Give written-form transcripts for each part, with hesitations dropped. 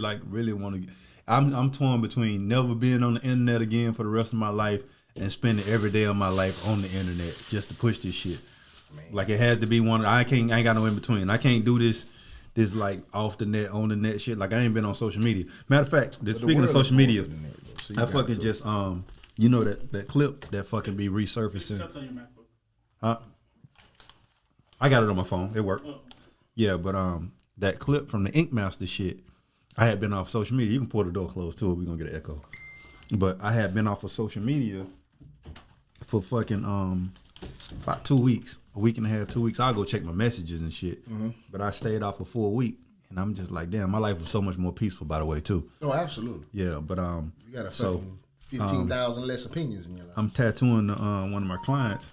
I really want to. I'm torn between never being on the internet again for the rest of my life and spending every day of my life on the internet just to push this shit. Man. Like it has to be one. I ain't got no in between. I can't do this like off the net, on the net shit. Like I ain't been on social media. Matter of fact, speaking of social media, I fucking just you know that clip that fucking be resurfacing. Except on your MacBook. Huh? I got it on my phone. It worked. Oh. Yeah, but that clip from the Ink Master shit, I had been off social media. You can pull the door closed too. We're gonna get an echo. But I had been off of social media for fucking about 2 weeks, a week and a half, 2 weeks. I'll go check my messages and shit. Mm-hmm. But I stayed off for 4 weeks, and I'm just like, damn, my life was so much more peaceful. By the way, too. Oh, absolutely. Yeah, but you got a fucking 15,000 less opinions in your life. I'm tattooing one of my clients.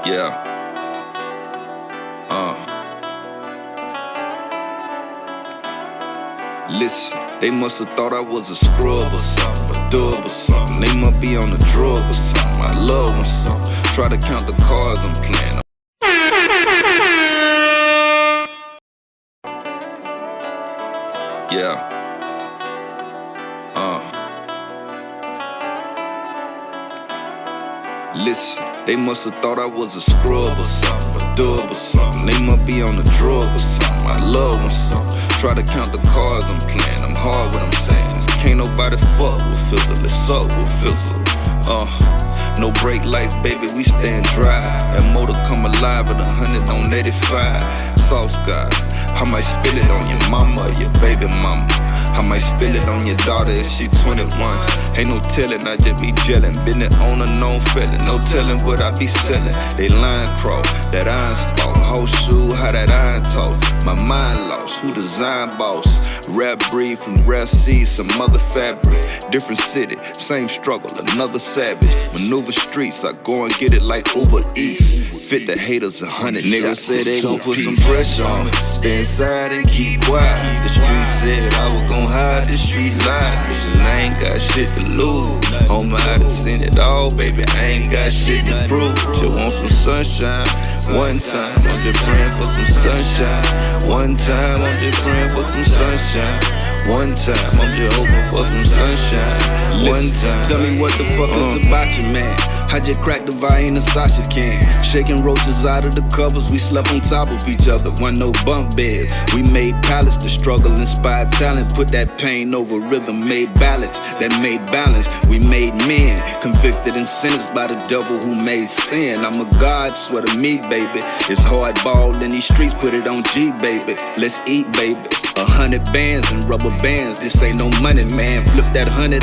Yeah. Listen, they must've thought I was a scrub or something, a dub or something. They must be on a drug or something. I love when something. Try to count the cards I'm playing. Yeah. Listen, they must've thought I was a scrub or something, a dub or something. They must be on a drug or something. I love when something. Try to count the cards I'm playing. I'm hard what I'm saying. Can't nobody fuck with Fizzle. It's up with Fizzle. No brake lights, baby, we stand dry. And motor come alive at 100 on 85. Soft skies, I might spill it on your mama or your baby mama. I might spill it on your daughter if she 21. Ain't no telling, I just be gelling. Been it on a known felon. No telling what I be selling. They line crawl, that iron spot. Whole shoe, how that iron talk. My mind lost, who design boss? Rap breed from rap seed, some other fabric. Different city, same struggle, another savage. Maneuver streets, I go and get it like Uber Eats. Fit the haters 100 niggas say they gon' put some pressure on me. Stay inside and keep quiet. The street said I was gon' hide, the street lied. Listen, I ain't got shit to lose. Home I done seen it all, baby, I ain't got shit to prove. Just want some sunshine. One time, I'm just praying for some sunshine. One time, I'm just praying for some sunshine. One time, I'm just hoping for some sunshine. One time. Tell me what the fuck is about you, man. I just cracked the Vienna Sasha can. Shaking roaches out of the covers, we slept on top of each other. Wasn't no bunk beds. We made pallets, the struggle inspired talent. Put that pain over rhythm, made ballads that made balance. We made men, convicted and sentenced by the devil who made sin. I'm a god, swear to me, baby. It's hardball in these streets, put it on G, baby. Let's eat, baby. 100 bands and rubber bands, this ain't no money, man. Flip that 100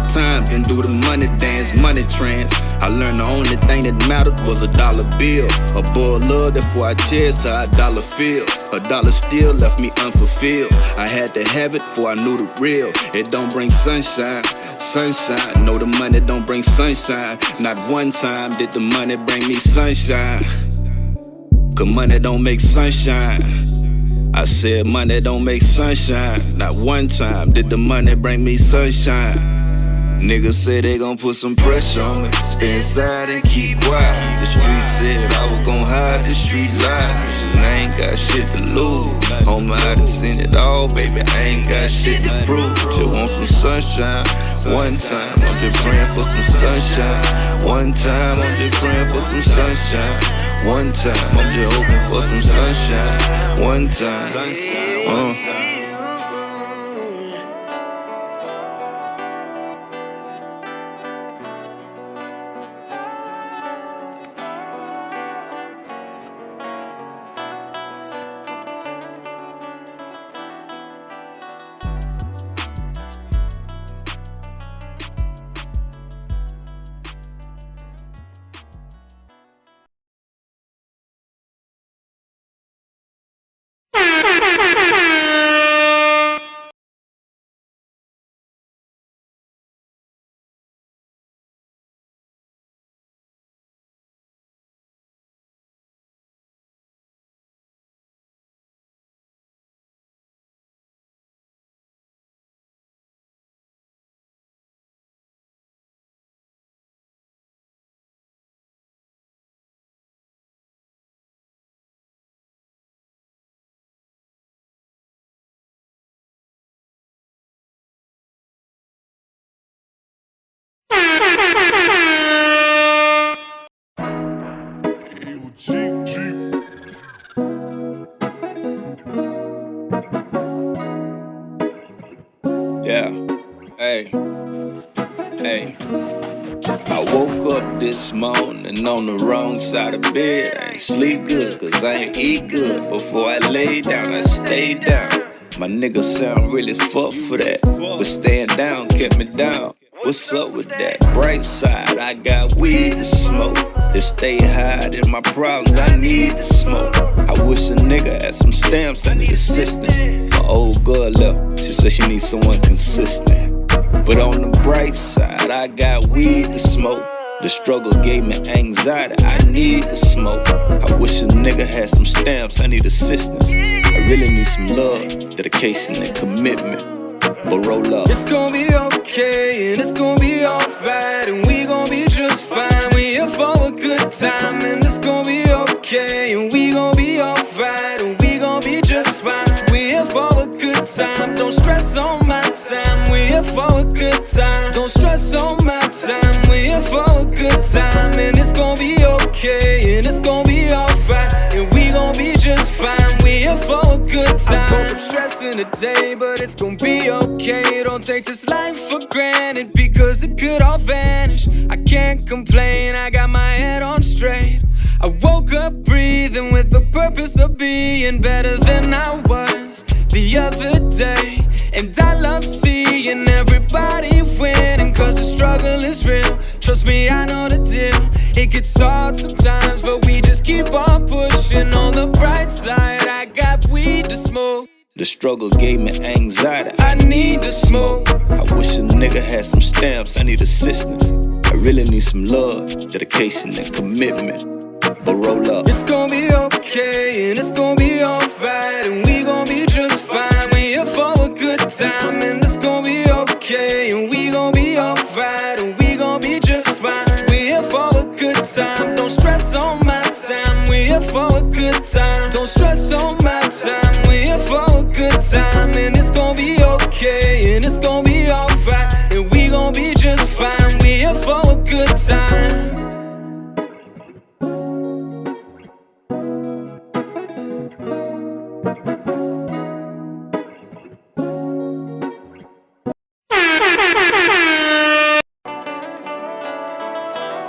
times and do the money dance, money trance. I learned the only thing that mattered was a dollar bill. A boy love, therefore I cheers to a dollar feel. A dollar still left me unfulfilled. I had to have it before I knew the real. It don't bring sunshine, sunshine. No, the money don't bring sunshine. Not one time did the money bring me sunshine. Cause money don't make sunshine. I said money don't make sunshine. Not one time did the money bring me sunshine. Niggas say they gon' put some pressure on me. Stay inside and keep quiet. The street said I was gon' hide, the street lied. Listen, I ain't got shit to lose. Home I done seen it all, baby, I ain't got shit to prove. Just want some sunshine. One time, I'm just praying for some sunshine. One time, I'm just praying for some sunshine. One time, I'm just hoping for some sunshine. One time, yeah, hey, hey. I woke up this morning on the wrong side of bed. I ain't sleep good, cause I ain't eat good. Before I lay down, I stayed down. My niggas sound really as fuck for that, but staying down kept me down. What's up with that? Bright side, I got weed to smoke. To stay high in my problems, I need to smoke. I wish a nigga had some stamps, I need assistance. My old girl left, she said she needs someone consistent. But on the bright side, I got weed to smoke. The struggle gave me anxiety, I need the smoke. I wish a nigga had some stamps, I need assistance. I really need some love, dedication and commitment. But roll up. It's gonna be okay, and it's gonna be alright, and we gonna be just fine. We here for a good time, and it's gonna be okay, and we gonna be alright, and we gonna be just fine. We here for a good time, don't stress on my time. We here for a good time, don't stress on my time. We here for a good time, and it's gonna be okay, and it's gonna be alright, and we gonna be just fine. We here for a good time. I woke up stressing today, but it's gonna be okay. Don't take this life for granted, because it could all vanish. I can't complain, I got my head on straight. I woke up breathing with the purpose of being better than I was the other day. And I love seeing everybody winning, cause the struggle is real. Trust me, I know the deal. It gets hard sometimes, but we just keep on pushing. On the bright side, I got weed to smoke. The struggle gave me anxiety, I need to smoke. I wish a nigga had some stamps, I need assistance. I really need some love, dedication and commitment. But roll up. It's gonna be okay, and it's gonna be alright, and we gonna be just fine. We here for a good time, and it's gonna be okay, and we gonna be alright, and we gonna be just fine. We here for a good time, don't stress on my time. We here for a good time, don't stress on my time. We here for a good time, and it's gonna be okay, and it's gonna be alright, and we gonna be just fine. We here for a good time.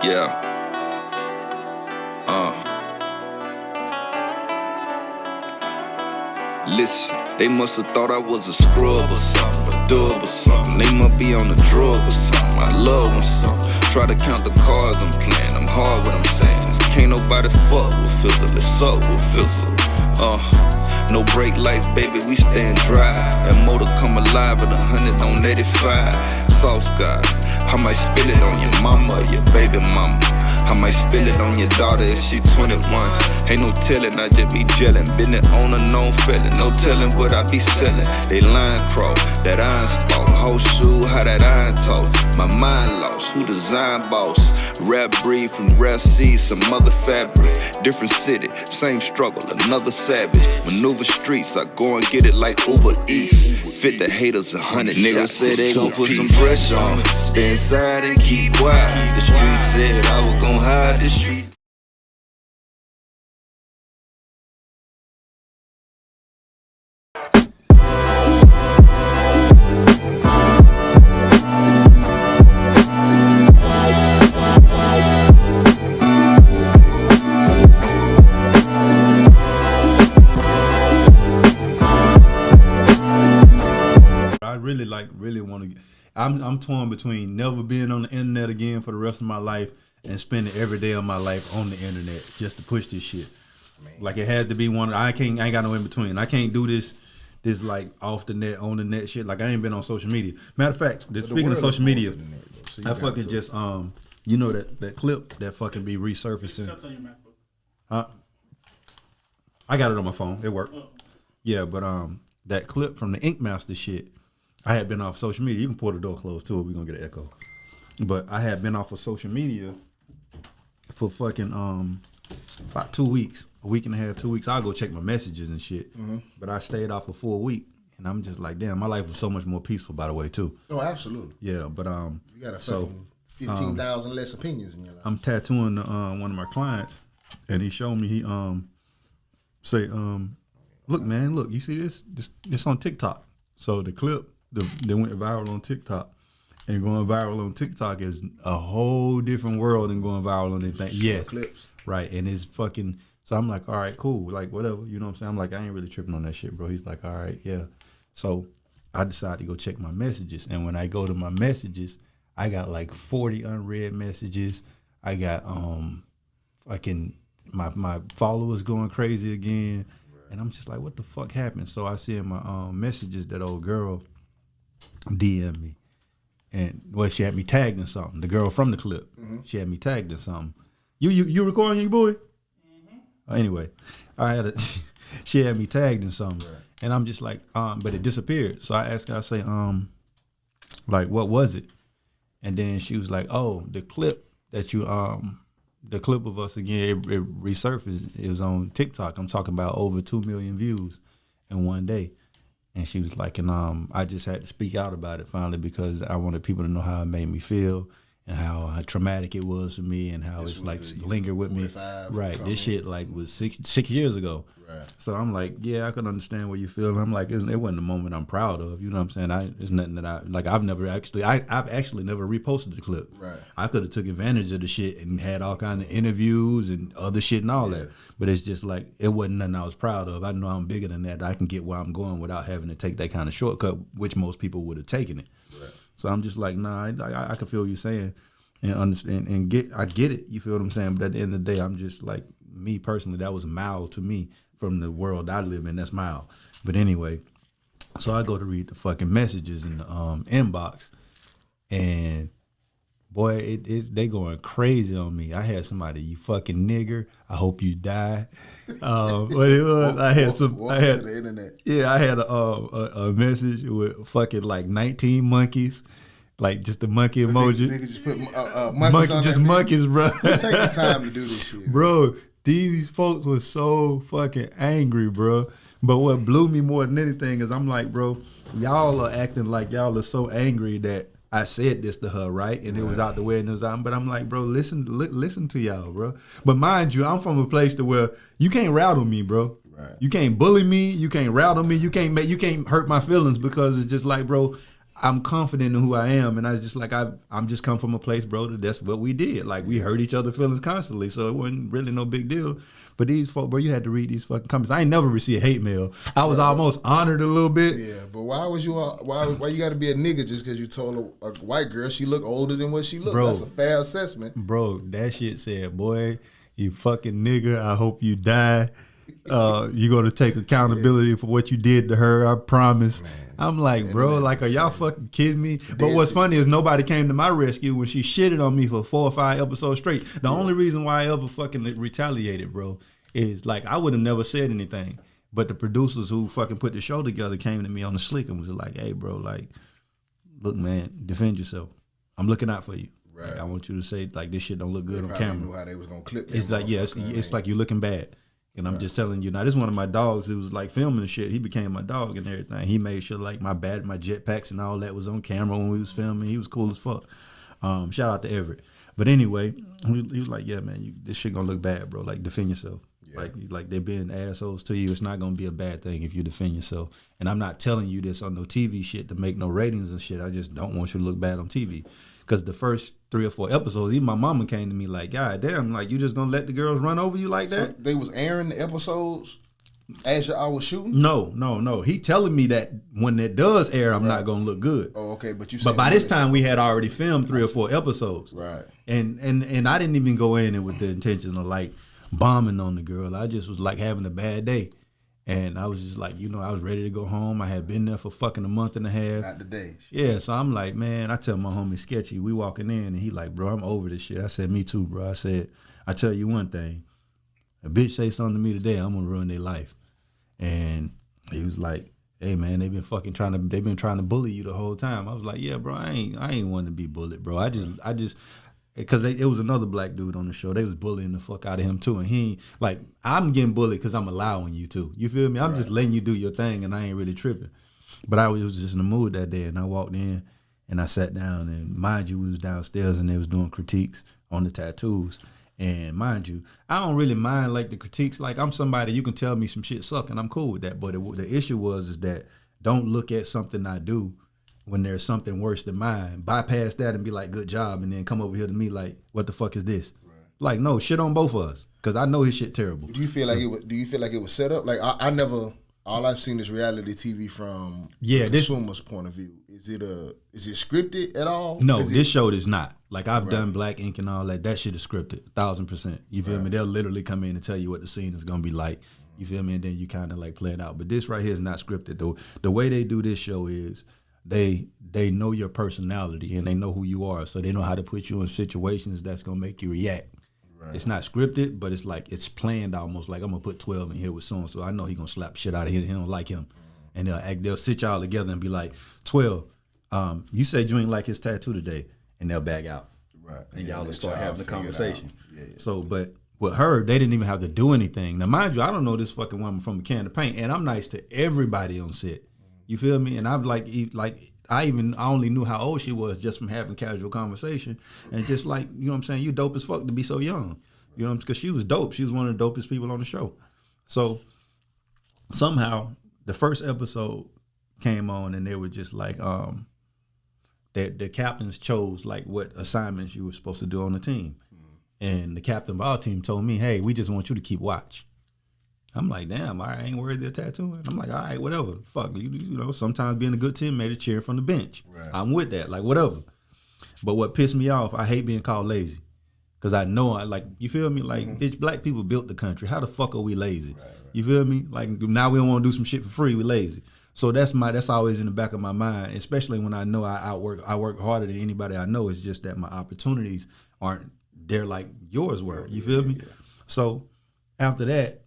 Yeah. Listen, they must have thought I was a scrub or something, a dub or something. They must be on a drug or something. I love when something. Try to count the cards I'm playing. I'm hard what I'm saying. Can't nobody fuck with fizzle. It's up with fizzle. No brake lights, baby, we stand dry. That motor come alive at 100 on 85. Soft sky, I might spill it on your mama, your baby mama. I might spill it on your daughter if she 21. Ain't no telling, I just be gelling. Been it on a known felon, no telling what I be selling. They line crawl, that iron spot. Whole shoe, how that iron talk. My mind lost, who design boss? Rap breed from rare seeds, some other fabric. Different city, same struggle, another savage. Maneuver streets, I go and get it like Uber Eats. Fit the haters 100 niggas say they gon' put some pressure on. Stay inside and keep quiet. The street said I was gon' hide the street. Really want to. I'm torn between never being on the internet again for the rest of my life and spending every day of my life on the internet just to push this shit. Like it has to be one. I ain't got no in between. I can't do this like off the net, on the net shit. Like I ain't been on social media. Matter of fact, speaking of social media, I fucking just you know that clip that fucking be resurfacing. Except on your MacBook. Huh? I got it on my phone. It worked. Oh. Yeah, but that clip from the Ink Master shit. I had been off social media. You can pull the door closed too. We're gonna get an echo. But I had been off of social media for fucking about 2 weeks, a week and a half, 2 weeks. I'll go check my messages and shit. Mm-hmm. But I stayed off for 4 weeks, and I'm just like, damn, my life was so much more peaceful. By the way, too. Oh, absolutely. Yeah, but you got a fucking 15,000 less opinions in your life. I'm tattooing one of my clients, and he showed me. He say, look, man, look, you see this? This on TikTok. So the clip. They went viral on TikTok, and going viral on TikTok is a whole different world than going viral on anything. Yes, clips. Right, and it's fucking. So I'm like, all right, cool, like whatever, you know what I'm saying? I'm like, I ain't really tripping on that shit, bro. He's like, all right, yeah. So I decided to go check my messages, and when I go to my messages, I got like 40 unread messages. I got fucking my followers going crazy again, and I'm just like, what the fuck happened? So I see in my messages that old girl DM me, And well, she had me tagged in something. The girl from the clip, she had me tagged in something. You recording, you boy? Anyway, I had she had me tagged in something, and I'm just like, but it disappeared. So I asked her, I say, like, what was it? And then she was like, oh, the clip that you, the clip of us again, it resurfaced. It was on TikTok. I'm talking about over 2 million views in one day. And she was like, and I just had to speak out about it finally because I wanted people to know how it made me feel and how traumatic it was for me and how it's like lingered with me. Right. This shit like was six years ago. Right. So I'm like, yeah, I can understand what you feel. I'm like, it wasn't a moment I'm proud of. You know what I'm saying? It's nothing that I've actually never reposted the clip. Right. I could have took advantage of the shit and had all kind of interviews and other shit and all that. But it's just like, it wasn't nothing I was proud of. I know I'm bigger than that. I can get where I'm going without having to take that kind of shortcut, which most people would have taken it. Right. So I'm just like, nah, I can feel what you're saying and understand and I get it. You feel what I'm saying? But at the end of the day, I'm just like, me personally, that was mild to me from the world I live in. That's mild. But anyway, so I go to read the fucking messages in the inbox, and boy, they going crazy on me. I had somebody, you fucking nigger, I hope you die. What it was, I had to the internet. Yeah, I had a message with fucking like 19 monkeys. Like just the monkey emoji. Niggas just put monkeys on just monkeys, bro. Take the time to do this shit, bro. These folks were so fucking angry, bro. But what blew me more than anything is I'm like, bro, y'all are acting like y'all are so angry that I said this to her, right? And it was out the way and it was out. But I'm like, bro, listen to y'all, bro. But mind you, I'm from a place to where you can't rattle me, bro. Right. You can't bully me. You can't rattle me. You can't hurt my feelings because it's just like, bro, I'm confident in who I am, and I was just like, I'm just come from a place, bro, that's what we did. Like, we hurt each other's feelings constantly, so it wasn't really no big deal. But these folks, bro, you had to read these fucking comments. I ain't never received hate mail. I was almost honored a little bit. Yeah, but why you got to be a nigga just because you told a white girl she looked older than what she looked? Bro, that's a fair assessment. Bro, that shit said, boy, you fucking nigga, I hope you die. You're going to take accountability for what you did to her, I promise. Man. I'm like, bro, like, are y'all fucking kidding me? But what's funny is nobody came to my rescue when she shitted on me for 4 or 5 episodes straight. The only reason why I ever fucking retaliated, bro, is like, I would have never said anything. But the producers who fucking put the show together came to me on the slick and was like, hey, bro, like, look, man, defend yourself. I'm looking out for you. Right. Like, I want you to say, like, this shit don't look good on camera. Knew how they was gonna clip it's like, yeah, it's like you're looking bad. And I'm just telling you, now this is one of my dogs who was like filming the shit. He became my dog and everything. He made sure like my jetpacks and all that was on camera when we was filming. He was cool as fuck. Shout out to Everett. But anyway, he was like, yeah, man, this shit gonna look bad, bro. Like, defend yourself. Yeah. Like they're being assholes to you. It's not gonna be a bad thing if you defend yourself. And I'm not telling you this on no TV shit to make no ratings and shit. I just don't want you to look bad on TV. Because the first 3 or 4 episodes, even my mama came to me like, God damn, like, you just gonna let the girls run over you like that? So they was airing the episodes as I was shooting? No. He telling me that when it does air, I'm not gonna look good. Oh, okay. But by this time, we had already filmed 3 or 4 episodes. Right. And I didn't even go in with the intention of like bombing on the girl. I just was like having a bad day. And I was just like, I was ready to go home. I had been there for fucking a month and a half. Not the days. Yeah, so I'm like, man, I tell my homie Sketchy, we walking in, and he like, bro, I'm over this shit. I said, me too, bro. I said, I tell you one thing. A bitch say something to me today, I'm gonna ruin their life. And he was like, hey, man, they've been trying to bully you the whole time. I was like, yeah, bro, I ain't wanting to be bullied, bro. I just. Because it was another black dude on the show. They was bullying the fuck out of him too. And he, like, I'm getting bullied because I'm allowing you to. You feel me? I'm just letting you do your thing and I ain't really tripping. But I was just in the mood that day and I walked in and I sat down and mind you, we was downstairs and they was doing critiques on the tattoos. And mind you, I don't really mind like the critiques. Like, I'm somebody, you can tell me some shit suck and I'm cool with that. But the issue is that don't look at something I do when there's something worse than mine, bypass that and be like, good job, and then come over here to me like, what the fuck is this? Right. Like, no, shit on both of us, because I know his shit terrible. Do you feel like it was set up? Like, I never, all I've seen is reality TV from the consumer's point of view. Is it scripted at all? No, this show is not. Like, I've done Black Ink and all that. That shit is scripted, 1,000%. You feel me? They'll literally come in and tell you what the scene is going to be like. You feel me? And then you kind of like play it out. But this right here is not scripted. The way they do this show is, they know your personality and they know who you are, so they know how to put you in situations that's gonna make you react. Right. It's not scripted, but it's like it's planned almost. Like I'm gonna put 12 in here with so I know he gonna slap shit out of him. He don't like him, and they'll sit y'all together and be like, 12. You said you ain't like his tattoo today, and they'll back out. Right. And y'all will start having a conversation. Yeah. So, but with her, they didn't even have to do anything. Now, mind you, I don't know this fucking woman from a can of paint, and I'm nice to everybody on set. You feel me? And I'm like I only knew how old she was just from having casual conversation, and just like, you know what I'm saying, you dope as fuck to be so young. You know, because she was dope. She was one of the dopest people on the show. So somehow the first episode came on, and they were just like, the captains chose like what assignments you were supposed to do on the team. And the captain of our team told me, hey, we just want you to keep watch. I'm like, damn, I ain't worthy of tattooing. I'm like, all right, whatever. Fuck, you know, sometimes being a good teammate is cheering from the bench. Right. I'm with that, like, whatever. But what pissed me off, I hate being called lazy. Because I know, you feel me? Like, bitch, black people built the country. How the fuck are we lazy? Right. You feel me? Like, now we don't want to do some shit for free, we lazy. So that's always in the back of my mind, especially when I know I work harder than anybody I know. It's just that my opportunities aren't there like yours were. You feel me? Yeah. So after that,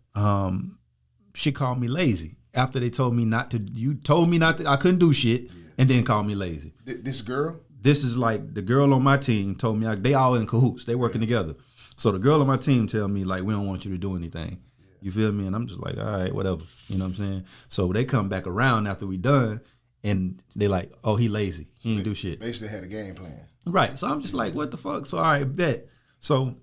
she called me lazy. After they told me not to, I couldn't do shit, and then called me lazy. This girl? This is like the girl on my team told me, they all in cahoots. They working together. So the girl on my team tell me, like, we don't want you to do anything. You feel me? And I'm just like, all right, whatever. You know what I'm saying? So they come back around after we done, and they like, oh, he lazy. He ain't do shit. Basically had a game plan. Right. So I'm just like, what the fuck? So all right, bet. So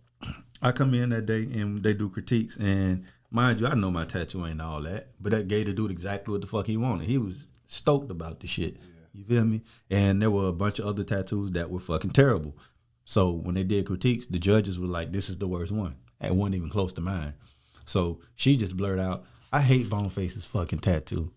I come in that day, and they do critiques, and mind you, I know my tattoo ain't all that, but that gay dude exactly what the fuck he wanted. He was stoked about the shit. Yeah. You feel me? And there were a bunch of other tattoos that were fucking terrible. So when they did critiques, the judges were like, this is the worst one. It wasn't even close to mine. So she just blurred out, I hate Boneface's fucking tattoo.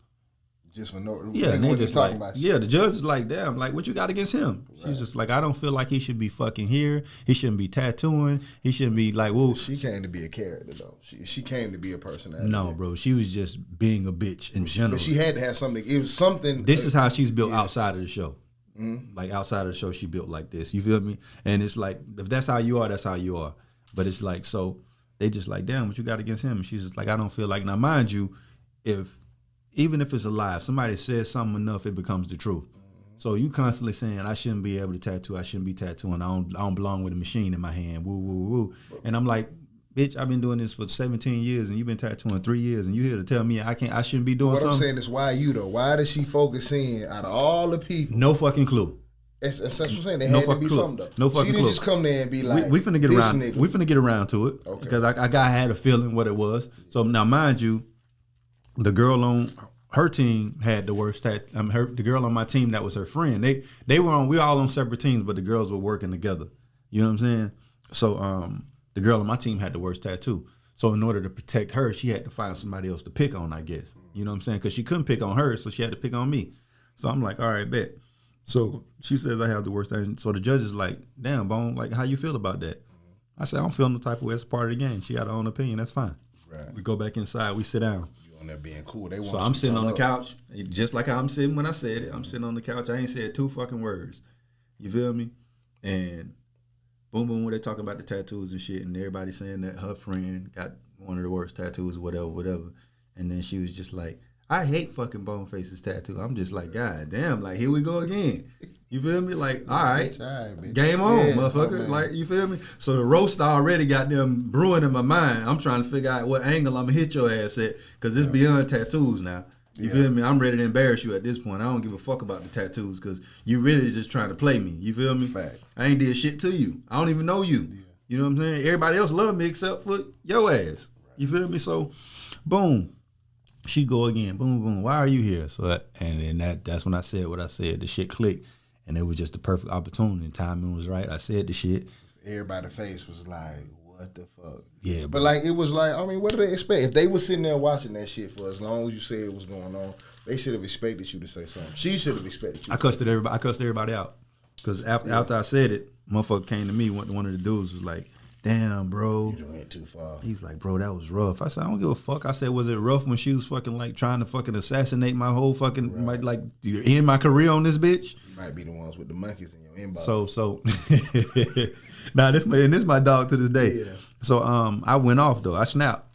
Just for no reason. Yeah, and they just like, yeah, the judge is like, damn, like, what you got against him? Right. She's just like, I don't feel like he should be fucking here. He shouldn't be tattooing. He shouldn't be like, whoa. She came to be a character, though. She came to be a personality. No, bro. She was just being a bitch in general. But she had to have something. It was something. This is how she's built outside of the show. Mm-hmm. Like, outside of the show, she built like this. You feel me? And it's like, if that's how you are, that's how you are. But it's like, so they just like, damn, what you got against him? And she's just like, I don't feel like, now mind you, even if it's a lie, if somebody says something enough, it becomes the truth. So you constantly saying, I shouldn't be able to tattoo, I shouldn't be tattooing, I don't belong with a machine in my hand, woo, woo, woo. And I'm like, bitch, I've been doing this for 17 years and you've been tattooing 3 years and you here to tell me I shouldn't be doing something? What I'm saying is, why you though? Why does she focus in out of all the people? No fucking clue. That's what I'm saying. There had to be something though. No fucking clue. She didn't just come there and be like, we finna get around. Nigga. We finna get around to it. Okay. Because I had a feeling what it was. So now mind you, the girl on her team had the worst the girl on my team that was her friend. We were all on separate teams, but the girls were working together. You know what I'm saying? So the girl on my team had the worst tattoo. So in order to protect her, she had to find somebody else to pick on, I guess. You know what I'm saying? Because she couldn't pick on her, so she had to pick on me. So I'm like, all right, bet. So she says I have the worst thing. So the judge is like, damn, Bone, like, how you feel about that? I said, I don't feel no type of way. It's part of the game. She got her own opinion. That's fine. Right. We go back inside. We sit down. You on there being cool. They want so I'm sitting on the couch, just like how I'm sitting when I said it. I'm sitting on the couch. I ain't said 2 fucking words. You feel me? And boom, boom, when they talking about the tattoos and shit, and everybody saying that her friend got one of the worst tattoos, whatever. And then she was just like, I hate fucking Boneface's tattoo. I'm just like, God damn, like, here we go again. You feel me? Like, all right, game on, motherfucker. Like, you feel me? So the roast already got them brewing in my mind. I'm trying to figure out what angle I'm going to hit your ass at, because it's beyond tattoos now. You feel me? I'm ready to embarrass you at this point. I don't give a fuck about the tattoos, because you really just trying to play me. You feel me? Facts. I ain't did shit to you. I don't even know you. Yeah. You know what I'm saying? Everybody else love me except for your ass. You feel me? So, boom. She go again, boom, boom. Why are you here? So, and then that's when I said what I said. The shit clicked, and it was just the perfect opportunity. Timing was right. I said the shit. Everybody's face was like, "What the fuck?" Yeah, but like, it was like, I mean, what do they expect? If they were sitting there watching that shit for as long as you said it was going on, they should have expected you to say something. She should have expected you. I cussed everybody out, because after I said it, motherfucker came to me. One of the dudes was like, damn, bro. You went too far. He was like, bro, that was rough. I said, I don't give a fuck. I said, was it rough when she was fucking like trying to fucking assassinate my whole fucking, like end my career on this bitch? You might be the ones with the monkeys in your inbox. So, now this my dog to this day. Yeah. So, I went off though. I snapped.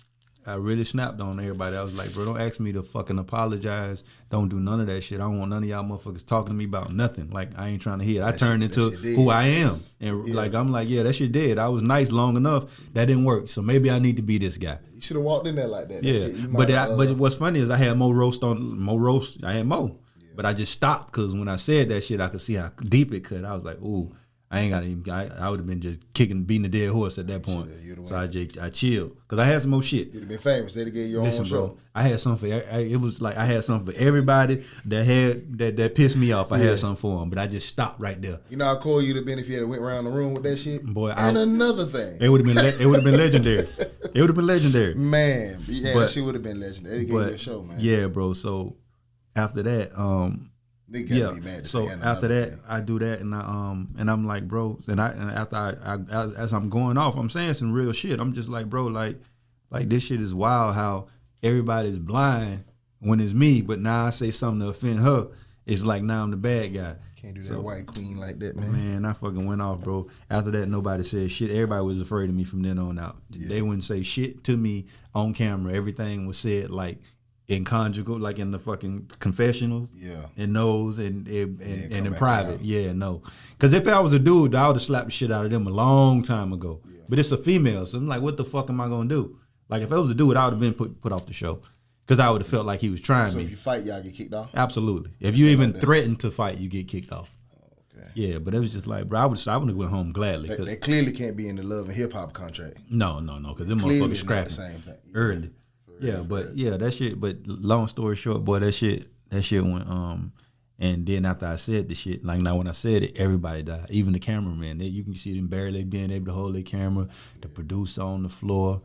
I really snapped on everybody. I was like, bro, don't ask me to fucking apologize. Don't do none of that shit. I don't want none of y'all motherfuckers talking to me about nothing. Like, I ain't trying to hear it. I turned into who I am. And like, I'm like, yeah, that shit dead. I was nice long enough. That didn't work. So maybe I need to be this guy. You should have walked in there like that. Yeah. But what's funny is I had more roast. I had more. Yeah. But I just stopped because when I said that shit, I could see how deep it cut. I was like, ooh. I ain't got even. I would have been just beating the dead horse at that point. So I chilled because I had some more shit. You'd have been famous. They'd have gave you your own show. Bro, I had something for. It was like I had something for everybody that pissed me off. I had something for them, but I just stopped right there. You know how cool you'd have been if you had went around the room with that shit. Boy, another thing, it would have been. It would have been legendary. It would have been legendary. Man, yeah, that shit would have been legendary. They gave you a show, man. Yeah, bro. So after that, They gotta be mad so after that, thing. I do that, and I'm like, bro, and after I as I'm going off, I'm saying some real shit. I'm just like, bro, like this shit is wild. How everybody's blind when it's me, but now I say something to offend her. It's like now I'm the bad guy. Can't do that white queen like that, man. Man, I fucking went off, bro. After that, nobody said shit. Everybody was afraid of me from then on out. Yeah. They wouldn't say shit to me on camera. Everything was said like in conjugal, like in the fucking confessionals, in those, and in private, no. Because if I was a dude, I would have slapped the shit out of them a long time ago. Yeah. But it's a female, so I'm like, what the fuck am I gonna do? Like if it was a dude, I would have been put off the show because I would have felt like he was trying me. So if you fight, y'all get kicked off. Absolutely. If you even threaten to fight, you get kicked off. Okay. Yeah, but it was just like, bro, I would have went home gladly. They clearly can't be in the love and hip hop contract. No, because them motherfuckers scrapping the same thing. Early. That shit. But long story short, boy, that shit went. And then after I said the shit, like now when I said it, everybody died. Even the cameraman. You can see them barely being able to hold their camera. The producer on the floor,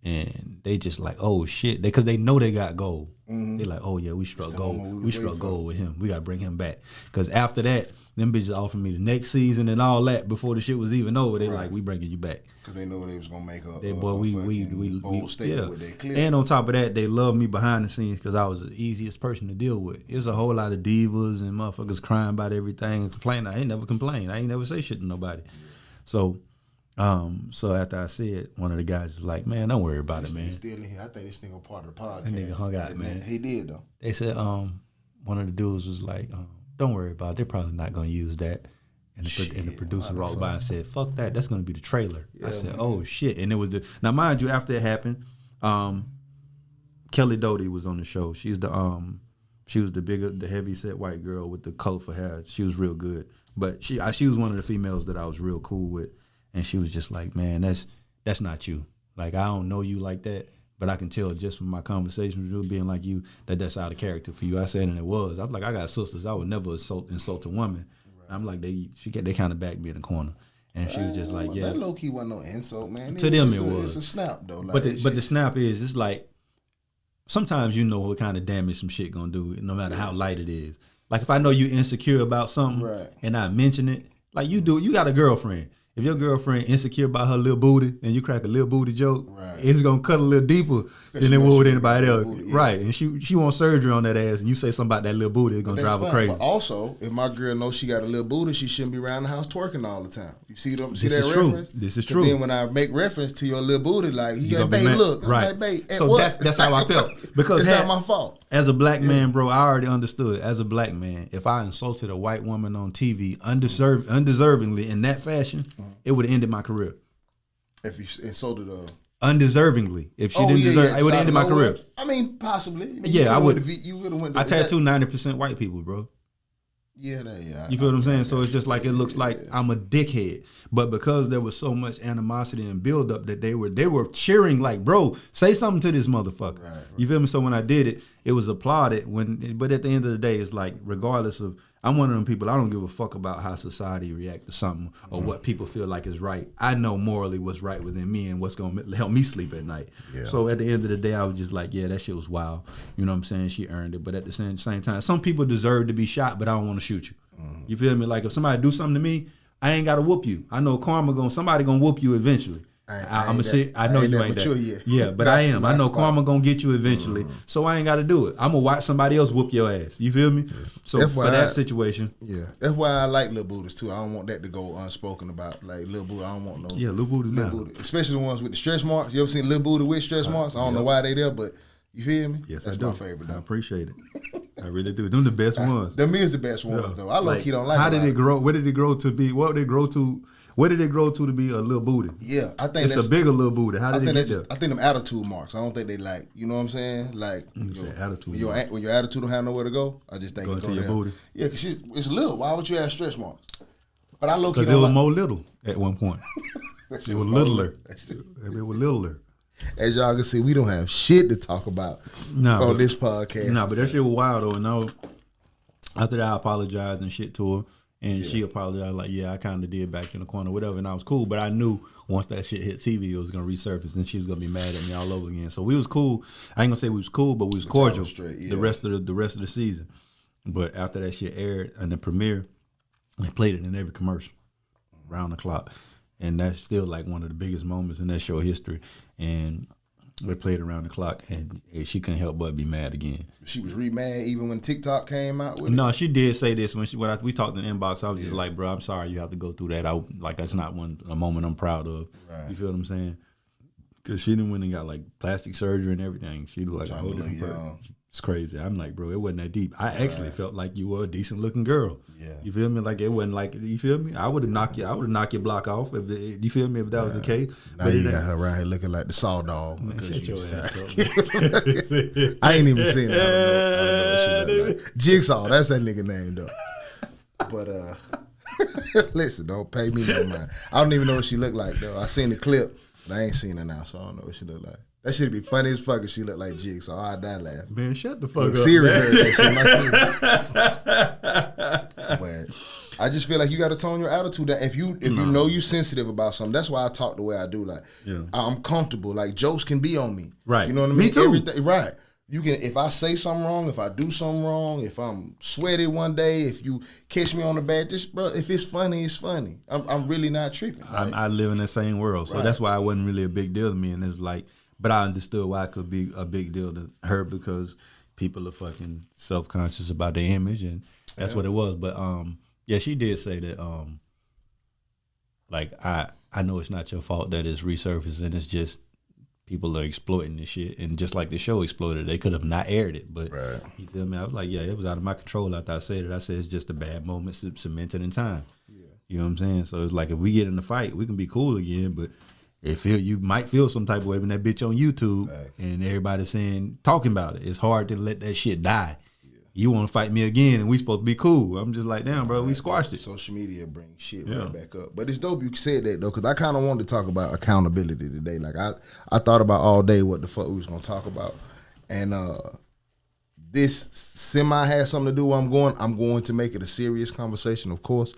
and they just like, oh shit, because they know they got gold. Mm-hmm. They like, oh yeah, we struck gold. We struck gold with him. We got to bring him back. Because after that, them bitches offered me the next season and all that before the shit was even over. They like, we bringing you back. Because they know they was gonna make a bold statement with their clip. And on top of that, they love me behind the scenes because I was the easiest person to deal with. There's a whole lot of divas and motherfuckers crying about everything and complaining. I ain't never complained. I ain't never say shit to nobody. So after I said, one of the guys is like, man, don't worry about it, man. Still in here. I think this nigga part of the podcast. That nigga hung out, man. He did though. They said, one of the dudes was like, don't worry about it. They're probably not gonna use that. And the producer walked by and said, fuck that, that's gonna be the trailer. Yeah, I said, man. Oh shit. And it was now mind you, after it happened, Kelly Doty was on the show. She was the heavy set white girl with the colorful hair. She was real good. But she was one of the females that I was real cool with. And she was just like, man, that's not you. Like, I don't know you like that, but I can tell just from my conversations with you being like you that's out of character for you. I said, and it was. I'm like, I got sisters. I would never insult a woman. I'm like, they kind of backed me in the corner, and she was just like, yeah. That low key wasn't no insult, man. To them, it was. It's a snap though. Like, but the snap is, it's like sometimes you know what kind of damage some shit gonna do, no matter how light it is. Like if I know you insecure about something, and I mention it, like you got a girlfriend. If your girlfriend insecure about her little booty and you crack a little booty joke, it's gonna cut a little deeper than it would with anybody else. Booty, right. And she wants surgery on that ass and you say something about that little booty, it's gonna drive her crazy. But also, if my girl knows she got a little booty, she shouldn't be around the house twerking all the time. You see that reference? This is true. Then when I make reference to your little booty, like you got babe, look, right. I'm like, babe, so what? that's how I felt. Because it's not my fault. As a black man, bro, I already understood. As a black man, if I insulted a white woman on TV undeservingly in that fashion, it would have ended my career. If you insulted her undeservingly, if she didn't deserve, it would have ended my career. I mean, possibly. I would. You would have went. I tattoo 90% white people, bro. Yeah. You feel what I'm saying? So it's just like it looks like I'm a dickhead, but because there was so much animosity and build up that they were cheering like, bro, say something to this motherfucker. Right. You feel me? So when I did it, it was applauded. But at the end of the day, it's like regardless of. I'm one of them people, I don't give a fuck about how society react to something or what people feel like is right. I know morally what's right within me and what's going to help me sleep at night. Yeah. So at the end of the day, I was just like, yeah, that shit was wild. You know what I'm saying? She earned it. But at the same time, some people deserve to be shot, but I don't want to shoot you. You feel me? Like if somebody do something to me, I ain't got to whoop you. I know somebody going to whoop you eventually. I'm gonna sit. I know you ain't that. Yet. Yeah, but I am. I know karma gonna get you eventually, so I ain't got to do it. I'm gonna watch somebody else whoop your ass. You feel me? So for that situation, that's why I like little booties too. I don't want that to go unspoken about. Like little booty, I don't want no. Yeah, little booty, especially the ones with the stretch marks. You ever seen little booty with stretch marks? I don't know why they there, but you feel me? Yes, that's my favorite. I appreciate it. I really do. Them the best ones. Them is the best ones though. I low-key don't like. How did it grow? Where did it grow to be? What did it grow to? Where did it grow to be a little booty? Yeah, I think it's a bigger little booty. How did it get there? I think them attitude marks. I don't think they like. You know what I'm saying? Like attitude. When your attitude don't have nowhere to go, I just think go into your booty. Yeah, because it's little. Why would you have stretch marks? But I low-key because it was more little at one point. It was littler. It was littler. As y'all can see, we don't have shit to talk about on this podcast. No, but that shit was wild though. And after that, I apologized and shit to her. And she apologized, like, yeah, I kind of did back in the corner, whatever, and I was cool. But I knew once that shit hit TV, it was going to resurface, and she was going to be mad at me all over again. So we was cool. I ain't going to say we was cool, but we was cordial the rest of the season. But after that shit aired and the premiere, they played it in every commercial, round the clock. And that's still like one of the biggest moments in that show history. And they played around the clock, and she couldn't help but be mad again. She was mad even when TikTok came out with it? No, she did say this when we talked in the inbox. I was just like, bro, I'm sorry you have to go through that. That's not a moment I'm proud of. Right. You feel what I'm saying? Because she done went and got like plastic surgery and everything. She looked like a whole different person. It's crazy. I'm like, bro, it wasn't that deep. I actually felt like you were a decent looking girl. Yeah. You feel me? Like it wasn't like, you feel me? I would have knocked your block off. You feel me? If that was the case. Now you got her right here looking like the Saw Dog. Shut your ass up. I ain't even seen it. I don't know what she look like. Jigsaw, that's that nigga name though. But listen, don't pay me no mind. I don't even know what she looked like though. I seen the clip, but I ain't seen her now, so I don't know what she look like. That shit'd be funny as fuck if she looked like Jigsaw. I'd die laughing. Man, shut the fuck up. Siri heard that shit. But I just feel like you got to tone your attitude down. If you know you sensitive about something, that's why I talk the way I do. Like I'm comfortable. Like jokes can be on me. Right. You know what I mean? Me too. Everything, right. You can, if I say something wrong, if I do something wrong, if I'm sweaty one day, if you catch me on the bad, just bro, if it's funny, it's funny. I'm really not tripping. Like, I live in the same world, so that's why it wasn't really a big deal to me. And it's like, but I understood why it could be a big deal to her because people are fucking self-conscious about their image, and that's what it was. But yeah, she did say that like I know it's not your fault that it's resurfacing. It's just people are exploiting this shit, and just like the show exploded, they could have not aired it. But you feel me? I was like, yeah, it was out of my control after I said it. I said it's just a bad moment cemented in time. Yeah. You know what I'm saying? So it's like if we get in the fight, we can be cool again, but you might feel some type of way when that bitch on YouTube and everybody's talking about it. It's hard to let that shit die. Yeah. You want to fight me again and we supposed to be cool. I'm just like, damn, bro, we squashed it. Social media brings shit right back up. But it's dope you said that, though, because I kind of wanted to talk about accountability today. Like, I thought about all day what the fuck we was going to talk about. And this semi has something to do where I'm going to make it a serious conversation, of course.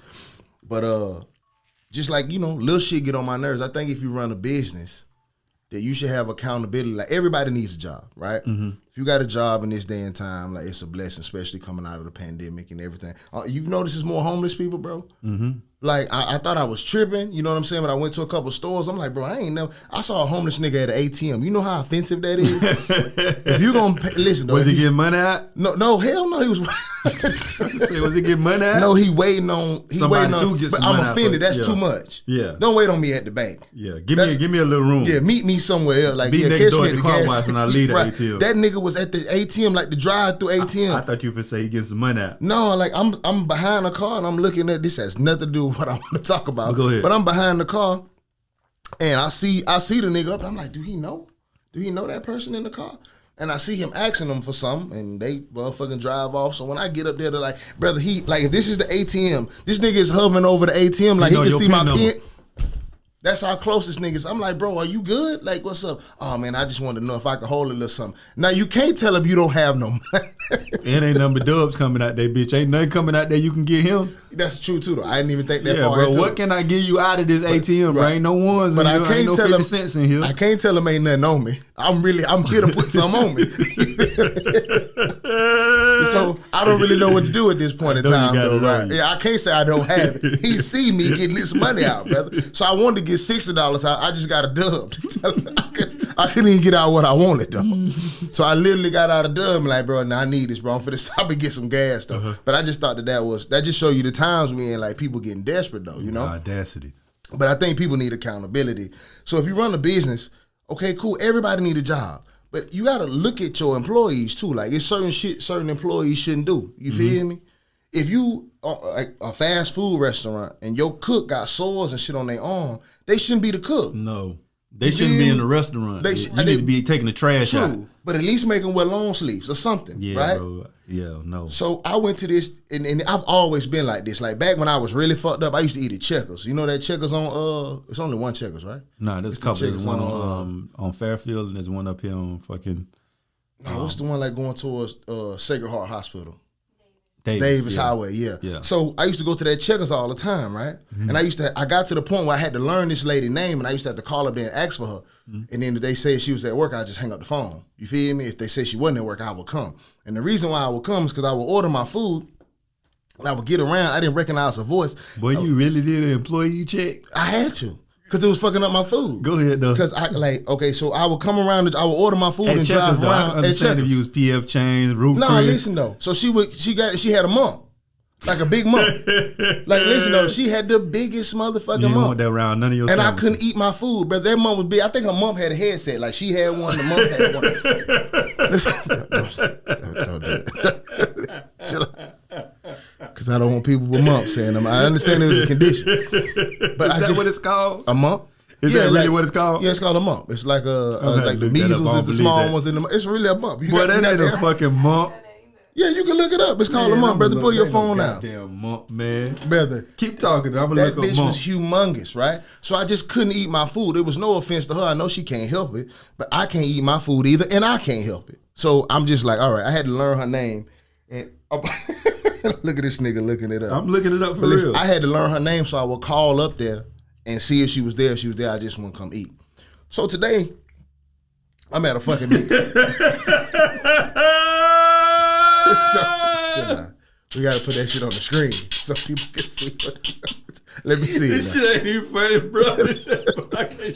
But just like, little shit get on my nerves. I think if you run a business, that you should have accountability. Like, everybody needs a job, right? Mm-hmm. If you got a job in this day and time, like, it's a blessing, especially coming out of the pandemic and everything. You've noticed there's more homeless people, bro? Mm-hmm. Like, I thought I was tripping, you know what I'm saying? But I went to a couple stores. I'm like, bro, I saw a homeless nigga at an ATM. You know how offensive that is? If you gonna listen, though. Was he getting money out? No, hell no. He was. Was he getting money out? No, he waiting on. But I'm offended. That's too much. Yeah. Don't wait on me at the bank. Yeah. Give me a little room. Yeah. Meet me somewhere else. Like, be next door at the car wash when I leave the right. ATM. That nigga was at the ATM, like the drive-through ATM. I thought you would say he getting some money out. No, like I'm behind the car and I'm looking at this. Has nothing to do with what I want to talk about. Go ahead. But I'm behind the car and I see the nigga up. And I'm like, do he know? Do he know that person in the car? And I see him asking them for something, and they motherfucking drive off. So when I get up there, they're like, brother, if this is the ATM, this nigga is hovering over the ATM like he can see my pin. That's how close this nigga is. I'm like, bro, are you good? Like, what's up? Oh, man, I just wanted to know if I could hold a little something. Now, you can't tell him you don't have no money. It ain't nothing but dubs coming out there, bitch. Ain't nothing coming out there you can get him. That's true, too, though. I didn't even think that far bro, into what can I give you out of this ATM, bro? Ain't no ones in here. I can't tell 50 cents in here. I can't tell him ain't nothing on me. I'm here to put some on me. You see So I don't really know what to do at this point in time, though, right? You. Yeah, I can't say I don't have it. He see me getting this money out, brother. So I wanted to get $60 out. I just got a dub. I couldn't even get out what I wanted, though. So I literally got out of dub and like, bro, now I need this, bro. I'm finna stop and get some gas, though. But I just thought that just show you the times we in, like people getting desperate, though, you know? Audacity. But I think people need accountability. So if you run a business, okay, cool, everybody need a job. But you gotta look at your employees too. Like it's certain shit certain employees shouldn't do. You feel me? If you like a fast food restaurant and your cook got sores and shit on their arm, they shouldn't be the cook. No. They shouldn't be in the restaurant. You need to be taking the trash out. But at least make them wear long sleeves or something, right? Bro. Yeah, no. So I went to this, and I've always been like this. Like back when I was really fucked up, I used to eat at Checkers. You know that Checkers on, it's only one Checkers, right? No, there's a couple. There's one on Fairfield, and there's one up here on fucking... No, what's the one like going towards Sacred Heart Hospital? Davis Highway, yeah. So I used to go to that Checkers all the time, right? And I got to the point where I had to learn this lady's name, and I used to have to call up there and ask for her. And then if they said she was at work, I'd just hang up the phone. You feel me? If they said she wasn't at work, I would come. And the reason why I would come is because I would order my food, and I would get around. I didn't recognize her voice. Boy, you really did an employee check? I had to. Because it was fucking up my food. Go ahead, though. Because so I would come around, I would order my food and drive around. I understand if you use PF chains, roof No, listen though. So she had a mump. Like a big mump. Like, listen though, she had the biggest motherfucking mump. You didn't want that around none of your And sandwiches. I couldn't eat my food, but that mump was big. I think her mump had a headset. Like, she had one, the mump had one. Listen, don't do it. Because I don't want people with mumps saying them. I understand it was a condition. But Is that what it's called? A mump? Is that really what it's called? Yeah, it's called a mump. It's like like the measles is the small ones in the. It's really a mump. Boy, that ain't a fucking mump. Yeah, you can look it up. It's called a mump, brother. Pull your phone out. Goddamn mump, man. Brother. Keep talking. I'm gonna look up mump. That bitch was humongous, right? So I just couldn't eat my food. It was no offense to her. I know she can't help it, but I can't eat my food either, and I can't help it. So I'm just like, all right, I had to learn her name. And look at this nigga looking it up. I'm looking it up for real. I had to learn her name, so I would call up there and see if she was there. If she was there, I just wouldn't come eat. So today, I'm at a fucking meeting. We gotta put that shit on the screen so people can see. Let me see. This shit ain't even funny, bro.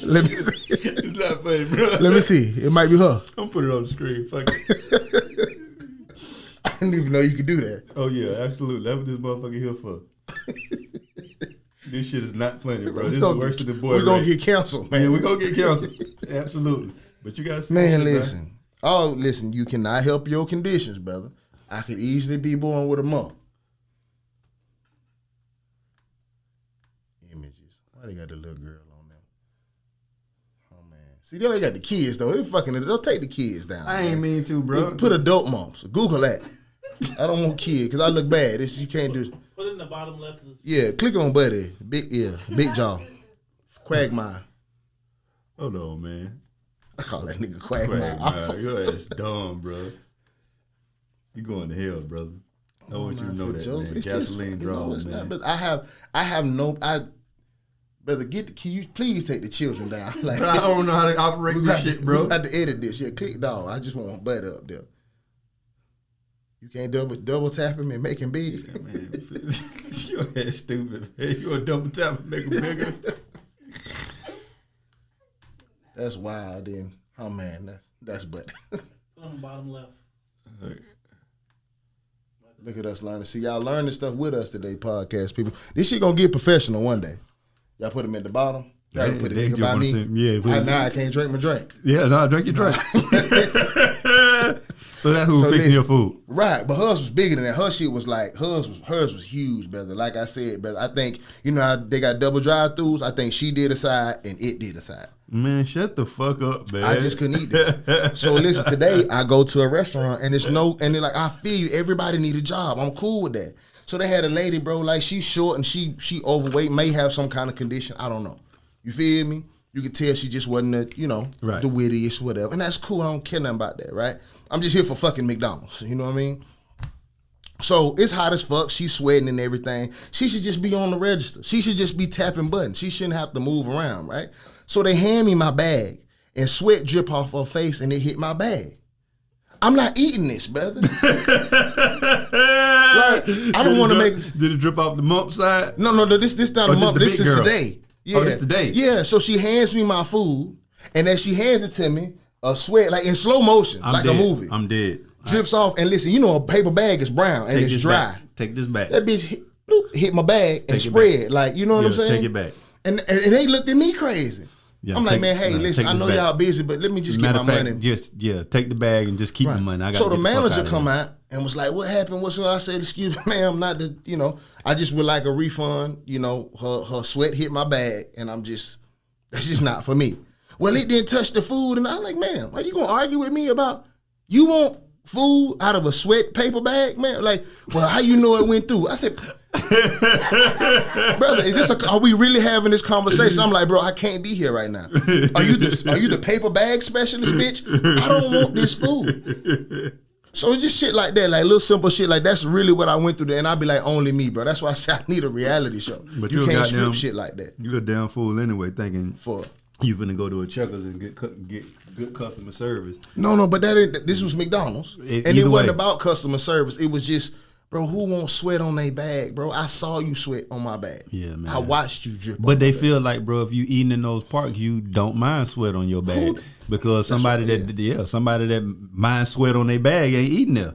Let me see. It's not funny, bro. Let me see. It might be her. I'm putting it on the screen. Fuck it. I didn't even know you could do that. Oh yeah, absolutely. That's what this motherfucker here for. This shit is not funny, bro. This is worse than the boy. We're gonna get canceled, man. Yeah, we're gonna get canceled. Absolutely. But you gotta see. Man, listen. Oh, listen, you cannot help your conditions, brother. I could easily be born with a mump. Images. Why they got the little girl on there? Oh man. See, they only got the kids though. They'll take the kids down. I ain't mean to, bro. Put adult mumps. Google that. I don't want kids because I look bad. You can't do. Put it in the bottom left of the screen. Yeah, click on Buddy. Big jaw. Quagmire. Hold on, man. I call that nigga Quagmire. Your ass dumb, bro. You going to hell, brother. I want you to know that, jokes. man. Gasoline draw, man. Not, but I have no. Brother, can you please take the children down? Like, I don't know how to operate this shit, bro. We got to edit this. Yeah, click dog. I just want Buddy up there. You can't double tap him and make him big. Yeah, man. Your ass stupid, man. You a double tap and make him bigger. That's wild, then. Oh man, that's Buddy. Put on the bottom left. Look at us learning. See, y'all learning stuff with us today, podcast people. This shit gonna get professional one day. Y'all put them at the bottom. Y'all put it by me. I can't drink my drink. Yeah, drink your drink. So that's who's fixing your food. Right, but hers was bigger than that. Her shit was like, hers was huge, brother. Like I said, brother, I think, you know how they got double drive-thrus? I think she did a side and it did a side. Man, shut the fuck up, man. I just couldn't eat that. So listen, today I go to a restaurant and they're like, I feel you, everybody need a job. I'm cool with that. So they had a lady, bro, like she's short and she overweight, may have some kind of condition. I don't know. You feel me? You could tell she just wasn't the wittiest, whatever. And that's cool. I don't care nothing about that, right? I'm just here for fucking McDonald's. You know what I mean? So it's hot as fuck. She's sweating and everything. She should just be on the register. She should just be tapping buttons. She shouldn't have to move around, right? So they hand me my bag and sweat drip off her face and it hit my bag. I'm not eating this, brother. Like, I don't want to make. Did it drip off the Mumps side? No, this not the Mumps. This is today. Yeah. Oh, this today. Yeah. So she hands me my food, and as she hands it to me, a sweat like in slow motion, I'm like dead. a movie. I'm dead. Drips off, and listen, you know a paper bag is brown and it's dry. Take this back. That bitch hit my bag and spread. Like, you know what I'm saying? Take it back. And they looked at me crazy. Yeah, I'm like, man, hey, listen, I know y'all busy, but let me just get my money. Take the bag and just keep the money. So the manager come out and was like, what happened? What's up? I said, excuse me, ma'am, not the, I just would like a refund. Her sweat hit my bag, and that's just not for me. Well, it didn't touch the food, and I'm like, ma'am, are you gonna argue with me about you want food out of a sweat paper bag, man? Like, well, how you know it went through? I said, brother, are we really having this conversation? I'm like, bro, I can't be here right now. Are you the paper bag specialist, bitch? I don't want this food. So it's just shit like that, like little simple shit like that's really what I went through there. And I'd be like, only me, bro. That's why I said I need a reality show. But you can't script shit like that. You a damn fool anyway, thinking you finna go to a Checkers and get good customer service. No, but this was McDonald's. And it wasn't about customer service. It was just, bro, who won't sweat on their bag, bro? I saw you sweat on my bag. Yeah, man. I watched you drip. But they feel like, bro, if you eating in those parks, you don't mind sweat on your bag. Because somebody that mind sweat on their bag ain't eating there.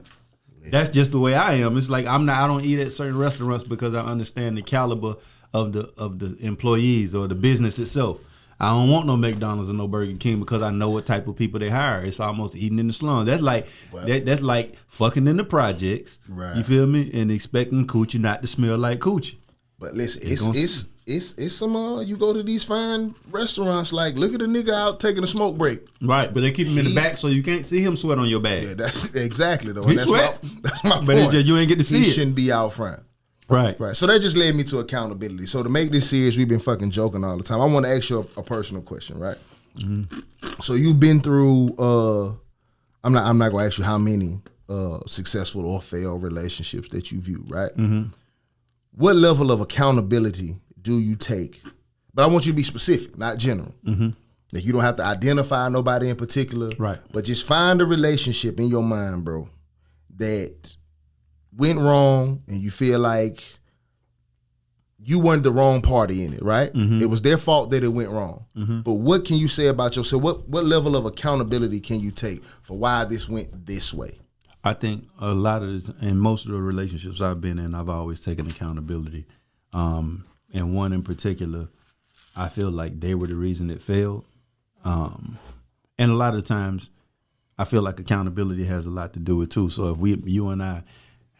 Yeah. That's just the way I am. It's like I don't eat at certain restaurants because I understand the caliber of the employees or the business itself. I don't want no McDonald's or no Burger King because I know what type of people they hire. It's almost eating in the slums. That's like that's like fucking in the projects. Right. You feel me? And expecting coochie not to smell like coochie. But listen, it's some you go to these fine restaurants, like look at a nigga out taking a smoke break. Right, but they keep him in the back so you can't see him sweat on your bag. Yeah, that's exactly though. He sweat. That's my point. But you ain't get to see it. He shouldn't be out front. Right. So that just led me to accountability. So to make this serious, we've been fucking joking all the time. I want to ask you a personal question, right? Mm-hmm. So you've been through. I'm not gonna ask you how many successful or failed relationships that you view, right? Mm-hmm. What level of accountability do you take? But I want you to be specific, not general. Mm-hmm. Like you don't have to identify nobody in particular, right? But just find a relationship in your mind, bro, that went wrong and you feel like you weren't the wrong party in it, right? Mm-hmm. It was their fault that it went wrong. Mm-hmm. But what can you say about yourself? What level of accountability can you take for why this went this way? I think a lot of this, in most of the relationships I've been in, I've always taken accountability. And one in particular, I feel like they were the reason it failed. And a lot of times, I feel like accountability has a lot to do with it too. So if you and I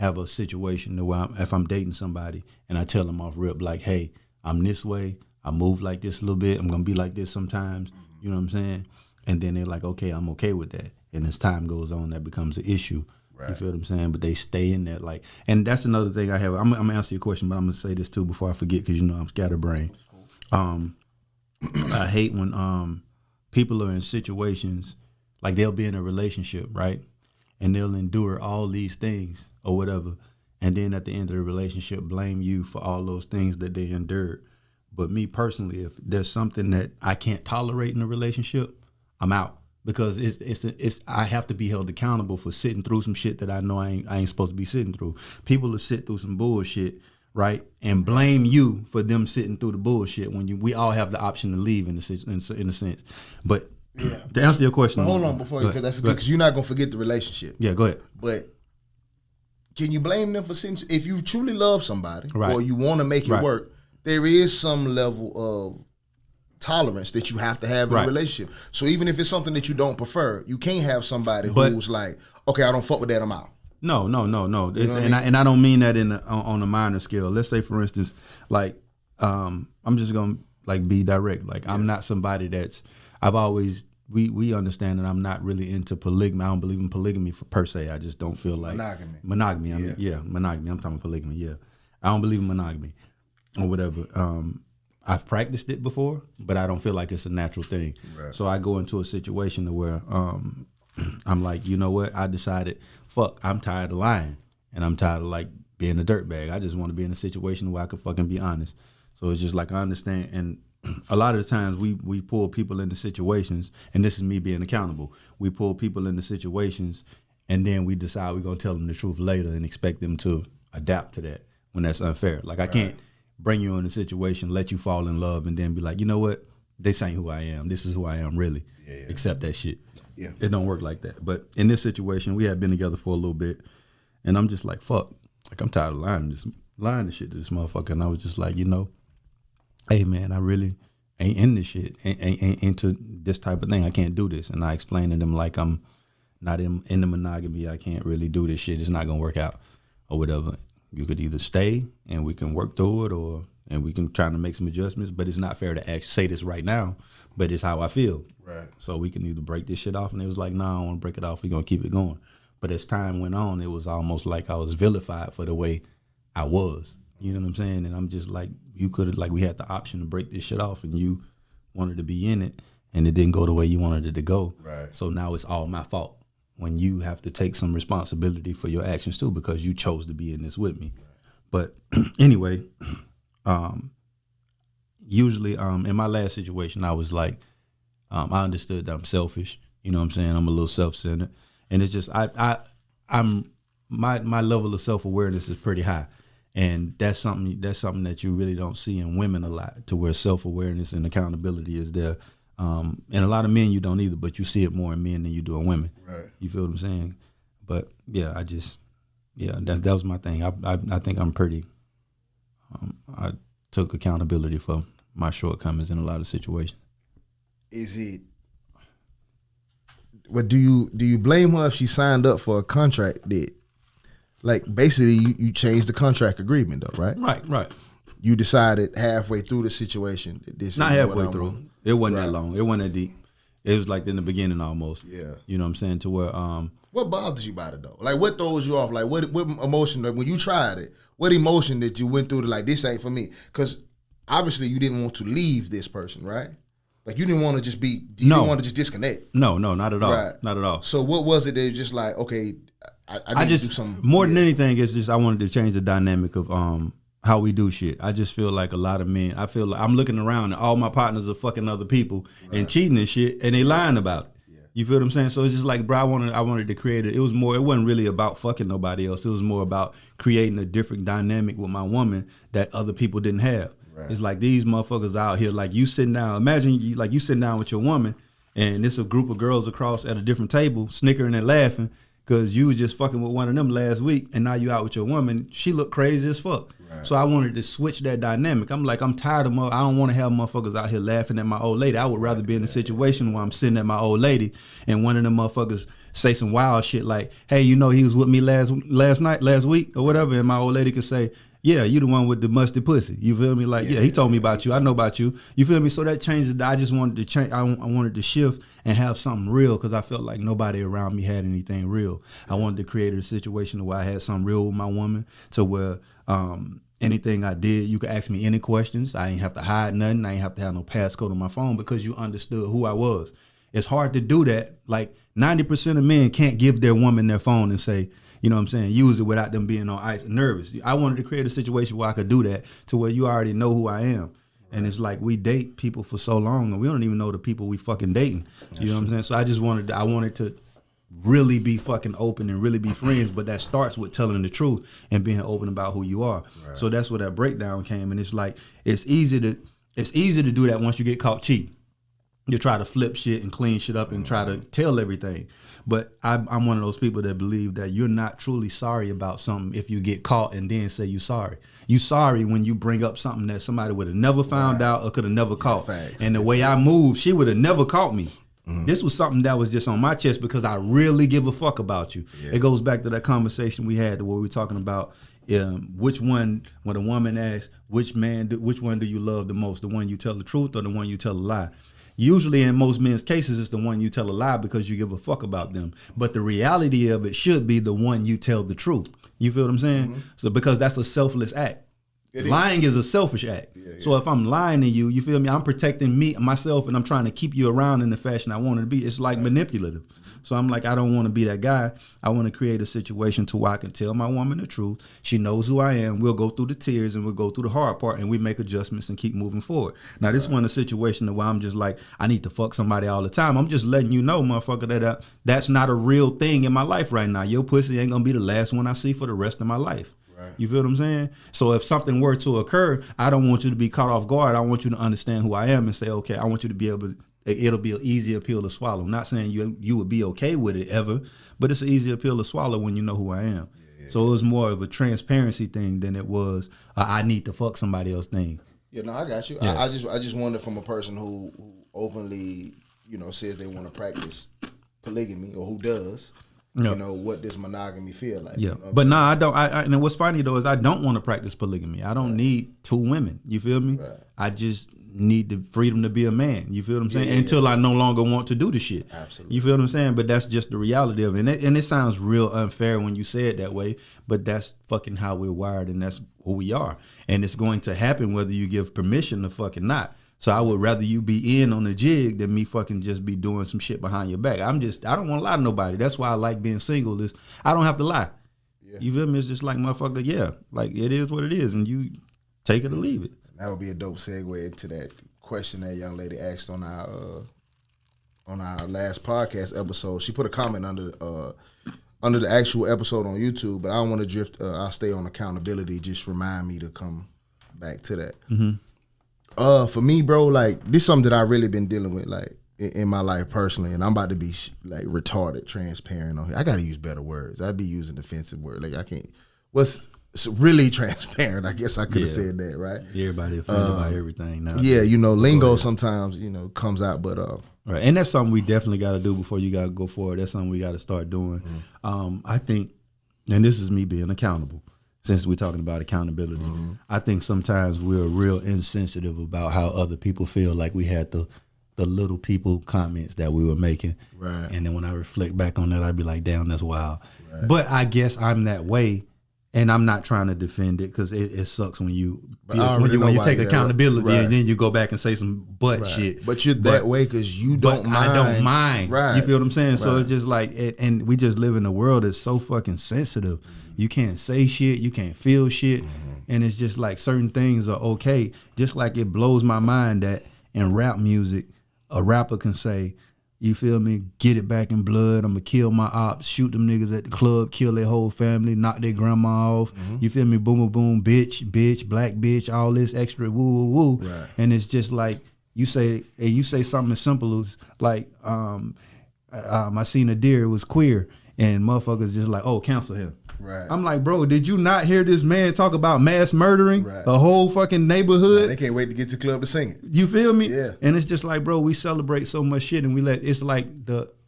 have a situation where if I'm dating somebody and I tell them off rip like, hey, I'm this way, I move like this a little bit, I'm gonna be like this sometimes, you know what I'm saying? And then they're like, okay, I'm okay with that. And as time goes on, that becomes an issue. Right. You feel what I'm saying? But they stay in that like, and that's another thing I have. I'm gonna answer your question, but I'm gonna say this too before I forget because I'm scatterbrained. I hate when people are in situations like they'll be in a relationship, right? And they'll endure all these things or whatever. And then at the end of the relationship, blame you for all those things that they endured. But me personally, if there's something that I can't tolerate in a relationship, I'm out. Because it's I have to be held accountable for sitting through some shit that I know I ain't supposed to be sitting through. People will sit through some bullshit, right, and blame you for them sitting through the bullshit when we all have the option to leave in a sense. But yeah. To answer your question, but hold on before you, because that's good, because you're not gonna forget the relationship. Yeah, go ahead. But can you blame them for sitting? If you truly love somebody, right, or you want to make it work, there is some level of tolerance that you have to have in a relationship. So even if it's something that you don't prefer, you can't have somebody who's like, okay, I don't fuck with that, I'm out. No. And I don't mean that on a minor scale. Let's say, for instance, like I'm just gonna like be direct. Like I'm not somebody that's. I've always we understand that I'm not really into polygamy. I don't believe in polygamy per se. I just don't feel like monogamy. I mean, monogamy. I'm talking polygamy. Yeah, I don't believe in monogamy or whatever. I've practiced it before, but I don't feel like it's a natural thing. Right. So I go into a situation where I'm like, you know what? I decided, fuck, I'm tired of lying. And I'm tired of like being a dirtbag. I just want to be in a situation where I can fucking be honest. So it's just like I understand. And a lot of the times we pull people into situations, and this is me being accountable. We pull people into situations and then we decide we're gonna tell them the truth later and expect them to adapt to that when that's unfair. Like I can't bring you in a situation, let you fall in love, and then be like, you know what? This ain't who I am. This is who I am really. Accept that shit. Yeah. It don't work like that. But in this situation, we had been together for a little bit, and I'm just like, fuck. Like I'm tired of lying the shit to this motherfucker. And I was just like, you know, hey man, I really ain't in this shit. Ain't into this type of thing. I can't do this. And I explained to them like I'm not in the monogamy. I can't really do this shit. It's not gonna work out or whatever. You could either stay and we can work through it, and we can try to make some adjustments. But it's not fair to actually say this right now. But it's how I feel. Right. So we can either break this shit off. And it was like, nah, I don't want to break it off. We're gonna keep it going. But as time went on, it was almost like I was vilified for the way I was. You know what I'm saying? And I'm just like, you could have, like, we had the option to break this shit off, and you wanted to be in it, and it didn't go the way you wanted it to go. Right. So now it's all my fault when you have to take some responsibility for your actions too, because you chose to be in this with me. But anyway, usually in my last situation, I was like, I understood that I'm selfish. You know what I'm saying? I'm a little self-centered. And it's just, I'm my level of self-awareness is pretty high. And that's something that you really don't see in women a lot, to where self-awareness and accountability is there. And a lot of men you don't either, but you see it more in men than you do in women. Right. You feel what I'm saying? But yeah, that was my thing. I think I'm pretty, I took accountability for my shortcomings in a lot of situations. Is it, but do you blame her if she signed up for a contract that, like, basically you changed the contract agreement though, right? Right. You decided halfway through the situation that this not halfway through. It wasn't that long. It wasn't that deep. It was like in the beginning almost. Yeah. You know what I'm saying? To where what bothers you about it though? Like, what throws you off? Like, what emotion, like, when you tried it, what emotion that you went through to, like, this ain't for me? Because obviously you didn't want to leave this person, right? Like, you didn't want to just didn't want to just disconnect. No, not at all. Right. Not at all. So what was it that just like, okay, I just do something more than anything, it's just I wanted to change the dynamic of how we do shit. I just feel like a lot of men, I feel like I'm looking around and all my partners are fucking other people and cheating and shit, and they lying about it. Yeah. You feel what I'm saying? So it's just like, bro, I wanted to create it. It wasn't really about fucking nobody else. It was more about creating a different dynamic with my woman that other people didn't have. Right. It's like these motherfuckers out here, like you sitting down, imagine you sitting down with your woman and it's a group of girls across at a different table snickering and laughing because you was just fucking with one of them last week and now you out with your woman. She look crazy as fuck. Right. So I wanted to switch that dynamic. I'm like, I'm tired of I don't want to have motherfuckers out here laughing at my old lady. I would rather be in a situation where I'm sitting at my old lady and one of them motherfuckers say some wild shit like, hey, you know, he was with me last week or whatever, and my old lady could say, yeah, you the one with the musty pussy. You feel me? Like, yeah, he told me about you. I know about you. You feel me? So that changed it. I just wanted to change. I wanted to shift and have something real because I felt like nobody around me had anything real. I wanted to create a situation where I had something real with my woman, to where anything I did, you could ask me any questions. I ain't have to hide nothing. I ain't have to have no passcode on my phone because you understood who I was. It's hard to do that. Like 90% of men can't give their woman their phone and say, you know what I'm saying, use it without them being on ice and nervous. I wanted to create a situation where I could do that, to where you already know who I am. Right. And it's like we date people for so long and we don't even know the people we fucking dating. You know what I'm saying? So I wanted to really be fucking open and really be friends, but that starts with telling the truth and being open about who you are. Right. So that's where that breakdown came. And it's like, it's easy to do that once you get caught cheating. You try to flip shit and clean shit up and try to tell everything. But I'm one of those people that believe that you're not truly sorry about something if you get caught and then say you sorry. You sorry when you bring up something that somebody would have never found out or could have never caught. Facts. And the way I moved, she would have never caught me. Mm-hmm. This was something that was just on my chest because I really give a fuck about you. Yeah. It goes back to that conversation we had where we were talking about which one, when a woman asks, which one do you love the most? The one you tell the truth or the one you tell a lie? Usually in most men's cases, it's the one you tell a lie because you give a fuck about them. But the reality of it should be the one you tell the truth. You feel what I'm saying? Mm-hmm. So because that's a selfless act. Lying is a selfish act. So if I'm lying to you, you feel me? I'm protecting myself, and I'm trying to keep you around in the fashion I want it to be. It's like manipulative. So I'm like, I don't want to be that guy. I want to create a situation to where I can tell my woman the truth. She knows who I am. We'll go through the tears and we'll go through the hard part, and we make adjustments and keep moving forward. Now, this one a situation where I'm just like, I need to fuck somebody all the time. I'm just letting you know, motherfucker, that that's not a real thing in my life right now. Your pussy ain't gonna be the last one I see for the rest of my life. Right. You feel what I'm saying? So if something were to occur, I don't want you to be caught off guard. I want you to understand who I am and say, okay, I want you to be able to. It'll be an easier pill to swallow. I'm not saying you would be okay with it ever, but it's an easier pill to swallow when you know who I am. Yeah. So it was more of a transparency thing than it was I need to fuck somebody else thing. Yeah, no, I got you. Yeah. I just wonder from a person who openly, says they want to practice polygamy, or who does. Yep. What does monogamy feel like? Yeah, but no, I don't. And what's funny though is I don't want to practice polygamy. I don't need 2 women. You feel me? Right. I just need the freedom to be a man. You feel what I'm saying? Until I no longer want to do the shit. Absolutely. You feel what I'm saying? But that's just the reality of it. And it sounds real unfair when you say it that way, but that's fucking how we're wired, and that's who we are. And it's going to happen whether you give permission to fucking not. So I would rather you be in on the jig than me fucking just be doing some shit behind your back. I don't want to lie to nobody. That's why I like being single. Is I don't have to lie. Yeah. You feel me? It's just like, motherfucker, like it is what it is, and you take it or leave it. That would be a dope segue into that question that young lady asked on our last podcast episode. She put a comment under the actual episode on YouTube, but I don't want to drift. I'll stay on accountability. Just remind me to come back to that. Mm-hmm. For me, bro, like this is something that I really been dealing with, like in my life personally, and I'm about to be like retarded, transparent on here. I got to use better words. I'd be using defensive words. Like I can't. What's really transparent? I guess I could have said that, right? Everybody offended by everything now. Yeah, lingo sometimes comes out, but right, and that's something we definitely got to do before you got to go forward. That's something we got to start doing. I think, and this is me being accountable. Since we're talking about accountability, I think sometimes we're real insensitive about how other people feel. Like we had the little people comments that we were making, right? And then when I reflect back on that, I'd be like, damn, that's wild. Right. But I guess I'm that way. And I'm not trying to defend it because it sucks when you take accountability and then you go back and say some shit. But you're that way because you don't mind. I don't mind. Right. You feel what I'm saying? Right. So it's just like, and we just live in a world that's so fucking sensitive. You can't say shit. You can't feel shit. And it's just like certain things are okay. Just like it blows my mind that in rap music, a rapper can say, you feel me? Get it back in blood. I'm going to kill my ops, shoot them niggas at the club, kill their whole family, knock their grandma off. You feel me? Boom, boom, boom, bitch, black bitch, all this extra woo, woo, woo. Right. And it's just like, you say something as simple as like, I seen a deer, it was queer, and motherfuckers just like, oh, cancel him. Right. I'm like, bro, did you not hear this man talk about mass murdering a whole fucking neighborhood? Man, they can't wait to get to the club to sing it. You feel me? Yeah. And it's just like, bro, we celebrate so much shit, and it's like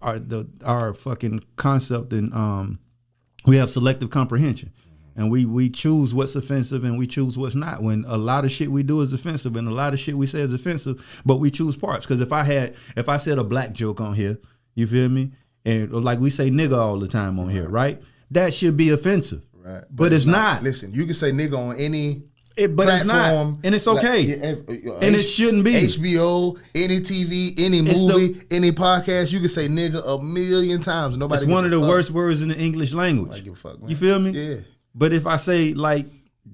our fucking concept, and we have selective comprehension, and we choose what's offensive and we choose what's not. When a lot of shit we do is offensive, and a lot of shit we say is offensive, but we choose parts. Because if I said a black joke on here, you feel me, and like we say nigga all the time on here, right? That should be offensive, right? But it's not. Listen, you can say nigga on any but platform, it's not, and it's okay, and it shouldn't be. HBO, any TV, any movie, any podcast, you can say nigga 1,000,000 times. Nobody. It's one of the worst words in the English language. Give a fuck, man. You feel me? Yeah. But if I say like,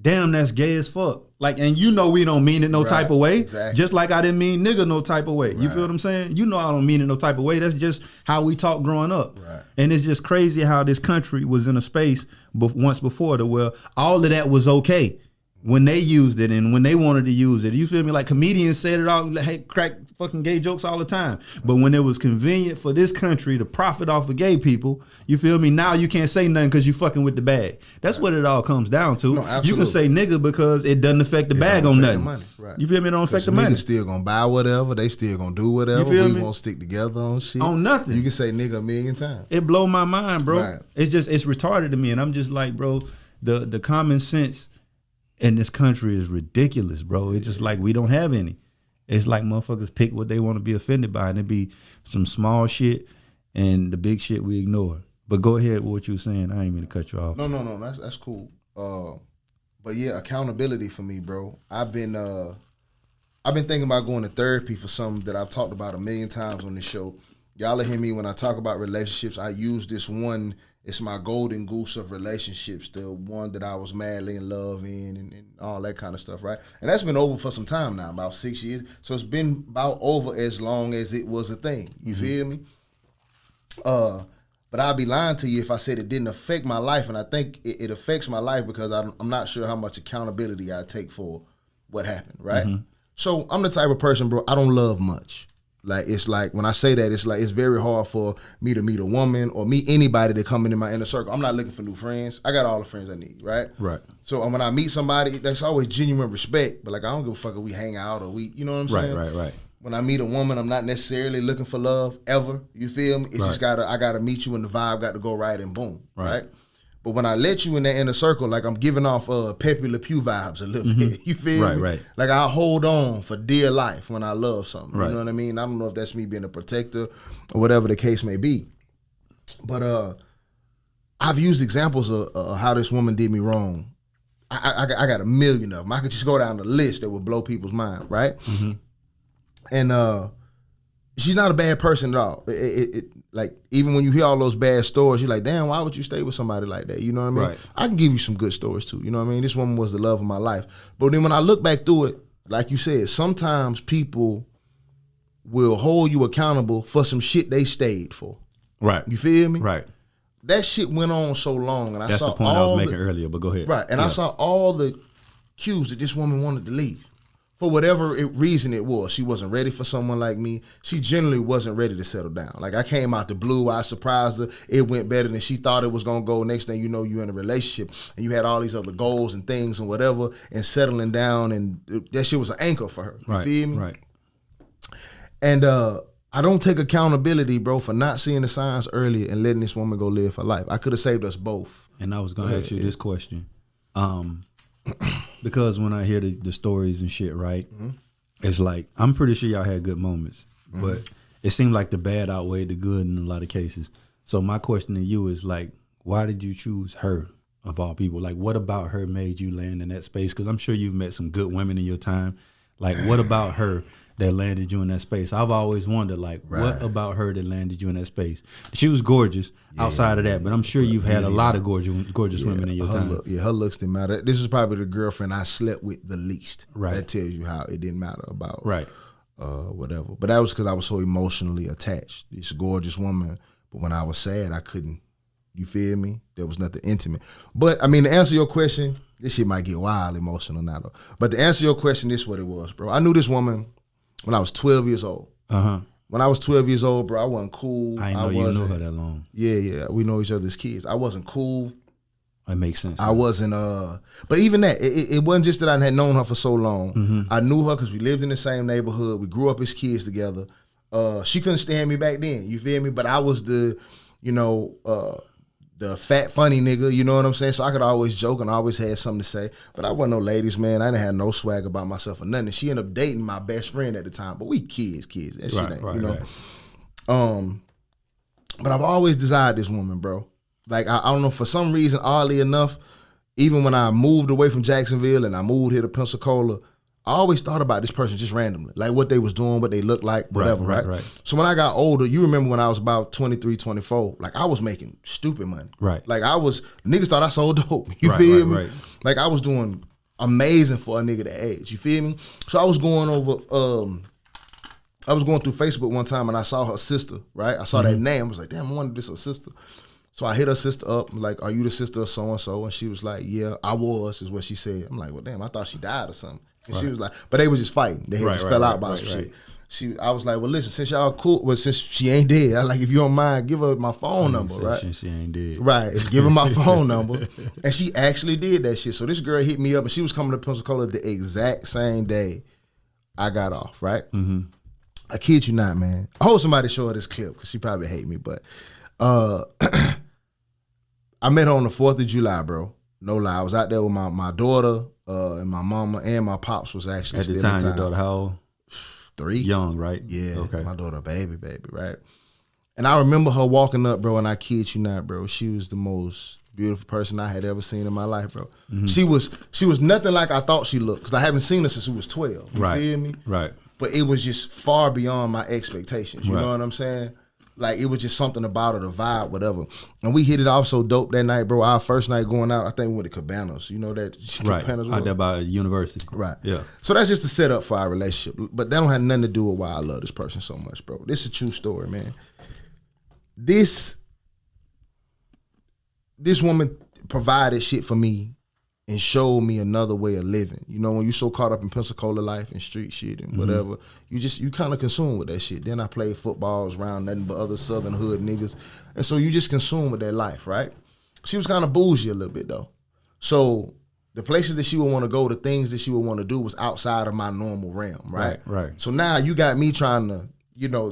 damn, that's gay as fuck. Like, and we don't mean it no type of way. Exactly. Just like I didn't mean nigga no type of way. You feel what I'm saying? I don't mean it no type of way. That's just how we talk growing up. Right. And it's just crazy how this country was in a space once before to where all of that was okay when they used it and when they wanted to use it. You feel me? Like comedians said it all, crack fucking gay jokes all the time. But when it was convenient for this country to profit off of gay people, you feel me? Now you can't say nothing because you fucking with the bag. That's what it all comes down to. No, you can say nigga because it doesn't affect the bag on nothing. Money. Right. You feel me? It don't affect the money. Niggas still gonna buy whatever. They still gonna do whatever. We won't stick together on shit. On nothing. You can say nigga 1,000,000 times. It blow my mind, bro. Right. It's retarded to me. And I'm just like, bro, the common sense in this country is ridiculous, bro. It's just like we don't have any. It's like motherfuckers pick what they want to be offended by, and it be some small shit, and the big shit we ignore. But go ahead with what you were saying. I ain't mean to cut you off. No. That's cool. But yeah, accountability for me, bro. I've been thinking about going to therapy for something that I've talked about a million times on this show. Y'all will hear me when I talk about relationships. I use this one. It's my golden goose of relationships, the one that I was madly in love in and all that kind of stuff, right? And that's been over for some time now, about 6 years. So it's been about over as long as it was a thing. You feel me? But I'd be lying to you if I said it didn't affect my life. And I think it affects my life because I'm not sure how much accountability I take for what happened, right? So I'm the type of person, bro, I don't love much. Like, it's like, when I say that, it's like, it's very hard for me to meet a woman or meet anybody that come into my inner circle. I'm not looking for new friends. I got all the friends I need, right? Right. So when I meet somebody, that's always genuine respect. But like, I don't give a fuck if we hang out or we, you know what I'm saying? Right. When I meet a woman, I'm not necessarily looking for love ever. You feel me? It's just I gotta meet you and the vibe got to go right and boom, right? But when I let you in that inner circle, like I'm giving off Pepe Le Pew vibes a little bit. You feel me? Right. Like I hold on for dear life when I love something. You know what I mean? I don't know if that's me being a protector or whatever the case may be. But I've used examples of how this woman did me wrong. I got a million of them. I could just go down the list that would blow people's mind, right? And she's not a bad person at all. Like, even when you hear all those bad stories, you're like, damn, why would you stay with somebody like that? You know what I mean? Right. I can give you some good stories too. You know what I mean? This woman was the love of my life. But then when I look back through it, like you said, sometimes people will hold you accountable for some shit they stayed for. Right. You feel me? Right. That shit went on so long, and I That's saw the point I was all making earlier, but go ahead. Right, and I saw all the cues that this woman wanted to leave. For whatever reason it was. She wasn't ready for someone like me. She generally wasn't ready to settle down. Like, I came out the blue, I surprised her. It went better than she thought it was going to go. Next thing you know, you're in a relationship and you had all these other goals and things and whatever, and settling down, and that shit was an anchor for her. You feel me? Right. And I don't take accountability, bro, for not seeing the signs earlier and letting this woman go live her life. I could have saved us both. And I was going to ask you this question. Because when I hear the stories and shit, right, it's like, I'm pretty sure y'all had good moments, but it seemed like the bad outweighed the good in a lot of cases. So my question to you is, like, why did you choose her of all people? Like, what about her made you land in that space? Because I'm sure you've met some good women in your time. Like, what about her that landed you in that space? I've always wondered, like, what about her that landed you in that space? She was gorgeous outside of that, but I'm sure you've had a lot of gorgeous women in your time. Her looks didn't matter. This is probably the girlfriend I slept with the least. Right. That tells you how it didn't matter about whatever. But that was because I was so emotionally attached. This gorgeous woman, but when I was sad, I couldn't. You feel me? There was nothing intimate. But, I mean, to answer your question, this shit might get wild emotional now, though. But to answer your question, this is what it was, bro. I knew this woman when I was 12 years old. When I was 12 years old, bro, I wasn't cool. I didn't know you knew her that long. Yeah. We know each other as kids. I wasn't cool. That makes sense. I wasn't, but even that, it wasn't just that I had known her for so long. I knew her because we lived in the same neighborhood. We grew up as kids together. She couldn't stand me back then, you feel me? But I was the fat, funny nigga, you know what I'm saying? So I could always joke and I always had something to say. But I wasn't no ladies, man. I didn't have no swag about myself or nothing. And she ended up dating my best friend at the time. But we kids. That shit ain't, you know? Right. But I've always desired this woman, bro. Like, I don't know, for some reason, oddly enough, even when I moved away from Jacksonville and I moved here to Pensacola, I always thought about this person just randomly, like what they was doing, what they looked like, whatever, right? So when I got older, you remember when I was about 23, 24, like I was making stupid money. Right. Like niggas thought I sold dope. You feel me? Right. Like I was doing amazing for a nigga that age. You feel me? So I was going through Facebook one time and I saw her sister, right? I saw that name. I was like, damn, I wonder if this her sister. So I hit her sister up, like, are you the sister of so-and-so? And she was like, yeah, I was, is what she said. I'm like, well, damn, I thought she died or something. And she was like, but they was just fighting. They had just fell out about some shit. I was like, well, listen, since y'all cool, well, since she ain't dead, I like, if you don't mind, give her my phone number, right? She ain't dead. Right, give her my phone number. And she actually did that shit. So this girl hit me up, and she was coming to Pensacola the exact same day I got off, right? I kid you not, man. I hope somebody show her this clip, because she probably hate me, but I met her on the 4th of July, bro. No lie. I was out there with my daughter, and my mama and my pops was actually at the still time. in town. Your daughter, how old? 3. Young, right? Yeah. Okay. My daughter, baby, right? And I remember her walking up, bro, and I kid you not, bro, she was the most beautiful person I had ever seen in my life, bro. She was nothing like I thought she looked, because I haven't seen her since she was 12. You feel me? Right. But it was just far beyond my expectations. You Right. know what I'm saying? Like, it was just something about her, the vibe, whatever. And we hit it off so dope that night, bro. Our first night going out, I think we went to Cabanas. You know that? Right. Cabanas Out there by university. Right. Yeah. So that's just the setup for our relationship. But that don't have nothing to do with why I love this person so much, bro. This is a true story, man. This woman provided shit for me and showed me another way of living. You know, when you so caught up in Pensacola life and street shit and whatever, you kind of consume with that shit. Then I played football, was around nothing but other Southern hood niggas. And so you just consume with that life, right? She was kind of bougie a little bit, though. So the places that she would want to go, the things that she would want to do was outside of my normal realm, right? Right. So now you got me trying to,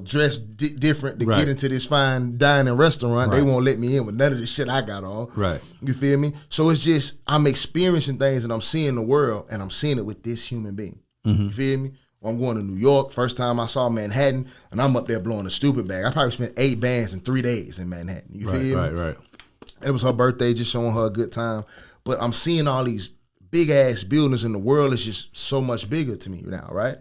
dress different to Right. get into this fine dining restaurant. Right. They won't let me in with none of the shit I got on. Right. You feel me? So it's just, I'm experiencing things and I'm seeing the world, and I'm seeing it with this human being. You feel me? Well, I'm going to New York. First time I saw Manhattan, and I'm up there blowing a stupid bag. I probably spent 8 bands in 3 days in Manhattan. You feel me? Right. It was her birthday, just showing her a good time. But I'm seeing all these big ass buildings, and the world is just so much bigger to me now, right?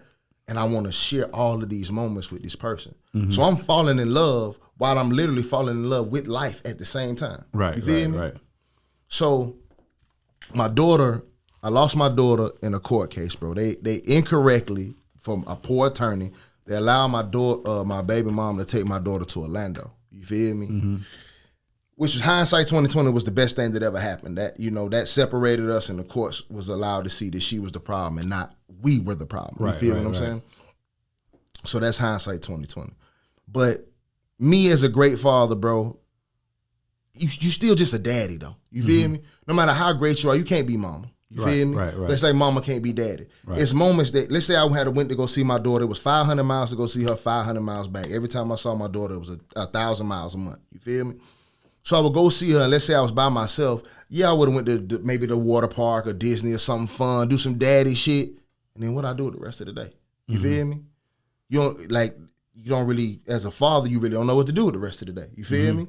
And I want to share all of these moments with this person. So I'm falling in love while I'm literally falling in love with life at the same time. Right. You feel me? Right. So my daughter, I lost my daughter in a court case, bro. They incorrectly, from a poor attorney, they allowed my baby mom to take my daughter to Orlando. You feel me? Which was hindsight 2020 was the best thing that ever happened. That, that separated us, and the courts was allowed to see that she was the problem and not we were the problem. You feel what I'm saying? So that's hindsight 2020. But me as a great father, bro, you still just a daddy though. You feel me? No matter how great you are, you can't be mama. You feel me? Right. Let's say mama can't be daddy. Right. It's moments that, let's say I went to go see my daughter. It was 500 miles to go see her, 500 miles back. Every time I saw my daughter, it was 1,000 miles a month. You feel me? So I would go see her, and let's say I was by myself. Yeah, I would have went to maybe the water park or Disney or something fun, do some daddy shit. And then what I do with the rest of the day? You feel me? You don't really, as a father, you really don't know what to do with the rest of the day. You feel me?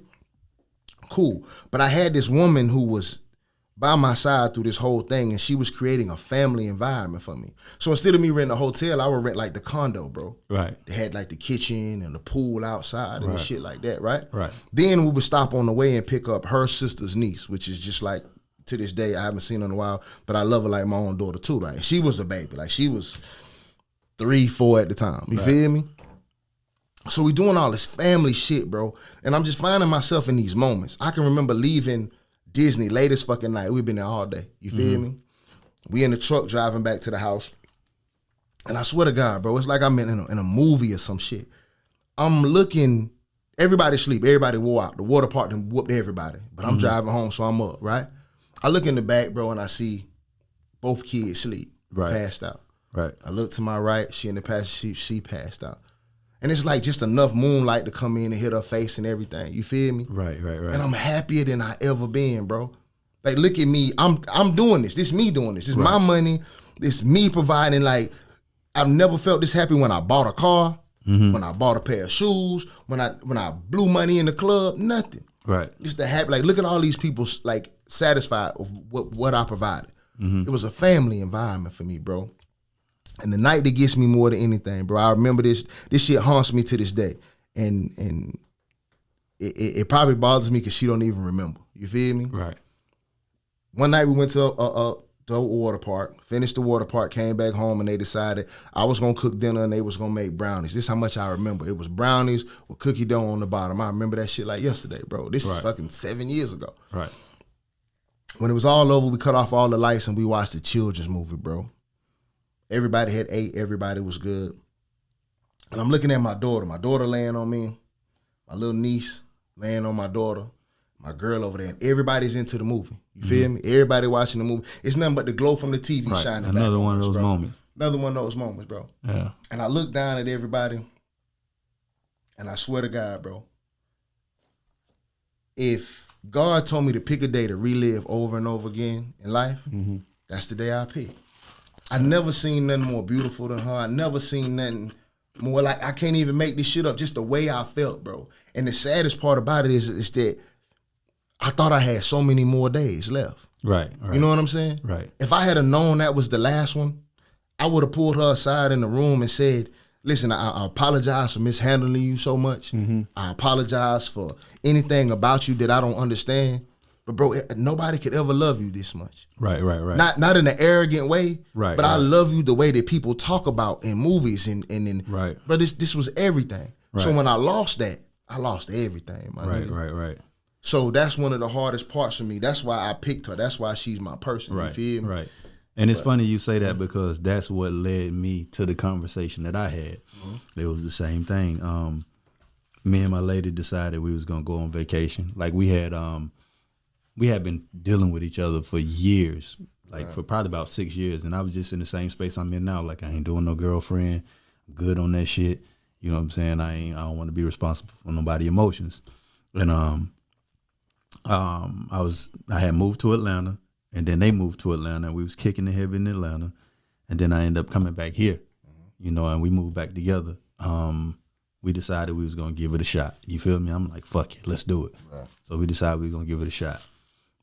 Cool. But I had this woman who was by my side through this whole thing, and she was creating a family environment for me. So instead of me renting a hotel, I would rent like the condo, bro. Right. They had like the kitchen and the pool outside and shit like that, right? Right. Then we would stop on the way and pick up her sister's niece, which is just like, to this day, I haven't seen her in a while, but I love her like my own daughter too. Like, she was a baby. Like, she was 3, 4 at the time. You feel me? So we doing all this family shit, bro. And I'm just finding myself in these moments. I can remember leaving Disney late as fucking night. We've been there all day. You feel me? We in the truck driving back to the house. And I swear to God, bro, it's like I'm in a movie or some shit. I'm looking, everybody sleep. Everybody wore out. The water park done whooped everybody. But I'm driving home, so I'm up, right? I look in the back, bro, and I see both kids sleep, passed out. Right. I look to my right, she in the passenger seat, she passed out. And it's like just enough moonlight to come in and hit her face and everything. You feel me? Right. And I'm happier than I ever been, bro. Like, look at me. I'm doing this. This is me doing this. This is my money. This me providing. Like, I've never felt this happy when I bought a car, when I bought a pair of shoes, when I blew money in the club. Nothing. Right. Just the happy. Like, look at all these people like satisfied with what I provided. It was a family environment for me, bro. And the night that gets me more than anything, bro, I remember this shit haunts me to this day. And it probably bothers me because she don't even remember. You feel me? Right. One night we went to a water park, finished the water park, came back home, and they decided I was going to cook dinner and they was going to make brownies. This is how much I remember. It was brownies with cookie dough on the bottom. I remember that shit like yesterday, bro. This is fucking 7 years ago. Right. When it was all over, we cut off all the lights and we watched the children's movie, bro. Everybody had ate. Everybody was good. And I'm looking at my daughter laying on me, my little niece laying on my daughter, my girl over there, and everybody's into the movie. You feel me? Everybody watching the movie. It's nothing but the glow from the TV shining back. Another one of those bro. moments. Another one of those moments, bro. Yeah. And I look down at everybody, and I swear to God, bro, if God told me to pick a day to relive over and over again in life, that's the day I pick. I never seen nothing more beautiful than her. I never seen nothing more like, I can't even make this shit up, just the way I felt, bro. And the saddest part about it is that I thought I had so many more days left. Right. You know what I'm saying? Right. If I had known that was the last one, I would have pulled her aside in the room and said, listen, I apologize for mishandling you so much. I apologize for anything about you that I don't understand. But bro, nobody could ever love you this much. Right. Not in an arrogant way, Right, but I right. love you the way that people talk about in movies and in. Right. But this was everything. So Right. when I lost that, I lost everything. My nigga. Right. So that's one of the hardest parts for me. That's why I picked her. That's why she's my person. Right. You feel me? Right. And it's funny you say that because that's what led me to the conversation that I had. It was the same thing. Me and my lady decided we was gonna go on vacation. Like we had been dealing with each other for years, like for probably about 6 years. And I was just in the same space I'm in now. Like I ain't doing no girlfriend. I'm good on that shit. You know what I'm saying? I don't want to be responsible for nobody's emotions. And I had moved to Atlanta, and then they moved to Atlanta, and we was kicking the heavy in Atlanta, and then I ended up coming back here, you know, and we moved back together. We decided we was gonna give it a shot. You feel me? I'm like, fuck it, let's do it. Right. So we decided we were gonna give it a shot,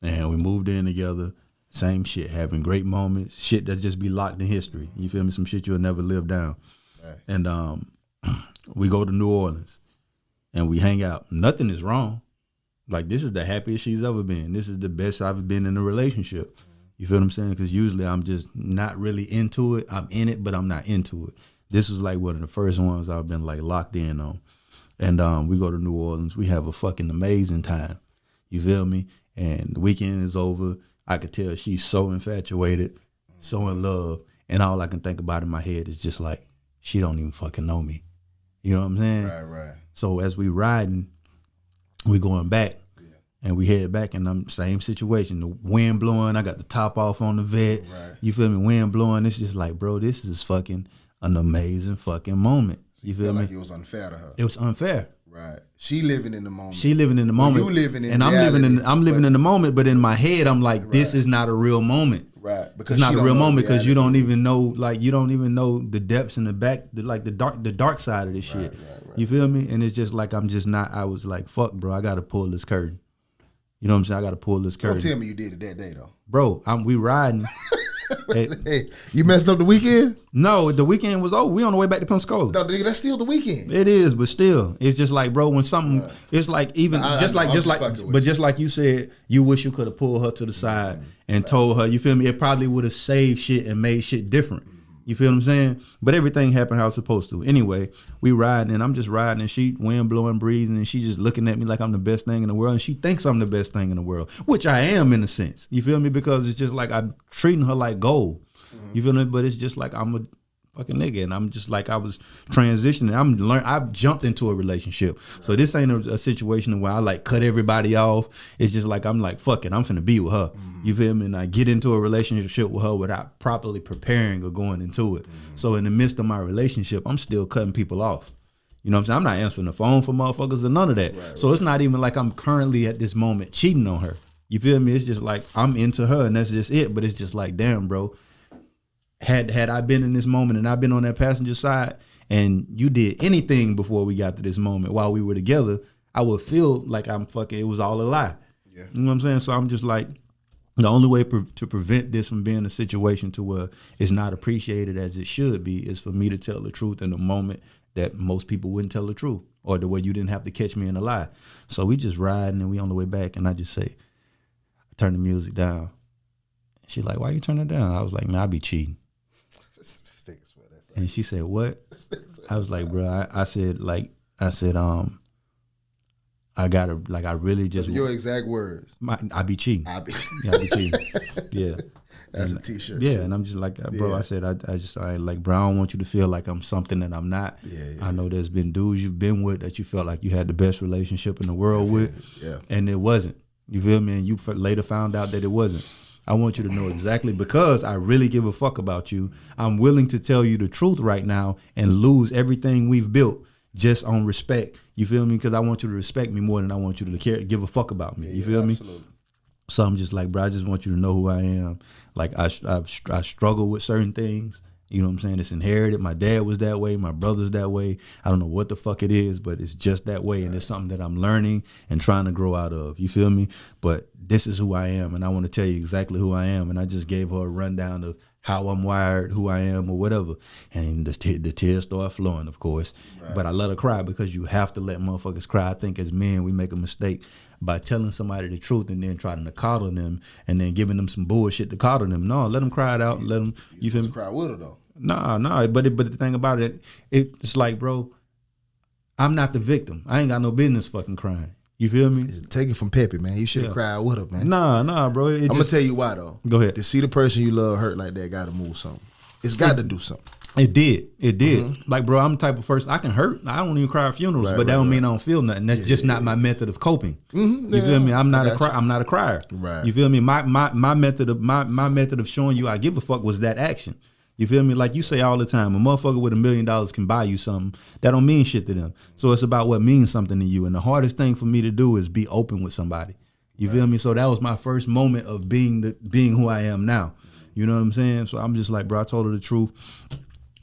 and we moved in together. Same shit, having great moments, shit that just be locked in history. You feel me? Some shit you'll never live down. Right. And we go to New Orleans, and we hang out. Nothing is wrong. Like, this is the happiest she's ever been. This is the best I've been in a relationship. You feel what I'm saying? Because usually I'm just not really into it. I'm in it, but I'm not into it. This was like one of the first ones I've been like locked in on. And we go to New Orleans. We have a fucking amazing time. You feel me? And the weekend is over. I could tell she's so infatuated, so in love. And all I can think about in my head is just like, she don't even fucking know me. You know what I'm saying? Right. So as we riding, we going back, and we head back, and I'm same situation. The wind blowing, I got the top off on the vet. Right. You feel me? Wind blowing. It's just like, bro, this is fucking an amazing fucking moment. You feel me? Like it was unfair to her. It was unfair. Right. She living in the moment. She living in the moment. You living in and reality, I'm living in the moment, but in my head, I'm like, this is not a real moment. Right. Because it's not a real moment because you don't even know, like, you don't even know the depths and the back, the dark side of this shit. Right. You feel me? And it's just like, I'm just not, I was like, fuck, bro, I got to pull this curtain. You know what I'm saying? I got to pull this curtain. Don't tell me you did it that day, though. Bro, we riding. Hey, you messed up the weekend? No, the weekend was over. We on the way back to Pensacola. No, that's still the weekend. It is, but still, it's just like, bro, when something, it's like even just like you said, you wish you could have pulled her to the side and told her. You feel me? It probably would have saved shit and made shit different. You feel what I'm saying? But everything happened how it's supposed to. Anyway, we riding, and I'm just riding, and she wind blowing, breezing, and she just looking at me like I'm the best thing in the world, and she thinks I'm the best thing in the world, which I am in a sense. You feel me? Because it's just like I'm treating her like gold. You feel me? But it's just like I'm a fucking nigga, and I'm just like I was transitioning. I've jumped into a relationship, so this ain't a situation where I like cut everybody off. It's just like I'm like, fuck it, I'm finna be with her. You feel me? And I get into a relationship with her without properly preparing or going into it. So in the midst of my relationship, I'm still cutting people off. You know what I'm saying? I'm not answering the phone for motherfuckers or none of that. So it's not even like I'm currently at this moment cheating on her. You feel me? It's just like I'm into her, and that's just it. But it's just like, damn, bro. Had I been in this moment and I've been on that passenger side and you did anything before we got to this moment while we were together, I would feel like it was all a lie. Yeah. You know what I'm saying? So I'm just like, the only way to prevent this from being a situation to where it's not appreciated as it should be is for me to tell the truth in a moment that most people wouldn't tell the truth, or the way you didn't have to catch me in a lie. So we just riding and we on the way back, and I just say, I turn the music down. She like, why you turn it down? I was like, man, I be cheating. And she said, what? I was like, bro, I said, I gotta, like, I really just. Your exact words. I be cheating. I be cheating. Yeah. That's a t-shirt. Yeah. Too. And I'm just like, bro, I said, I like, bro, I don't want you to feel like I'm something that I'm not. Yeah. I know there's been dudes you've been with that you felt like you had the best relationship in the world with. Yeah. And it wasn't. You feel me? And you later found out that it wasn't. I want you to know exactly, because I really give a fuck about you. I'm willing to tell you the truth right now and lose everything we've built just on respect. You feel me? Because I want you to respect me more than I want you to give a fuck about me. You feel me? So I'm just like, bro, I just want you to know who I am. Like I struggle with certain things. You know what I'm saying? It's inherited. My dad was that way. My brother's that way. I don't know what the fuck it is, but it's just that way. And it's something that I'm learning and trying to grow out of. You feel me? But this is who I am. And I want to tell you exactly who I am. And I just gave her a rundown of how I'm wired, who I am, or whatever. And the tears start flowing, of course. Right. But I let her cry because you have to let motherfuckers cry. I think as men, we make a mistake by telling somebody the truth and then trying to coddle them and then giving them some bullshit to coddle them. No, let them cry it out. Let them, you feel me? Cry with her, though. No. But the thing about it, it's like, bro, I'm not the victim. I ain't got no business fucking crying. You feel me? Take it from Peppy, man. You should have cried with her, man. Nah, bro. I'm going to tell you why, though. Go ahead. To see the person you love hurt like that got to move something. It's got to do something. It did. Mm-hmm. Like, bro, I'm the type of person, I can hurt. I don't even cry at funerals, but that don't mean I don't feel nothing. That's just not my method of coping. Mm-hmm. You feel me? I'm not a crier. Right. You feel me? My method of showing you I give a fuck was that action. You feel me? Like you say all the time, a motherfucker with $1 million can buy you something. That don't mean shit to them. So it's about what means something to you. And the hardest thing for me to do is be open with somebody. You feel me? So that was my first moment of being who I am now. You know what I'm saying? So I'm just like, bro, I told her the truth.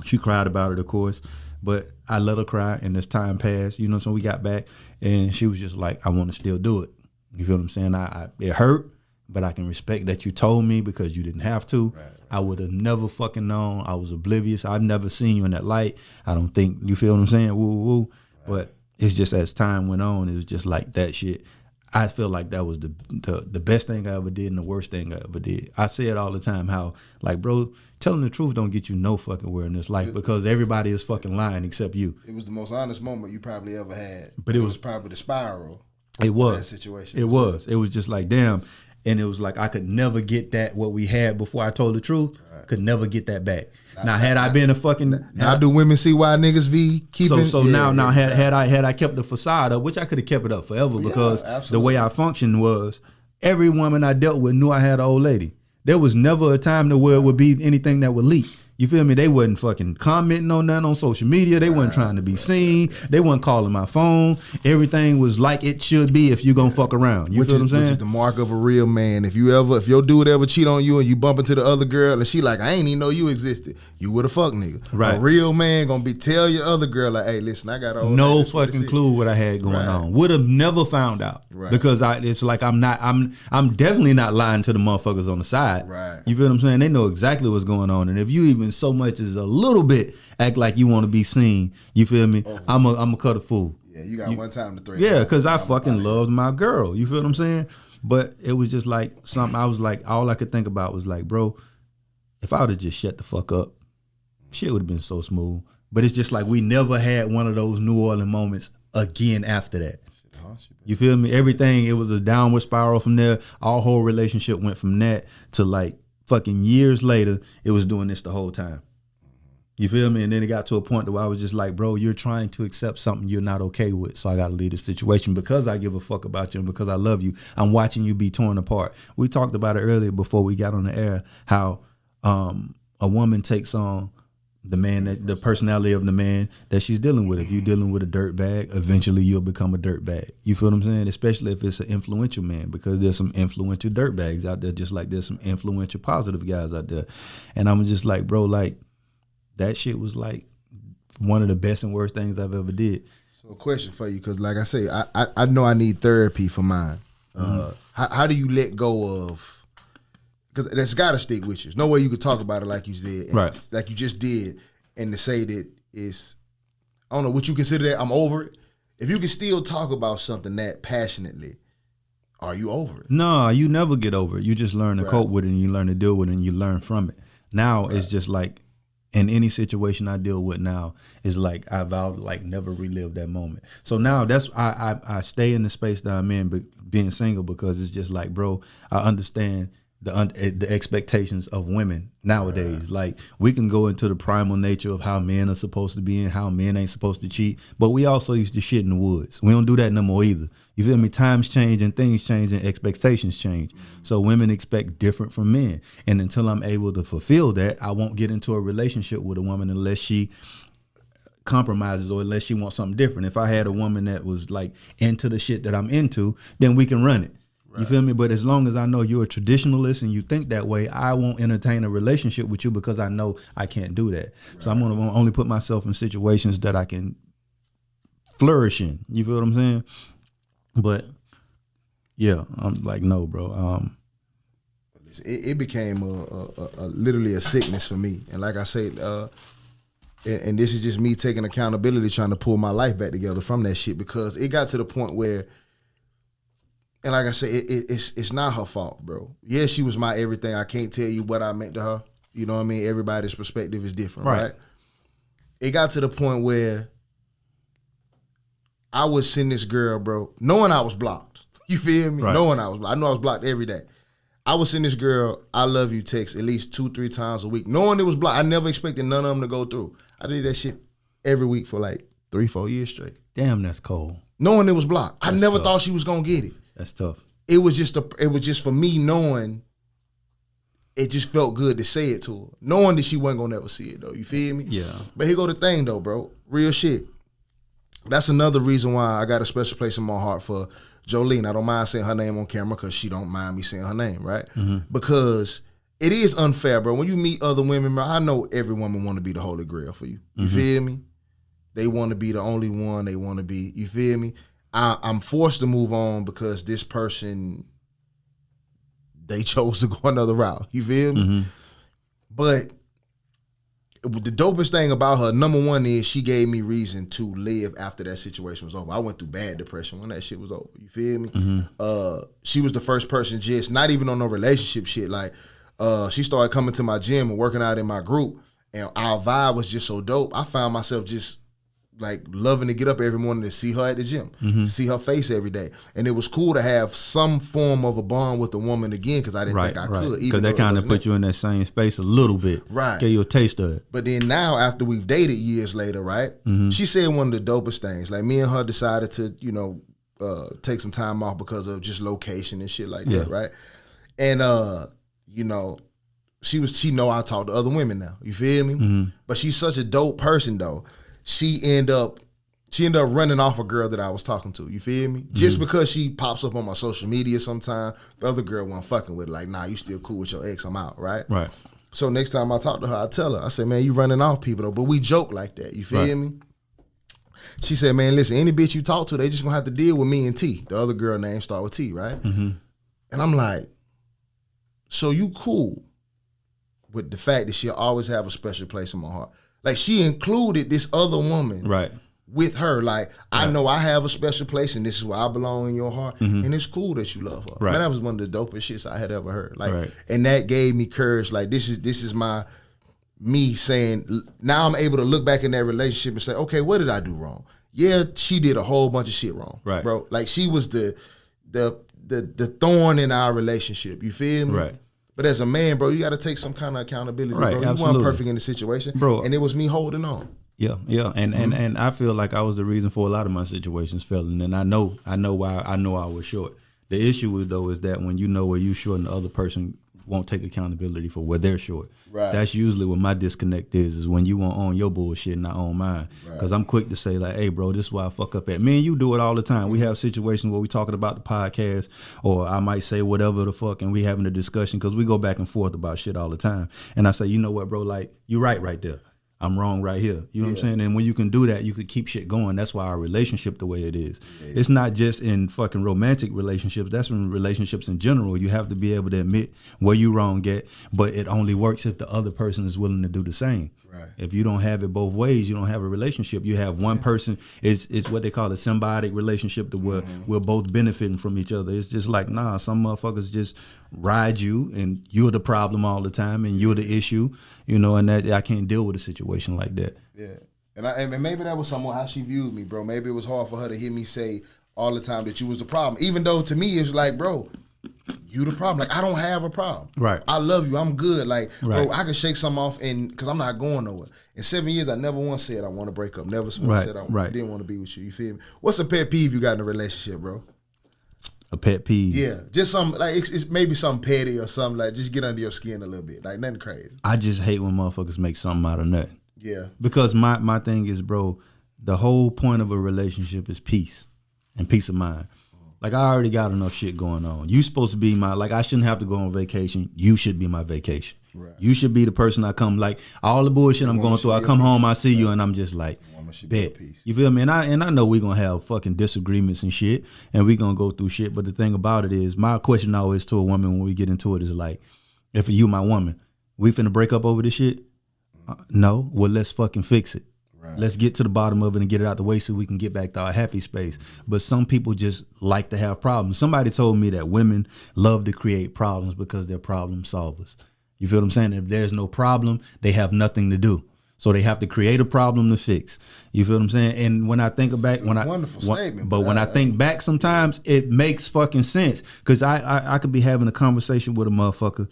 She cried about it, of course. But I let her cry, and as time passed, you know, so we got back, and she was just like, I want to still do it. You feel what I'm saying? It hurt, but I can respect that you told me because you didn't have to. Right. I would have never fucking known. I was oblivious. I've never seen you in that light. I don't think, you feel what I'm saying? Woo, woo. Right. But it's just as time went on, it was just like that shit. I feel like that was the best thing I ever did and the worst thing I ever did. I say it all the time how, like, bro, telling the truth don't get you no fucking where in this life because everybody is fucking lying except you. It was the most honest moment you probably ever had. But it was probably the spiral. It was. That situation. It was. It was just like, damn. And it was like I could never get that, what we had before I told the truth, could never get that back. Now, had I been a fucking... Now do women see why niggas be keeping... So now had I kept the facade up, which I could have kept it up forever because the way I functioned was every woman I dealt with knew I had an old lady. There was never a time to where it would be anything that would leak. You feel me? They wasn't fucking commenting on that on social media. They wasn't trying to be seen. They wasn't calling my phone. Everything was like it should be if you gonna fuck around. You feel what I'm saying? Which is the mark of a real man. If your dude ever cheat on you and you bump into the other girl and she like, I ain't even know you existed, you would have fucked nigga. Right. A real man gonna tell your other girl like, hey, listen, I got no fucking clue what I had going on. Would have never found out because it's like I'm definitely not lying to the motherfuckers on the side. Right. You feel what I'm saying? They know exactly what's going on, and if you even so much as a little bit act like you want to be seen, you feel me? I'm a cut a fool. Yeah, you got one time to threaten. Yeah, because I fucking loved my girl. You feel what I'm saying? But it was just like something I was like, all I could think about was like, bro, if I would have just shut the fuck up, shit would have been so smooth. But it's just like we never had one of those New Orleans moments again after that. You feel me? Everything, it was a downward spiral from there. Our whole relationship went from that to like fucking years later, it was doing this the whole time. You feel me? And then it got to a point where I was just like, bro, you're trying to accept something you're not okay with. So I got to leave the situation because I give a fuck about you and because I love you. I'm watching you be torn apart. We talked about it earlier before we got on the air, how a woman takes on the personality of the man that she's dealing with. If you're dealing with a dirt bag, eventually you'll become a dirt bag. You feel what I'm saying? Especially if it's an influential man, because there's some influential dirt bags out there, just like there's some influential positive guys out there. And I'm just like, bro, like that shit was like one of the best and worst things I've ever did. So a question for you, because like I say, I know I need therapy for mine. How do you let go of? Because that's got to stick with you. There's no way you could talk about it like you said, right? Like you just did, and to say that it's, I don't know, what you consider that I'm over it. If you can still talk about something that passionately, are you over it? No, you never get over it. You just learn to cope with it, and you learn to deal with it, and you learn from it. Now it's just like, in any situation I deal with now, is like I vowed to like never relive that moment. So now that's I stay in the space that I'm in, being single, because it's just like, bro, I understand the expectations of women nowadays. Like, we can go into the primal nature of how men are supposed to be and how men ain't supposed to cheat, but we also used to shit in the woods. We don't do that no more either. You feel me? Times change and things change and expectations change. So women expect different from men. And until I'm able to fulfill that, I won't get into a relationship with a woman unless she compromises or unless she wants something different. If I had a woman that was like into the shit that I'm into, then we can run it. You feel me? But as long as I know you're a traditionalist and you think that way, I won't entertain a relationship with you because I know I can't do that. Right. So I'm going to only put myself in situations that I can flourish in. You feel what I'm saying? But yeah, I'm like, no, bro. It became a literally a sickness for me. And like I said, and this is just me taking accountability, trying to pull my life back together from that shit, because it got to the point where, and like I said, it's not her fault, bro. Yeah, she was my everything. I can't tell you what I meant to her. You know what I mean? Everybody's perspective is different, right? It got to the point where I would send this girl, bro, knowing I was blocked. You feel me? Right. Knowing I was blocked. I know I was blocked every day. I would send this girl, I love you text at least 2-3 times a week, knowing it was blocked. I never expected none of them to go through. I did that shit every week for like 3-4 years straight. Damn, that's cold. Knowing it was blocked. I never thought she was gonna get it. That's tough. It was just for me knowing it just felt good to say it to her. Knowing that she wasn't gonna never see it though. You feel me? Yeah. But here go the thing though, bro. Real shit. That's another reason why I got a special place in my heart for Jolene. I don't mind saying her name on camera because she don't mind me saying her name, right? Mm-hmm. Because it is unfair, bro. When you meet other women, bro, I know every woman want to be the holy grail for you. You feel me? They want to be the only one. They want to be, you feel me? I'm forced to move on because this person, they chose to go another route. You feel me? Mm-hmm. But the dopest thing about her, number one, is she gave me reason to live after that situation was over. I went through bad depression when that shit was over. You feel me? Mm-hmm. She was the first person, just not even on no relationship shit. Like, she started coming to my gym and working out in my group, and our vibe was just so dope. I found myself just like loving to get up every morning to see her at the gym, see her face every day. And it was cool to have some form of a bond with a woman again, because I didn't think I could. Because that kind of put you in that same space a little bit. Right. Gave you a taste of it. But then now, after we've dated years later, right, she said one of the dopest things. Like, me and her decided to, you know, take some time off because of just location and shit like that, right? And, you know, she know I talk to other women now. You feel me? But she's such a dope person, though. She ended up running off a girl that I was talking to. You feel me? Just because she pops up on my social media sometime, the other girl wasn't fucking with it. Like, nah, you still cool with your ex, I'm out, right? Right. So next time I talk to her, I tell her, I say, man, you running off people though, but we joke like that. You feel me? She said, man, listen, any bitch you talk to, they just gonna have to deal with me and T. The other girl name start with T, right? And I'm like, so you cool with the fact that she'll always have a special place in my heart. Like, she included this other woman with her. Like, I know I have a special place and this is where I belong in your heart. And it's cool that you love her. Man, that was one of the dopest shits I had ever heard. Like, and that gave me courage. Like, this is me saying, now I'm able to look back in that relationship and say, okay, what did I do wrong? Yeah, she did a whole bunch of shit wrong, bro. Like, she was the thorn in our relationship. You feel me? Right. But as a man, bro, you got to take some kind of accountability, bro. You weren't perfect in the situation, bro, and it was me holding on. Yeah, and I feel like I was the reason for a lot of my situations failing, and I know why I was short. The issue though is that when you know where you short and the other person won't take accountability for where they're short. Right. That's usually what my disconnect is when you won't own your bullshit and not own mine. Because I'm quick to say like, hey, bro, this is why I fuck up at. Me and you do it all the time. We have situations where we talking about the podcast, or I might say whatever the fuck, and we having a discussion because we go back and forth about shit all the time. And I say, you know what, bro, like, you right there. I'm wrong right here. You know what I'm saying? And when you can do that, you can keep shit going. That's why our relationship the way it is. It's not just in fucking romantic relationships. That's in relationships in general. You have to be able to admit where you wrong at, but it only works if the other person is willing to do the same. Right. If you don't have it both ways, you don't have a relationship. You have one person, it's what they call a symbiotic relationship to where we're both benefiting from each other. It's just like, nah, some motherfuckers just ride you and you're the problem all the time and you're the issue, you know, and that I can't deal with a situation like that. Yeah. And maybe that was somewhat how she viewed me, bro. Maybe it was hard for her to hear me say all the time that you was the problem. Even though to me it's like, bro, you the problem. Like, I don't have a problem. Right. I love you. I'm good. Like, bro, I can shake something off because I'm not going nowhere. In 7 years, I never once said I want to break up. Never once said I didn't want to be with you. You feel me? What's a pet peeve you got in a relationship, bro? A pet peeve? Yeah. Just something, like, it's maybe something petty or something, like, just get under your skin a little bit. Like, nothing crazy. I just hate when motherfuckers make something out of nothing. Yeah. Because my thing is, bro, the whole point of a relationship is peace and peace of mind. Like, I already got enough shit going on. You supposed to be my, like, I shouldn't have to go on vacation. You should be my vacation. Right. You should be the person I come, like, all the bullshit I'm going through, I come home, I see you, and I'm just like, bet. You feel me? And I know we're going to have fucking disagreements and shit, and we're going to go through shit, but the thing about it is, my question always to a woman when we get into it is like, if you my woman, we finna break up over this shit? No. Well, let's fucking fix it. Right. Let's get to the bottom of it and get it out the way so we can get back to our happy space. But some people just like to have problems. Somebody told me that women love to create problems because they're problem solvers. You feel what I'm saying? If there's no problem, they have nothing to do. So they have to create a problem to fix. You feel what I'm saying? And when I think back, when I think back, sometimes it makes fucking sense. Because I could be having a conversation with a motherfucker,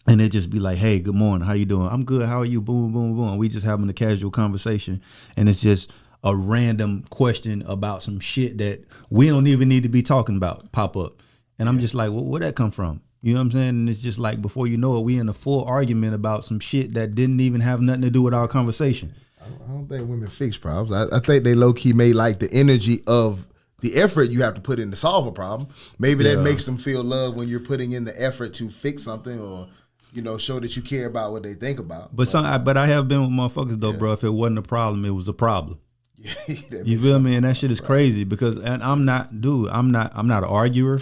and it just be like, hey, good morning, how you doing? I'm good, how are you? Boom, boom, boom. We just having a casual conversation, and it's just a random question about some shit that we don't even need to be talking about pop up. And I'm just like, well, where'd that come from? You know what I'm saying? And it's just like, before you know it, we in a full argument about some shit that didn't even have nothing to do with our conversation. I don't think women fix problems. I think they low-key may like the energy of the effort you have to put in to solve a problem. Maybe that makes them feel love when you're putting in the effort to fix something, or, you know, show that you care about what they think about. But I have been with motherfuckers though, bro. If it wasn't a problem, it was a problem. Yeah, you feel me? And that shit is crazy because, and I'm not an arguer.